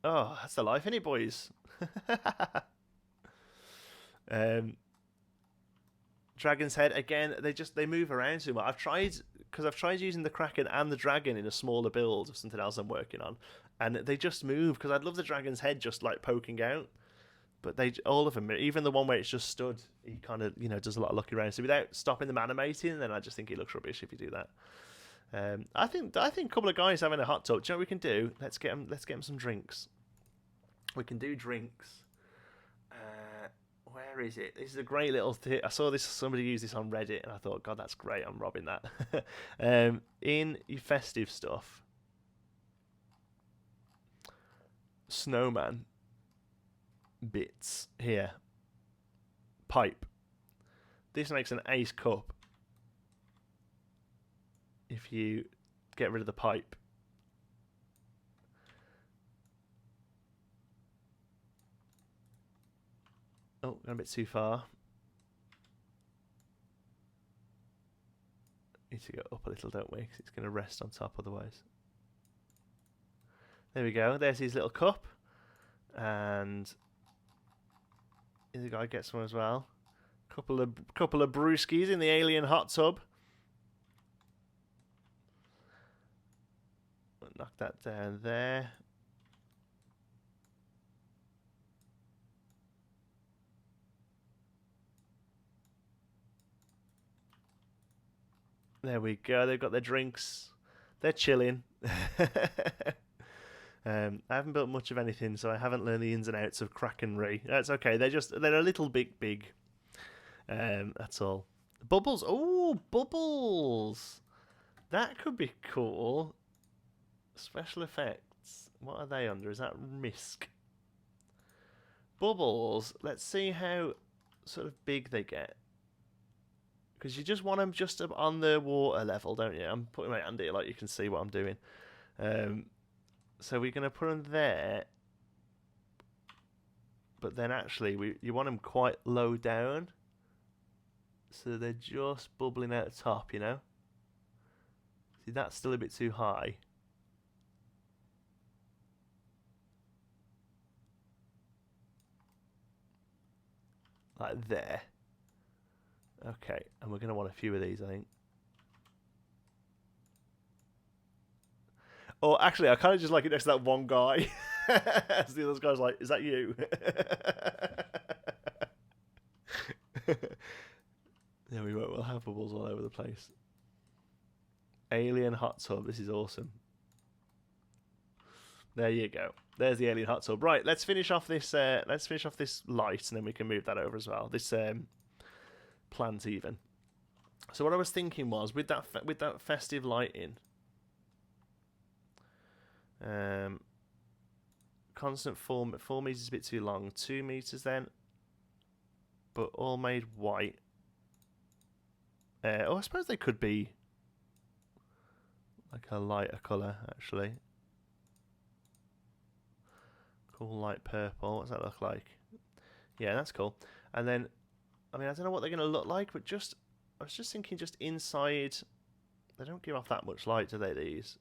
Oh, that's the life, innit, boys? Dragon's head again. They move around too much. I've tried using the Kraken and the dragon in a smaller build of something else I'm working on, and they just move because I'd love the dragon's head just like poking out, but all of them, even the one where it's just stood, he kind of does a lot of looking around. So without stopping them animating, then I just think it looks rubbish if you do that. I think a couple of guys having a hot tub. Do you know what we can do? Let's get them some drinks. We can do drinks. Where is it? This is a great little thing. I saw somebody use this on Reddit, and I thought, God, that's great. I'm robbing that. In your festive stuff, snowman bits here. Pipe. This makes an ace cup if you get rid of the pipe. Oh, gone a bit too far. Need to go up a little, don't we? Because it's going to rest on top otherwise. There we go. There's his little cup. And the guy gets one as well. Couple of brewskis in the alien hot tub. Knock that down there. There we go. They've got their drinks. They're chilling. I haven't built much of anything, so I haven't learned the ins and outs of Krakenry. That's okay. They're a little big. That's all. Bubbles. Oh, bubbles. That could be cool. Special effects. What are they under? Is that Misk? Bubbles. Let's see how sort of big they get. Because you just want them just up on the water level, don't you? I'm putting my hand here like you can see what I'm doing. So we're going to put them there. But then actually, you want them quite low down. So they're just bubbling out the top, you know? See, that's still a bit too high. Like there. Okay, and we're going to want a few of these, I think. Or actually, I kind of just like it next to that one guy. As the other guy's like, is that you? Yeah, we won't. We'll have bubbles all over the place. Alien hot tub. This is awesome. There you go. There's the alien hot tub. Right, let's finish off this. Let's finish off this light, and then we can move that over as well. This plant even. So what I was thinking was with that festive lighting, constant 4 meters is a bit too long. 2 meters then, but all made white. Oh, I suppose they could be like a lighter colour actually. Cool light purple. What does that look like? Yeah, that's cool. And then, I mean, I don't know what they're going to look like, but I was just thinking just inside, they don't give off that much light, do they, these?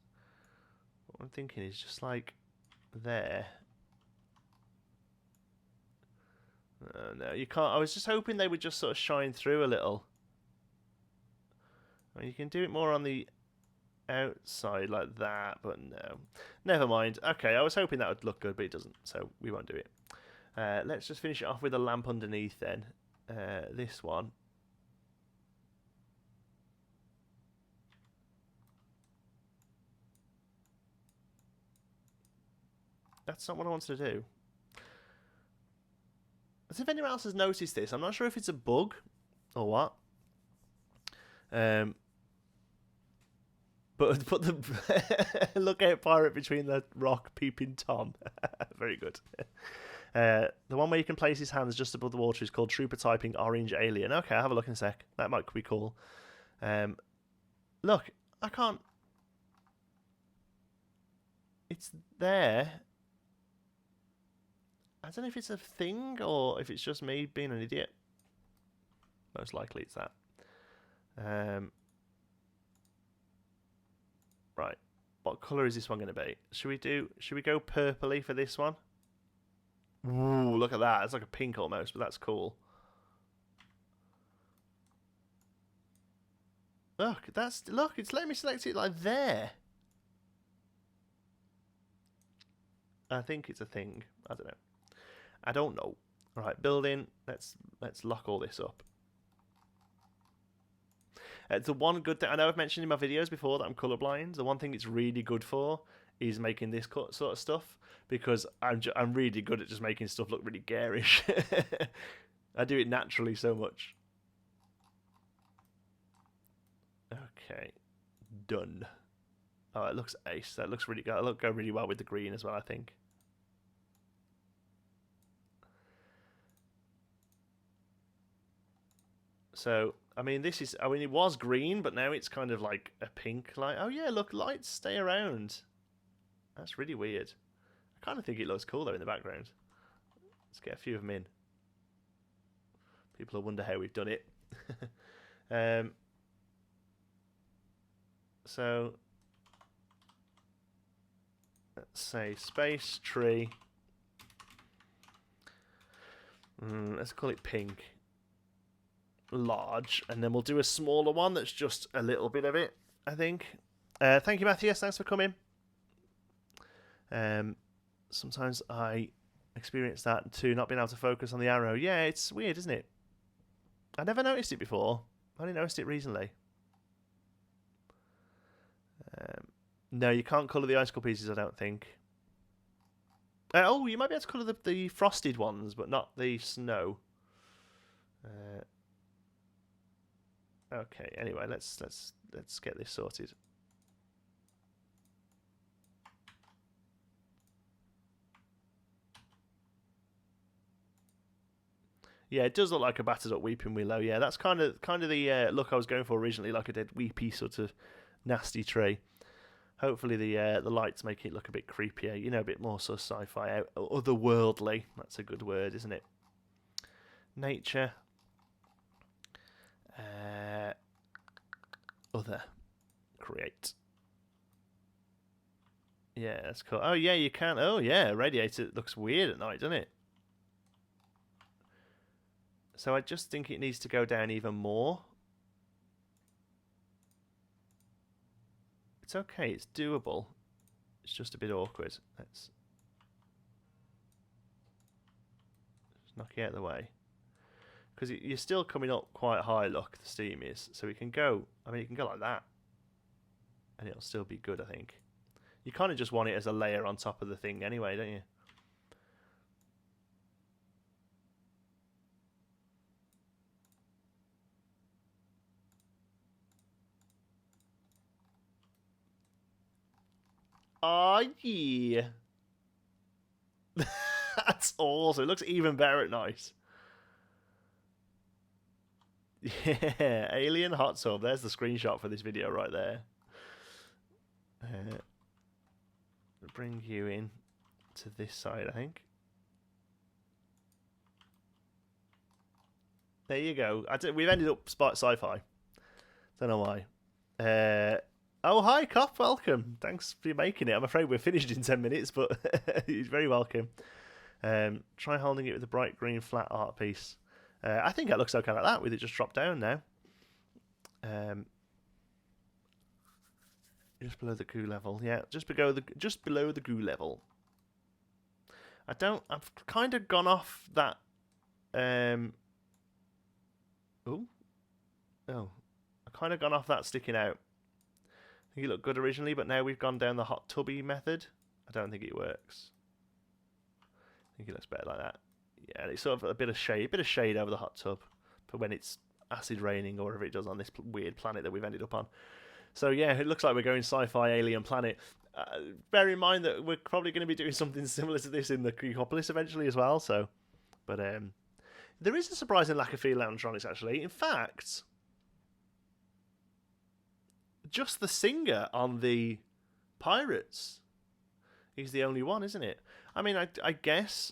What I'm thinking is just like there. No, you can't. I was just hoping they would just sort of shine through a little. I mean, you can do it more on the outside like that, but no. Never mind. Okay, I was hoping that would look good, but it doesn't, so we won't do it. Let's just finish it off with a lamp underneath then. This one. That's not what I wanted to do. As if anyone else has noticed this. I'm not sure if it's a bug or what. But put the lookout pirate between the rock peeping Tom. Very good. The one where you can place his hands just above the water is called Trooper Typing Orange Alien. Okay, I'll have a look in a sec. That might be cool. Look, I can't... It's there. I don't know if it's a thing or if it's just me being an idiot. Most likely it's that. Right. What colour is this one going to be? Should we go purpley for this one? Ooh, look at that. It's like a pink almost, but that's cool. Look, it's letting me select it like there. I think it's a thing. I don't know. I don't know. All right, building. Let's lock all this up. The one good thing I know I've mentioned in my videos before that I'm colorblind. The one thing it's really good for is making this sort of stuff because I'm really good at just making stuff look really garish. I do it naturally so much. Okay, done. Oh, it looks ace. That looks really good. It'll go really well with the green as well, I think. So, I mean, it was green, but now it's kind of like a pink light. Oh, yeah, look, lights stay around. That's really weird. I kind of think it looks cool, though, in the background. Let's get a few of them in. People will wonder how we've done it. So, let's say space, tree. Let's call it pink. Large, and then we'll do a smaller one that's just a little bit of it, I think. Thank you, Matthias. Thanks for coming. Sometimes I experience that too, not being able to focus on the arrow. Yeah, it's weird, isn't it? I never noticed it before. I only noticed it recently. No, you can't colour the icicle pieces, I don't think. Oh, you might be able to colour the frosted ones, but not the snow. Okay, anyway, let's get this sorted. Yeah, it does look like a battered up Weeping Willow. Yeah, that's kind of the look I was going for originally, like a dead weepy sort of nasty tree. Hopefully the lights make it look a bit creepier, you know, a bit more sort of sci-fi, otherworldly. That's a good word, isn't it? Nature. Other. Create. Yeah, that's cool. Oh, yeah, you can. Oh, yeah, radiator looks weird at night, doesn't it? So I just think it needs to go down even more. It's okay, it's doable. It's just a bit awkward. Let's just knock it out of the way. Because you're still coming up quite high, look, the steam is. So we can go, I mean, you can go like that. And it'll still be good, I think. You kind of just want it as a layer on top of the thing anyway, don't you? Oh, yeah. That's awesome. It looks even better at night. Yeah, alien hot tub. There's the screenshot for this video right there. Bring you in to this side, I think. There you go. We've ended up spot sci-fi. Don't know why. Oh, hi, Cop. Welcome. Thanks for making it. I'm afraid we're finished in 10 minutes, but you're very welcome. Try holding it with a bright green flat art piece. I think it looks okay like that with it just dropped down now. Just below the goo level. Yeah, just below the goo level. I've kind of gone off that. I kind of gone off that sticking out. I think it looked good originally, but now we've gone down the hot tubby method. I don't think it works. I think it looks better like that. Yeah, it's sort of a bit of shade over the hot tub for when it's acid raining or whatever it does on this weird planet that we've ended up on. So yeah, it looks like we're going sci-fi alien planet. Bear in mind that we're probably going to be doing something similar to this in the Creekopolis eventually as well. So, but there is a surprising lack of field animatronics actually. In fact, just the singer on the Pirates is the only one, isn't it? I mean, I guess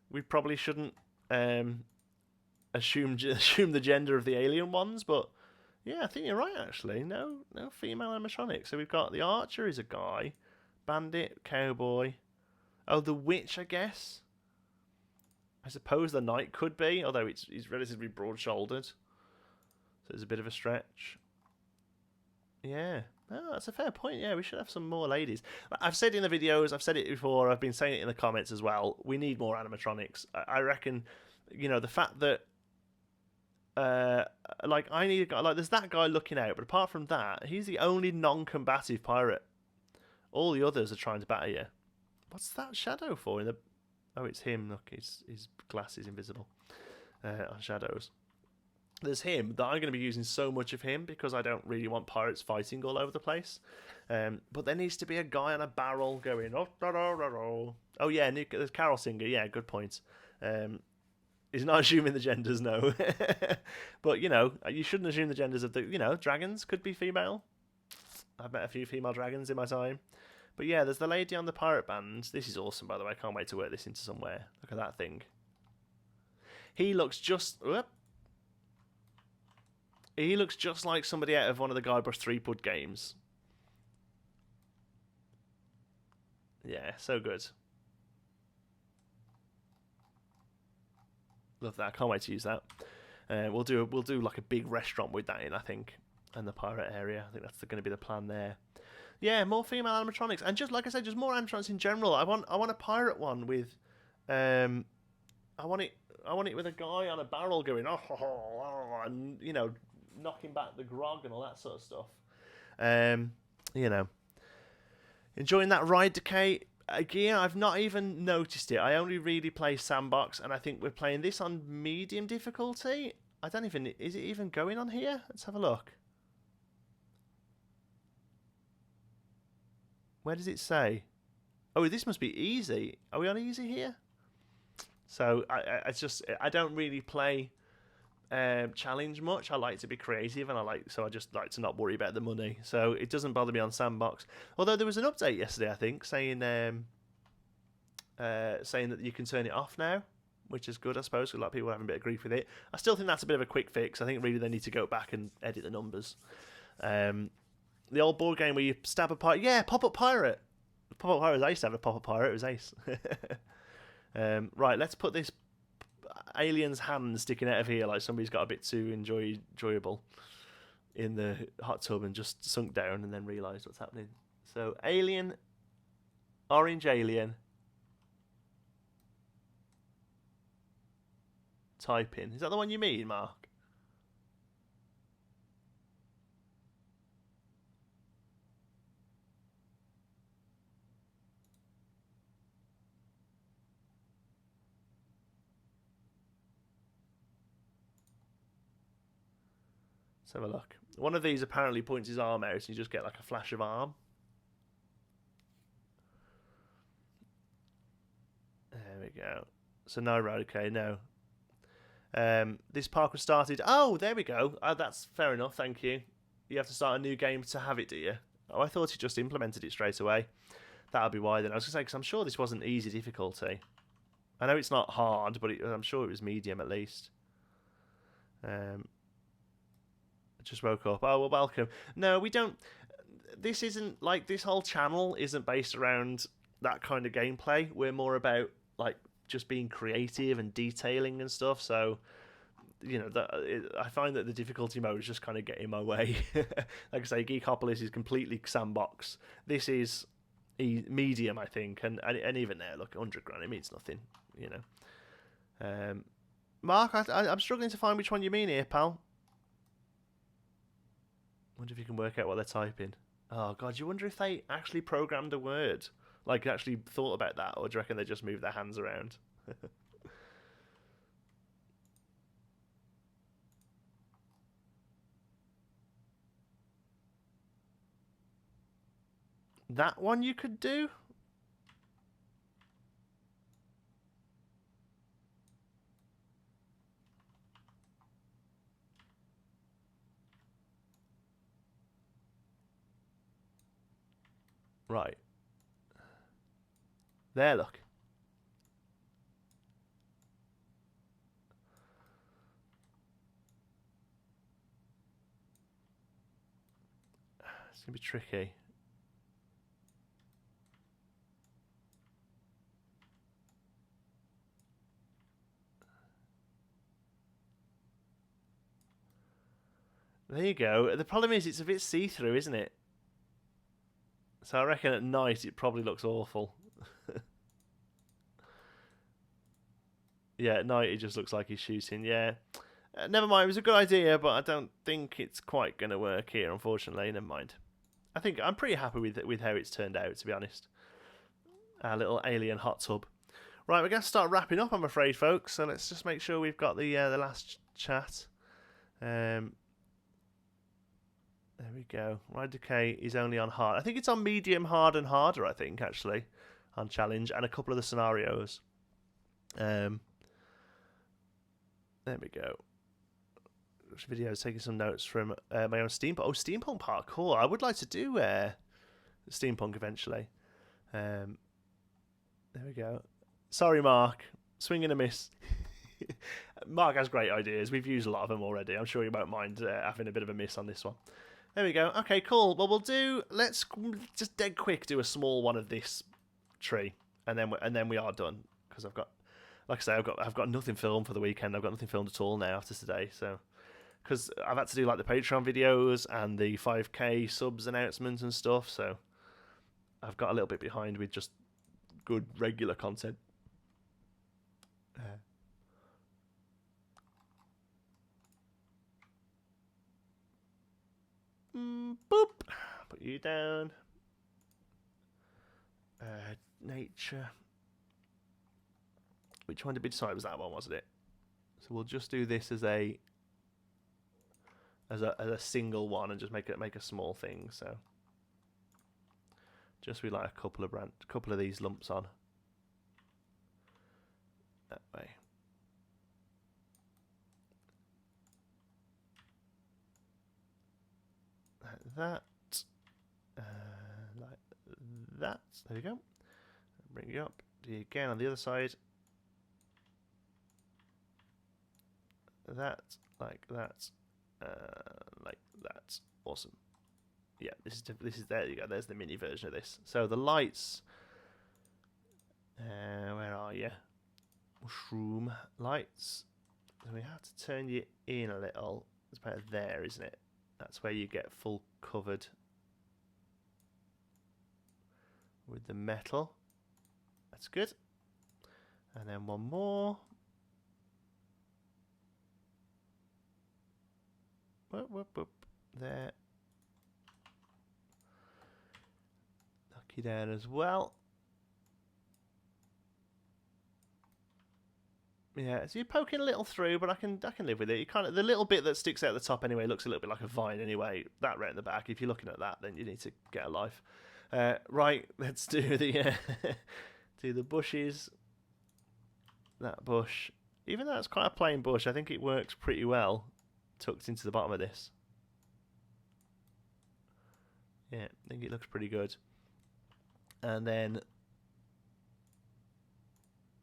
we probably shouldn't assume the gender of the alien ones, but yeah, I think you're right actually. No female animatronics. So we've got the archer is a guy, bandit, cowboy. Oh, the witch, I guess. I suppose the knight could be, although he's relatively broad-shouldered, so there's a bit of a stretch. Yeah. Oh, that's a fair point. Yeah, we should have some more ladies. I've said in the videos, I've said it before, I've been saying it in the comments as well. We need more animatronics. I reckon, the fact that, I need a guy, there's that guy looking out, but apart from that, he's the only non-combative pirate. All the others are trying to batter you. What's that shadow for? Oh, it's him. Look, his glass is invisible on shadows. There's him that I'm going to be using so much of him because I don't really want pirates fighting all over the place. But there needs to be a guy on a barrel going. Oh yeah, there's Carol Singer. Yeah, good point. He's not assuming the genders, no. But you shouldn't assume the genders of the dragons could be female. I've met a few female dragons in my time. But yeah, there's the lady on the pirate band. This is awesome, by the way. I can't wait to work this into somewhere. Look at that thing. He looks just. He looks just like somebody out of one of the Guybrush Threepwood games. Yeah, so good. Love that. I can't wait to use that. We'll do like a big restaurant with that in, I think, in the pirate area. I think that's going to be the plan there. Yeah, more female animatronics, and just like I said, just more animatronics in general. I want a pirate one with, I want it with a guy on a barrel going and knocking back the grog and all that sort of stuff. Enjoying that ride decay. Again, I've not even noticed it. I only really play sandbox, and I think we're playing this on medium difficulty. Is it even going on here? Let's have a look. Where does it say? Oh, this must be easy. Are we on easy here? So I don't really play challenge much. I like to be creative, and I just like to not worry about the money. So it doesn't bother me on sandbox. Although there was an update yesterday, I think, saying that you can turn it off now, which is good, I suppose. A lot of people are having a bit of grief with it. I still think that's a bit of a quick fix. I think really they need to go back and edit the numbers. The old board game where you stab a pirate. Yeah, Pop-Up Pirate. Pop-Up Pirate. I used to have a Pop-Up Pirate. It was ace. Right, let's put this alien's hand sticking out of here like somebody's got a bit too enjoyable in the hot tub and just sunk down and then realised what's happening. So, alien, orange alien, type in. Is that the one you mean, Mark? Let's have a look. One of these apparently points his arm out and you just get like a flash of arm. There we go. So no road, okay, no. This park was started. Oh, there we go. That's fair enough, thank you. You have to start a new game to have it, do you? Oh, I thought he just implemented it straight away. That'll be why then. I was going to say, because I'm sure this wasn't easy difficulty. I know it's not hard, but I'm sure it was medium at least. I just woke up. Oh, well, welcome. No, we don't... This isn't, like, this whole channel isn't based around that kind of gameplay. We're more about, like, just being creative and detailing and stuff, so... You know, I find that the difficulty mode is just kind of getting in my way. Like I say, Geekopolis is completely sandbox. This is medium, I think, and even there, look, 100 grand, it means nothing, you know. Mark, I'm struggling to find which one you mean here, pal. Wonder if you can work out what they're typing. Oh, God, you wonder if they actually programmed a word? Like, actually thought about that, or do you reckon they just moved their hands around? That one you could do? Right. There, look. It's going to be tricky. There you go. The problem is it's a bit see-through, isn't it? So I reckon at night it probably looks awful. Yeah, at night it just looks like he's shooting, yeah. Never mind, it was a good idea, but I don't think it's quite going to work here, unfortunately. Never mind. I'm pretty happy with how it's turned out, to be honest. Our little alien hot tub. Right, we're going to start wrapping up, I'm afraid, folks. So let's just make sure we've got the last chat. There we go. Ride Decay is only on hard. I think it's on medium, hard, and harder, I think, actually, on challenge, and a couple of the scenarios. There we go. This video is taking some notes from my own Steampunk. Oh, Steampunk parkour. I would like to do Steampunk eventually. There we go. Sorry, Mark. Swing and a miss. Mark has great ideas. We've used a lot of them already. I'm sure you won't mind having a bit of a miss on this one. There we go. Okay, cool. Well, let's just dead quick do a small one of this tree, and then we are done, because I've got, like I say, I've got nothing filmed for the weekend. I've got nothing filmed at all now after today, so because I've had to do like the Patreon videos and the 5K subs announcement and stuff, so I've got a little bit behind with just good regular content. Boop. Put you down. Nature. Which one did we decide was that one, wasn't it? So we'll just do this as a single one and just make a small thing. So just with like a couple of these lumps on that way. Like that. Like that. There we go. Bring you up. Do it again on the other side. That, like that, like that. Awesome. Yeah, this is there you go. There's the mini version of this. So the lights. Where are you? Mushroom lights. So we have to turn you in a little. It's about there, isn't it? That's where you get full covered with the metal. That's good. And then one more. Whoop, whoop, whoop. There. Knock you down as well. Yeah, so you're poking a little through, but I can live with it. You kind of the little bit that sticks out the top anyway looks a little bit like a vine anyway. That right in the back. If you're looking at that, then you need to get a life. Right, let's do the do the bushes. That bush, even though it's quite a plain bush, I think it works pretty well tucked into the bottom of this. Yeah, I think it looks pretty good. And then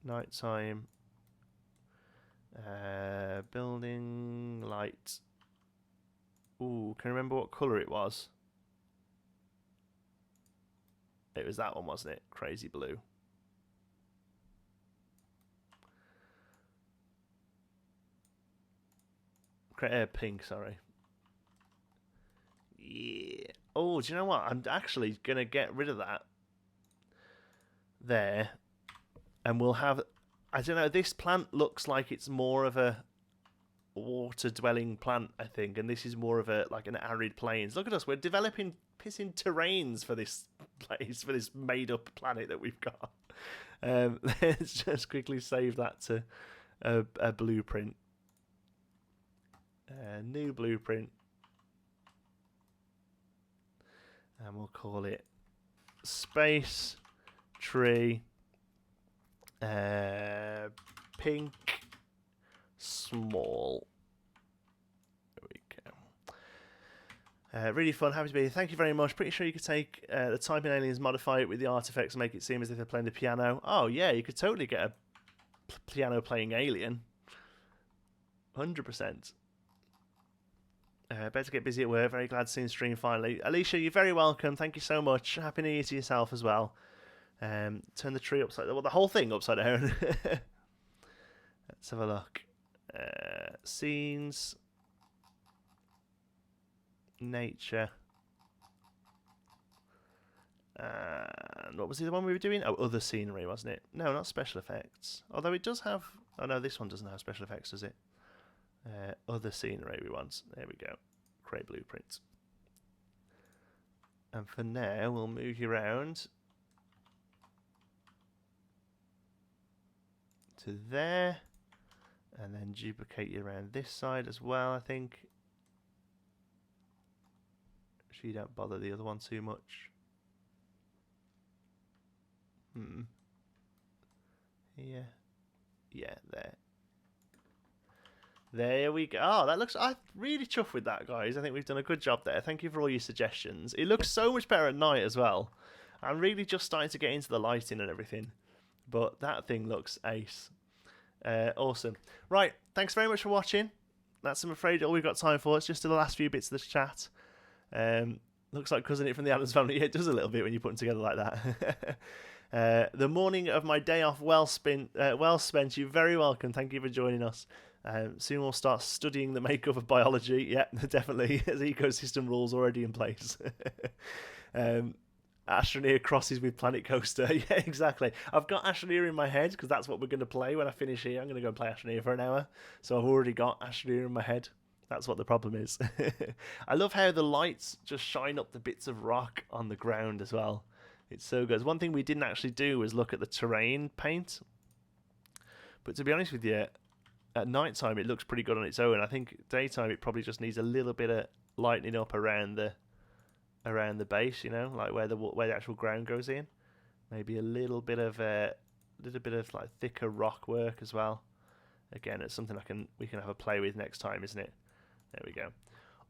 nighttime. Building light. Ooh, can you remember what colour it was? It was that one, wasn't it? Crazy blue. Pink, sorry. Yeah. Oh, do you know what? I'm actually going to get rid of that there. And we'll have... I don't know, this plant looks like it's more of a water-dwelling plant, I think, and this is more of a like an arid plains. Look at us, we're developing pissing terrains for this place, for this made-up planet that we've got. Let's just quickly save that to a blueprint. New blueprint. And we'll call it Space Tree Pink Small. There we go. Really fun, happy to be here. Thank you very much. Pretty sure you could take the Typing Aliens, modify it with the artifacts and make it seem as if they're playing the piano. Oh yeah, you could totally get a piano playing alien. 100%. Better get busy at work. Very glad to see the stream finally. Alicia, you're very welcome. Thank you so much. Happy New Year to yourself as well. Turn the tree upside down. Well, the whole thing upside down. Let's have a look. Scenes. Nature. And what was the other one we were doing? Oh, other scenery, wasn't it? No, not special effects. Although it does have... Oh, no, this one doesn't have special effects, does it? Other scenery we want. There we go. Create blueprint. And for now, we'll move you around to there. And then duplicate you around this side as well, I think. So you don't bother the other one too much. Yeah. Yeah, there. There we go. Oh, that looks... I'm really chuffed with that, guys. I think we've done a good job there. Thank you for all your suggestions. It looks so much better at night as well. I'm really just starting to get into the lighting and everything. But that thing looks ace. Awesome. Right, thanks very much for watching. That's, I'm afraid, all we've got time for. It's just the last few bits of this chat. Looks like Cousin It from the Addams Family. Yeah, it does a little bit when you put them together like that. The morning of my day off, well spent. You're very welcome. Thank you for joining us. Soon we'll start studying the makeup of biology. Yeah, definitely. There's ecosystem rules already in place. Astroneer crosses with Planet Coaster. Yeah, exactly. I've got Astroneer in my head because that's what we're going to play when I finish here. I'm going to go and play Astroneer for an hour. So I've already got Astroneer in my head. That's what the problem is. I love how the lights just shine up the bits of rock on the ground as well. It's so good. One thing we didn't actually do was look at the terrain paint. But to be honest with you, at night time it looks pretty good on its own. I think daytime it probably just needs a little bit of lightening up around the base, you know, like where the actual ground goes in. Maybe a little bit of like thicker rock work as well. Again, it's something we can have a play with next time, isn't it? There we go.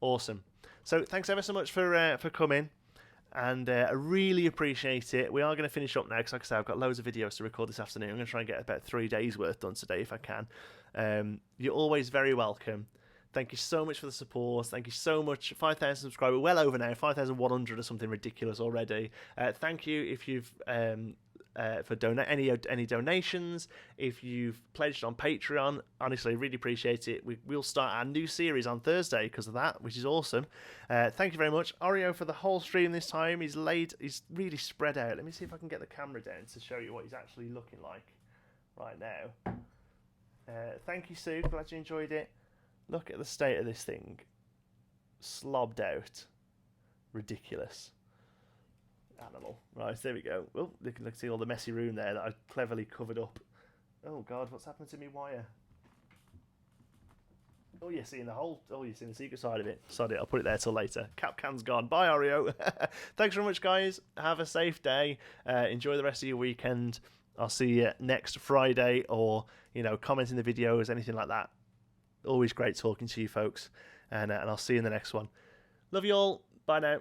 Awesome. So thanks ever so much for coming. And I really appreciate it. We are going to finish up now because, like I said, I've got loads of videos to record this afternoon. I'm going to try and get about 3 days worth done today if I can. You're always very welcome. Thank you so much for the support. Thank you so much. 5,000 subscribers, well over now, 5,100 or something ridiculous already. Thank you if you've for any donations. If you've pledged on Patreon, honestly, really appreciate it. We'll start our new series on Thursday because of that, which is awesome. Thank you very much, Oreo, for the whole stream this time. He's really spread out. Let me see if I can get the camera down to show you what he's actually looking like right now. Thank you, Sue. Glad you enjoyed it. Look at the state of this thing. Slobbed out. Ridiculous. Animal. Right, there we go. Well, you can see all the messy room there that I cleverly covered up. Oh God, what's happened to me wire? Oh, you're seeing the whole. Oh, you're seeing the secret side of it. Sod it. I'll put it there till later. Capcan's gone. Bye, Oreo. Thanks very much, guys. Have a safe day. Enjoy the rest of your weekend. I'll see you next Friday, or comment in the videos, anything like that. Always great talking to you folks, and I'll see you in the next one. Love you all. Bye now.